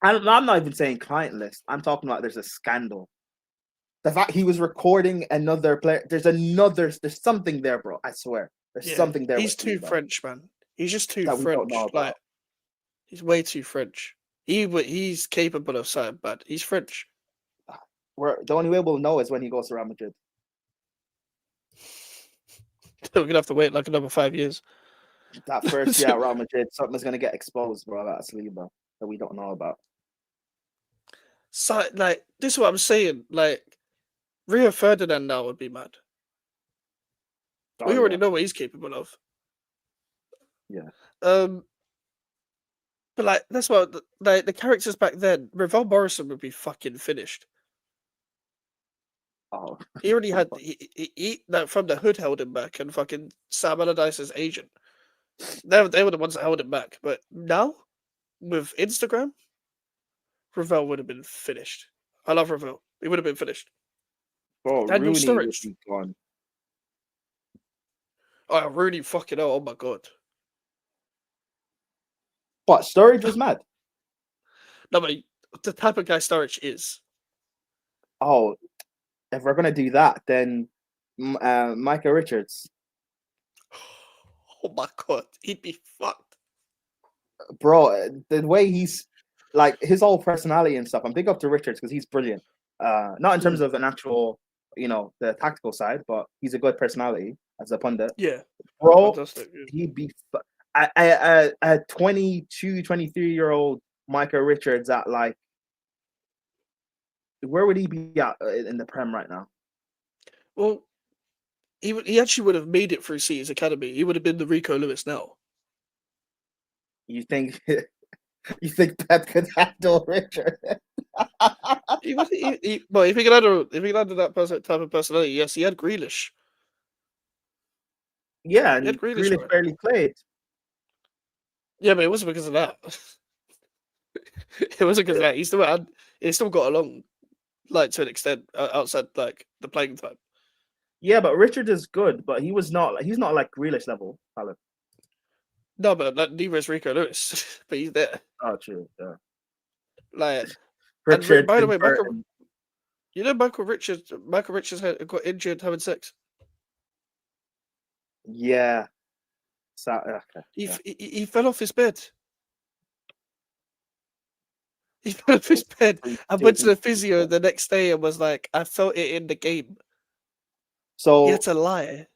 I'm not even saying client list. I'm talking about there's a scandal. The fact he was recording another player. There's something there, bro. I swear. There's something there. He's too French, man. He's just too that we French. don't know about. Like, he's way too French. He's capable of something bad. He's French. The only way we'll know is when he goes to Real Madrid. We're gonna have to wait like another 5 years. That first year at Real Madrid, something's gonna get exposed, bro. That's Saliba that we don't know about. So, like, this is what I'm saying. Like, Rio Ferdinand now would be mad. We already know what he's capable of. Yeah. But like, that's what the characters back then. Ravel Morrison would be fucking finished. Oh, he already had he that from the hood held him back, and fucking Sam Allardyce's agent. They were the ones that held him back. But now, with Instagram, Ravel would have been finished. I love Ravel. He would have been finished. Bro, Daniel Rooney would Sturridge. be gone. Oh, Rooney, fucking hell! Oh my god. But Sturridge was mad. No, but the type of guy Sturridge is. Oh, if we're gonna do that, then Micah Richards, Oh my god, he'd be fucked. bro. The way he's like his whole personality and stuff. I'm big up to Richards because he's brilliant. Not in terms of an actual, the tactical side, but he's a good personality as a pundit. Yeah, Bro, fantastic. Yeah. he'd be a 22, 23-year-old Micah Richards at like, where would he be at in the Prem right now? Well, he actually would have made it through City's academy. He would have been the Rico Lewis now. You think you think Pep could handle Richard? He would, well, if he could handle that type of personality, yes, he had Grealish. Yeah, He had and Grealish, Grealish bro. barely played. Yeah, but it wasn't because of that. It wasn't because of that. He still got along, like to an extent, outside like the playing time. Yeah, but Richard is good, but he's not like Grealish level talent. No, but neither is Rico Lewis. But he's there. Oh, true. Yeah. Like, Richard. by the way, Michael Richards got injured having sex. Yeah. Okay. He fell off his bed. He fell off his bed and went to the physio the next day and was like, I felt it in the game. So He had to lie.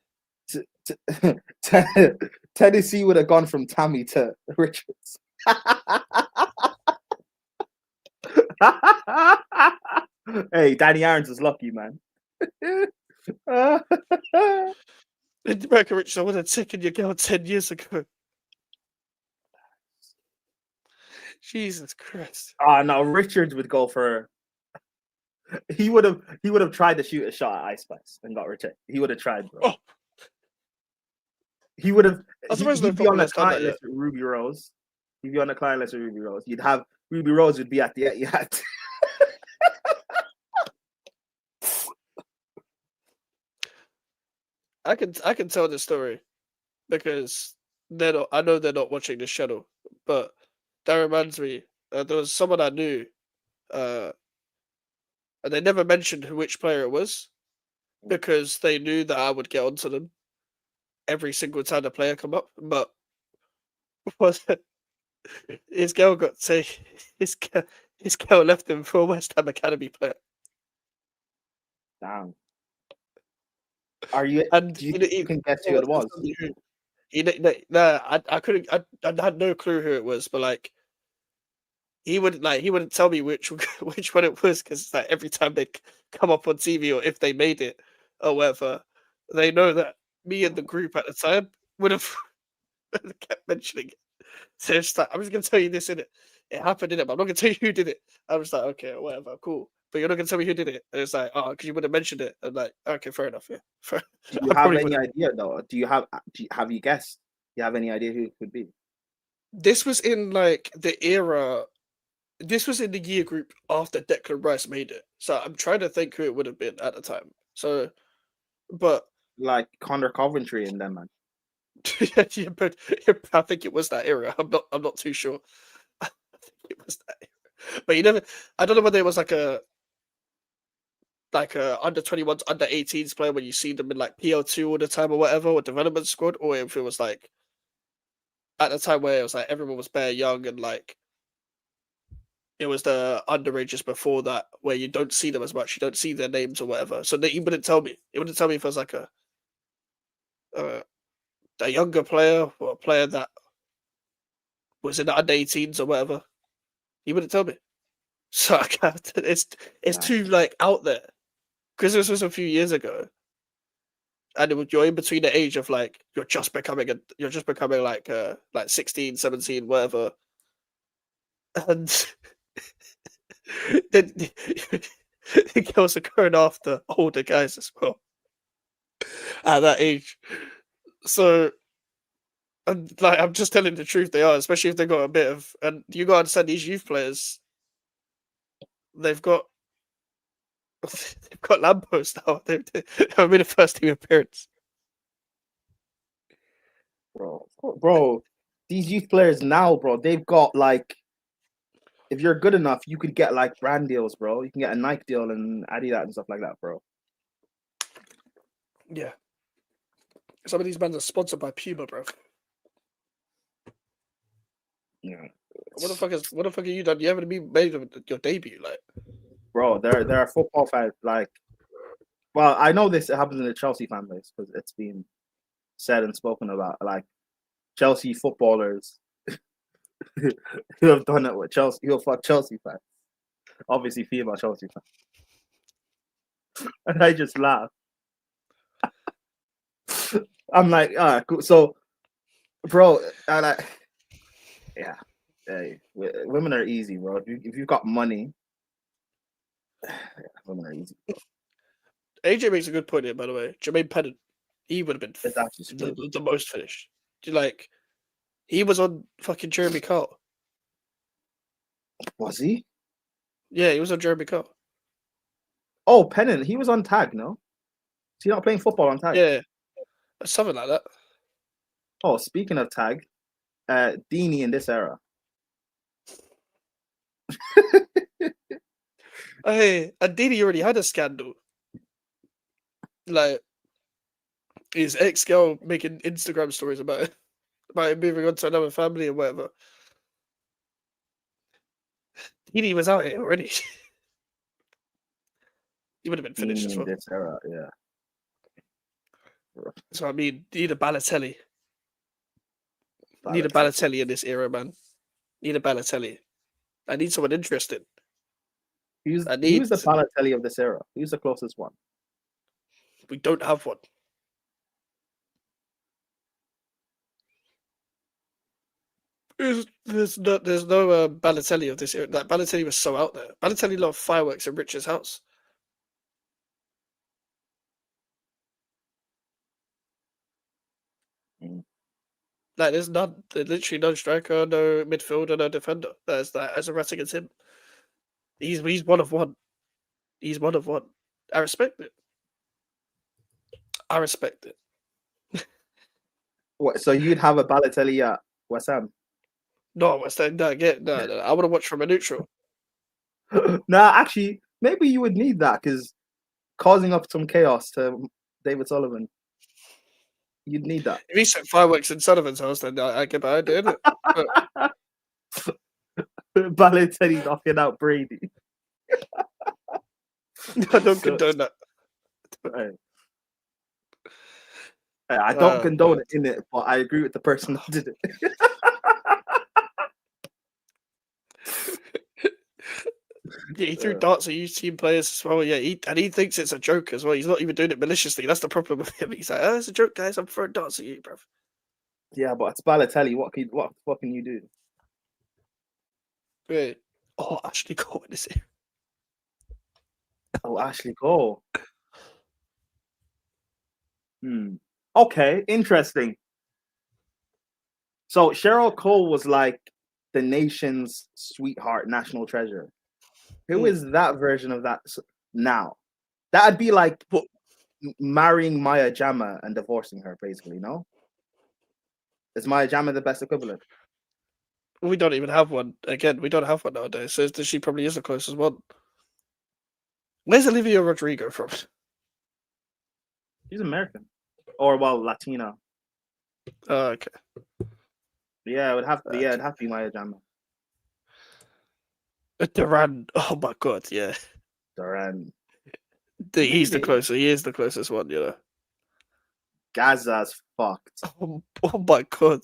Tennessee would have gone from Tammy to Richards. Hey, Danny Irons is lucky, man. Michael Richards, I would have taken your girl 10 years ago. Jesus Christ. No, Richards would go for. He would have tried to shoot a shot at Ice Spice and got rejected. He would have tried, bro. Oh. He would have. He'd be on the client list with Ruby Rose. He'd be on the client list with Ruby Rose. You'd have Ruby Rose would be at the Etihad. I can tell this story because I know they're not watching this channel, but that reminds me. There was someone I knew, and they never mentioned which player it was because they knew that I would get onto them every single time the player come up. But was his girl his girl left him for a West Ham Academy player. Damn. Are you? And do you can guess who it was? I couldn't. I had no clue who it was, but like he wouldn't tell me which one it was because like every time they come up on TV or if they made it or whatever, they know that me and the group at the time would have kept mentioning it. So it's just like, I'm just gonna tell you this in it. It happened in it, but I'm not gonna tell you who did it. I was like, okay, whatever, cool. But you're not gonna tell me who did it. And it's like, oh, because you would have mentioned it. I'm like, okay, fair enough. Yeah. Do you have any idea though? Have you guessed? Do you have any idea who it could be? This was in like the era. This was in the year group after Declan Rice made it. So I'm trying to think who it would have been at the time. So, but Like Connor Coventry and them, man. yeah, but I think it was that era. I'm not too sure. I think it was that era. But you never. I don't know whether it was like a under 21s, under 18s player when you see them in like PL2 all the time or whatever, or development squad, or if it was like at the time where it was like everyone was bare young and like it was the underages before that where you don't see them as much, you don't see their names or whatever. So he wouldn't tell me. It wouldn't tell me if it was like a younger player or a player that was in the under 18s or whatever. He wouldn't tell me. So it's too like out there. Because this was a few years ago, and you're in between the age of like you're just becoming like 16, 17, whatever, and then the girls are going after older guys as well at that age. So, and like I'm just telling the truth, they are, especially if they got a bit of, and you got to understand these youth players, they've got Lambos now. They've made a first team appearance. Bro, these youth players now, bro, they've got like if you're good enough, you could get like brand deals, bro. You can get a Nike deal and Adidas and stuff like that, bro. Yeah. Some of these bands are sponsored by Puma, bro. Yeah. What the fuck are you done? You haven't even made your debut, like. Bro, there are football fans like. Well, I know this happens in the Chelsea fan base because it's been said and spoken about. Like Chelsea footballers who have done it with Chelsea, who have fucked Chelsea fans. Obviously, female Chelsea fans. And I just laugh. I'm like, cool. So, bro, I like, yeah. Hey, women are easy, bro. If you've got money, women are easy, bro. AJ makes a good point here, by the way. Jermaine Pennant, he would have been It's actually screwed. the most finished. Like, he was on fucking Jeremy Carl. Was he? Yeah, he was on Jeremy Carl. Oh, Pennant, he was on tag, no? Is he not playing football on tag? Yeah, something like that. Oh, speaking of tag, Dini in this era. Hey, and Dini already had a scandal. Like, his ex-girl making Instagram stories about it, about him moving on to another family or whatever. Dini was out here already. He would have been finished Dini as in well. this era, yeah. So I mean, need a Balotelli. Need a Balotelli. Balotelli in this era, man. Need a Balotelli. I need someone interested. Who's the Balotelli of this era? Who's the closest one? We don't have one. There's no Balotelli of this era. That Balotelli was so out there. Balotelli loved fireworks at Rich's house. Like there's literally no striker, no midfielder, no defender that's as erratic as him. He's one of one. He's one of one. I respect it. I respect it. What? So you'd have a Balotelli at West Ham? No, West Ham. No. I want to watch from a neutral. Nah, actually, maybe you would need that because causing up some chaos to David Sullivan, you'd need that. If he set fireworks in Sullivan's house, then I get behind it. Innit? Balotelli knocking out Brady. I don't condone that. I don't condone it in it, but I agree with the person that did it. Yeah, he threw darts at youth team players as well. Yeah, he thinks it's a joke as well. He's not even doing it maliciously. That's the problem with him. He's like, "Oh, it's a joke, guys. I'm throwing darts at you, bruv." Yeah, but it's Balotelli. What can you do? Wait. Oh, Ashley Cole in this here. Oh, Ashley Cole. Okay, interesting. So Cheryl Cole was like the nation's sweetheart, national treasure. Who is that version of that now? That'd be like marrying Maya Jama and divorcing her, basically, no? Is Maya Jama the best equivalent? We don't even have one. Again, we don't have one nowadays. So she probably is the closest one. Where's Olivia Rodrigo from? She's American. Or, well, Latina. Oh, okay. Yeah, it'd have to be Maya Jama. Duran. Oh my god, yeah. Duran. He's the closest. He is the closest one, you know. Gaza's fucked. Oh my god.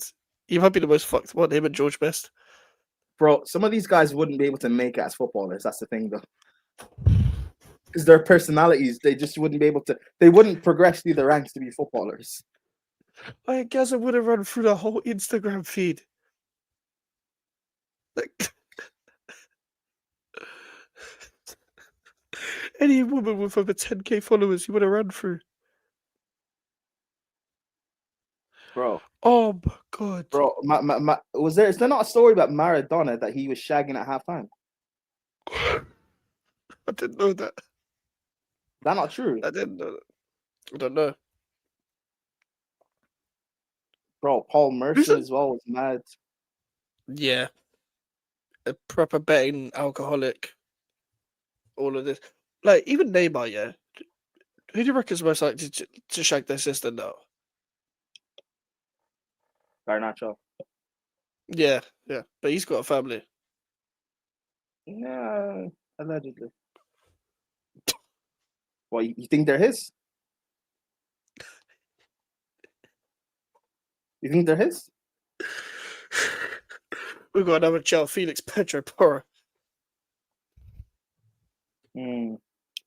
He might be the most fucked one, him and George Best. Bro, some of these guys wouldn't be able to make it as footballers. That's the thing, though. Because their personalities, they just wouldn't be able to. They wouldn't progress through the ranks to be footballers. I guess I would have run through the whole Instagram feed. Like, any woman with over 10k followers, you would have run through. Bro. Oh my god. Bro, is there not a story about Maradona that he was shagging at halftime? I didn't know that. Is that not true? I didn't know that. I don't know. Bro, Paul Mercer as well was mad. Yeah. a proper betting alcoholic. All of this, like even Neymar, yeah. Who do you reckon is most likely to shag their sister now? Garnacho. Yeah, but he's got a family. Yeah, allegedly. Well, you think they're his? You think they're his? We've got another child, Felix Pedro Porro.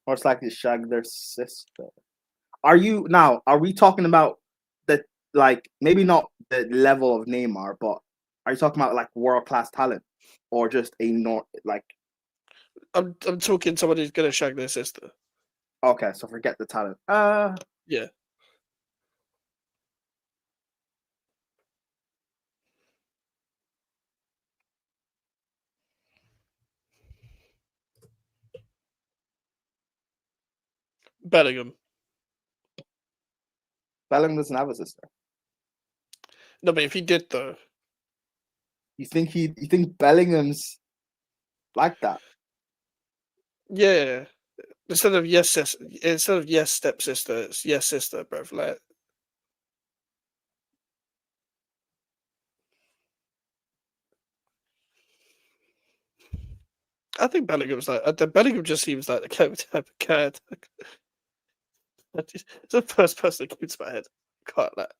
Most likely to shag their sister. Are we talking about the, like, maybe not the level of Neymar, but are you talking about like world class talent or just like? I'm talking someone who's gonna shag their sister. Okay, so forget the talent. Yeah. Bellingham. Bellingham doesn't have a sister. No, but if he did though. You think Bellingham's like that? Yeah. Instead of yes stepsister, it's yes sister, bro. Like, I think Bellingham's like Bellingham just seems like the type of cat. It's the first person that comes to my head. Can't like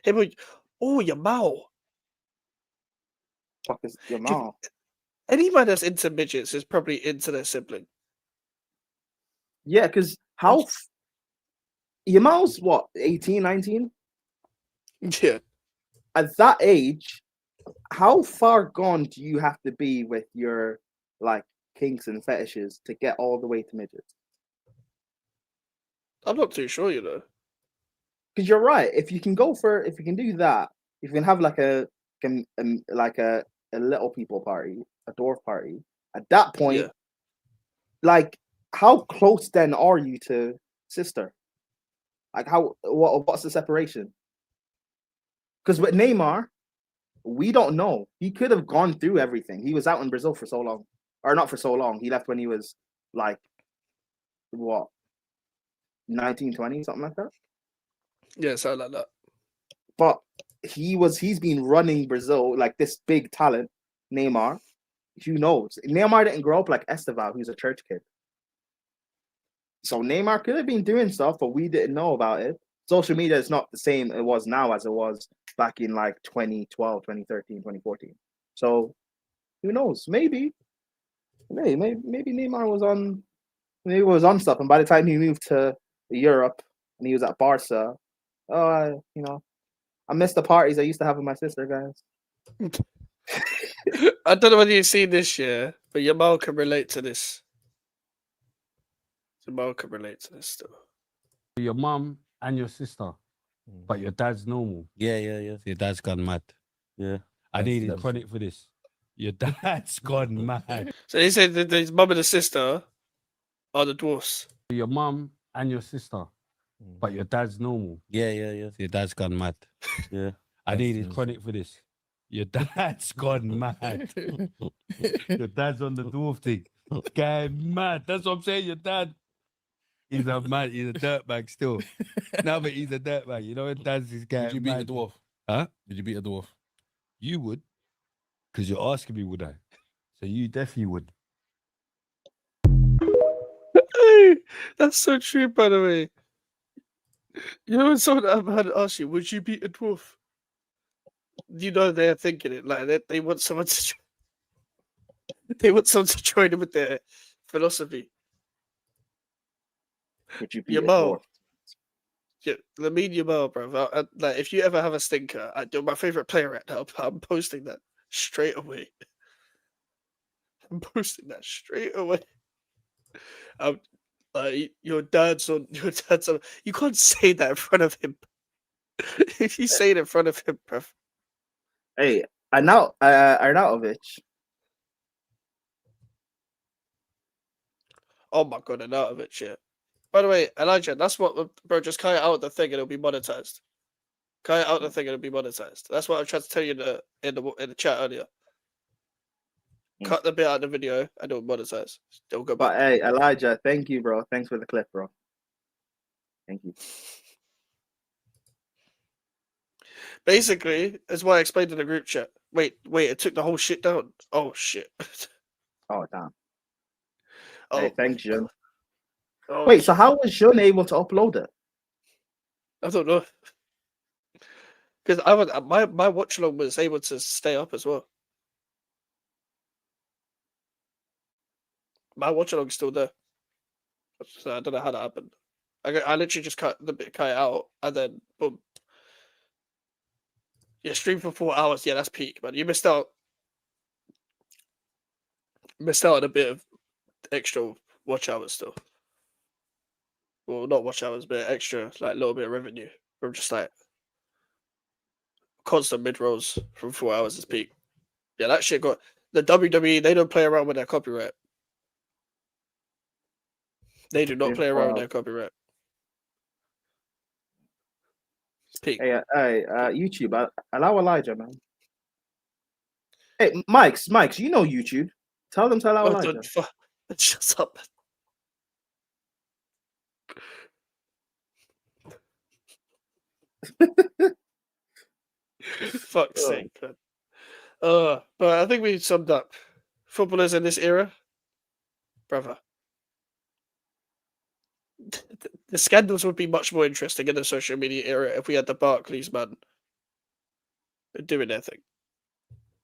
him. Yamal. Fuck is Yamal? Any man that's into midgets is probably into their sibling. Yeah, because Yamal's what, 18, 19? Yeah. At that age, how far gone do you have to be with your like kinks and fetishes to get all the way to midgets? I'm not too sure, you know. Because you're right. If you can do that, if you can have like a little people party, a dwarf party, at that point, Yeah. like, how close then are you to sister? Like, what's the separation? Because with Neymar, we don't know. He could have gone through everything. He was out in Brazil for so long, or not for so long. He left when he was like, what, 19, 20, something like that. Yeah, something like that. But he's been running Brazil, like this big talent, Neymar. Who knows? Neymar didn't grow up like Esteval, who's a church kid. So Neymar could have been doing stuff, but we didn't know about it. Social media is not the same it was now as it was back in like 2012, 2013, 2014. So who knows? Maybe Neymar was on stuff, and by the time he moved to Europe and he was at Barca, I missed the parties I used to have with my sister, guys. I don't know whether you've seen this year, but Yamal can relate to this. Yamal can relate to this still. Your mum and your sister, but your dad's normal. Yeah. Your dad's gone mad. Yeah. I needed credit for this. Your dad's gone mad. So he said that his mum and his sister are the dwarfs. Your mum and your sister, but your dad's normal. Yeah. Your dad's gone mad. Yeah. I needed credit for this. Your dad's gone mad. Your dad's on the dwarf thing. Guy mad. That's what I'm saying. Your dad. He's a dirtbag still. No, but he's a dirtbag. You know what dad's this guy. Did you beat a dwarf? Huh? Did you beat a dwarf? You would. Because you're asking me, would I? So you definitely would. That's so true, by the way. You know, when someone I've had ask you, would you beat a dwarf? You know they're thinking it like they want someone to. They want someone to join them with their philosophy. Would you beat a Yamal. dwarf? Yeah, Lamine Yamal, bro. Like, if you ever have a stinker, my favorite player right now. I'm posting that straight away. I'm posting that straight away. Your dad's on. You can't say that in front of him. If you say it in front of him, bro. Hey, Arnautovic. Oh my god, Arnautovic, yeah. By the way, Elijah, that's what, bro. Just cut it out the thing, and it'll be monetized. Cut it out the thing, and it'll be monetized. That's what I tried to tell you in the chat earlier. cut the bit out of the video, and it'll monetize. It'll go But back. hey, Elijah, thank you, bro. Thanks for the clip, bro. Thank you. Basically, that's why I explained in the group chat. Wait, it took the whole shit down. Oh shit. Oh damn. Oh, Hey, thanks, Jun. oh, Wait, so how was Jun able to upload it? I don't know. Because I was my watch along was able to stay up as well. My watch along's still there. So I don't know how that happened. I literally just cut it out, and then boom. Yeah, stream for 4 hours. Yeah, that's peak, man. You missed out. Missed out on a bit of extra watch hours still. Well, not watch hours, but extra, like, little bit of revenue from just like constant mid rolls from 4 hours is peak. Yeah, that shit got the WWE. They don't play around with their copyright. They do not play around with their copyright. It's peak. Hey, YouTube, allow Elijah, man. Hey, Mikes, you know YouTube. Tell them to allow Oh, Elijah. don't shut up. Fuck's sake, man. But I think we summed up footballers in this era, brother. The scandals would be much more interesting in the social media era if we had the Barclays man doing their thing.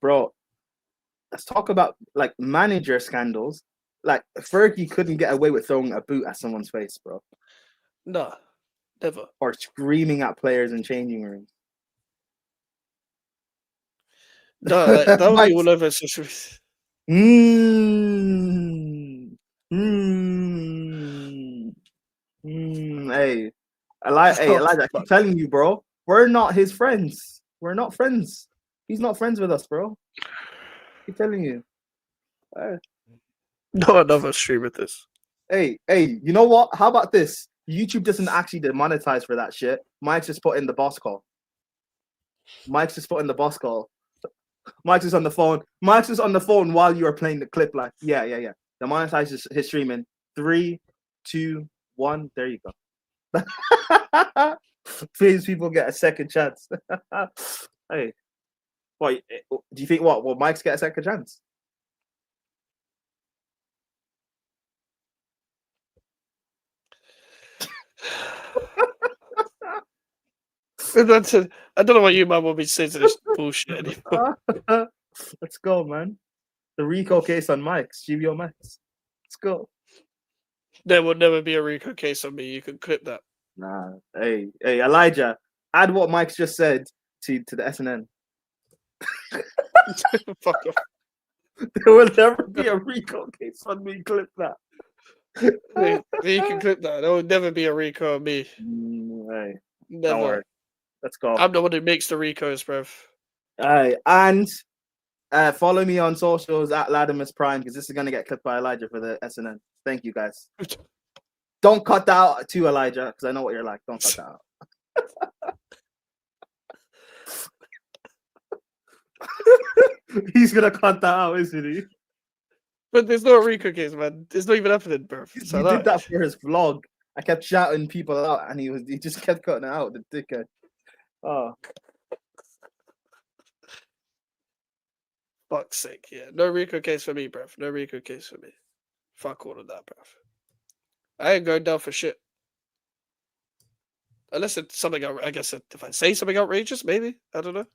Bro, let's talk about like manager scandals. Like Fergie couldn't get away with throwing a boot at someone's face, bro. Nah, never. Or screaming at players in changing rooms. No, like, that would be all over social media. Hey, Elijah, I keep telling you, bro. We're not his friends. We're not friends. He's not friends with us, bro. I keep telling you. No another stream with this. Hey, you know what? How about this? YouTube doesn't actually demonetize for that shit. Mike's just put in the boss call. Mike's just put in the boss call. Mike's is on the phone. Mike's is on the phone while you are playing the clip. Like, yeah. Demonetize his streaming. 3, 2, 1. There you go. Please, people get a second chance. Hey, what do you think? What will Mike's get a second chance? I don't know what you man want me to say to this bullshit anymore. Let's go, man. The Rico case on Mike's. GBO Mike's. Let's go. There will never be a Rico case on me. You can clip that. Nah. Hey, Elijah, add what Mike's just said to the SNN. Fuck off. There will never be a Rico case on me. Clip that. You can clip that. There will never be a Rico on me. Hey, Never. don't worry. Let's go. I'm the one who makes the Ricos, bruv. And follow me on socials at Latimus Prime because this is gonna get clipped by Elijah for the SNN. Thank you, guys. Don't cut that out to Elijah because I know what you're like. Don't cut that out. He's gonna cut that out, isn't he? But there's no Rico case, man. It's not even happening, bruv. He So did that for his vlog. I kept shouting people out, and he just kept cutting it out. The dickhead. Oh, fuck's sake, yeah. No Rico case for me, bruv. No Rico case for me. Fuck all of that, bruv. I ain't going down for shit. Unless it's something, I guess if I say something outrageous, maybe. I don't know.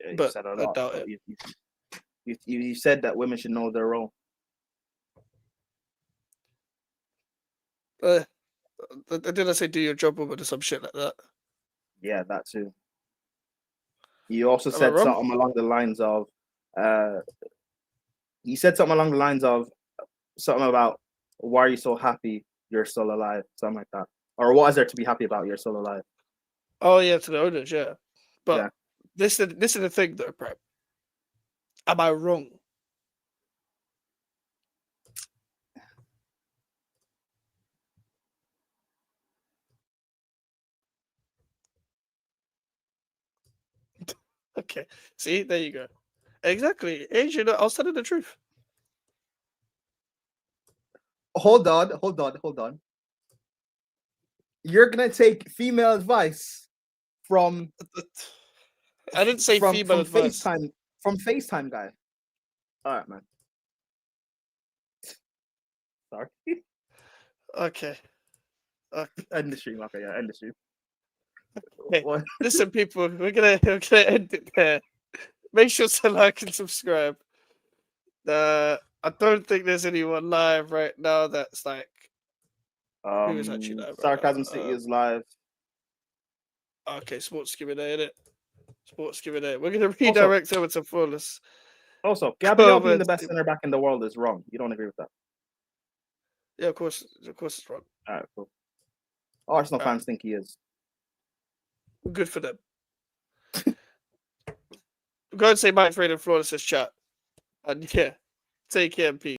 yeah, you But said a I lot, doubt but it. You said that women should know their role. Did I say do your job, woman, or some shit like that? Yeah, that too. You also Am I said wrong? something along the lines of, you said something along the lines of something about why are you so happy you're still alive, something like that, or what is there to be happy about you're still alive? Oh yeah, to the owners, yeah. But Yeah. this is the thing, though, bro. Am I wrong? Okay. See, there you go. Exactly. Asian, I was telling the truth. Hold on. You're gonna take female advice from I didn't say female advice. FaceTime guy. All right, man. Sorry. Okay. End the stream. Okay, yeah, end the stream. Okay. What? Listen, people, we're gonna end it there. Make sure to like and subscribe. I don't think there's anyone live right now that's like who is actually live. Sarcasm right City now? is live. Okay, Sports Q&A, innit? Sports Q&A. We're gonna redirect over to Flawless. Also, Gabriel being the Comment. best center back in the world is wrong. You don't agree with that? Yeah, of course it's wrong. All right, cool. Arsenal All right. fans think he is. Good for them. Go and say Mike Freedom Flawless chat. And yeah, take care and peace.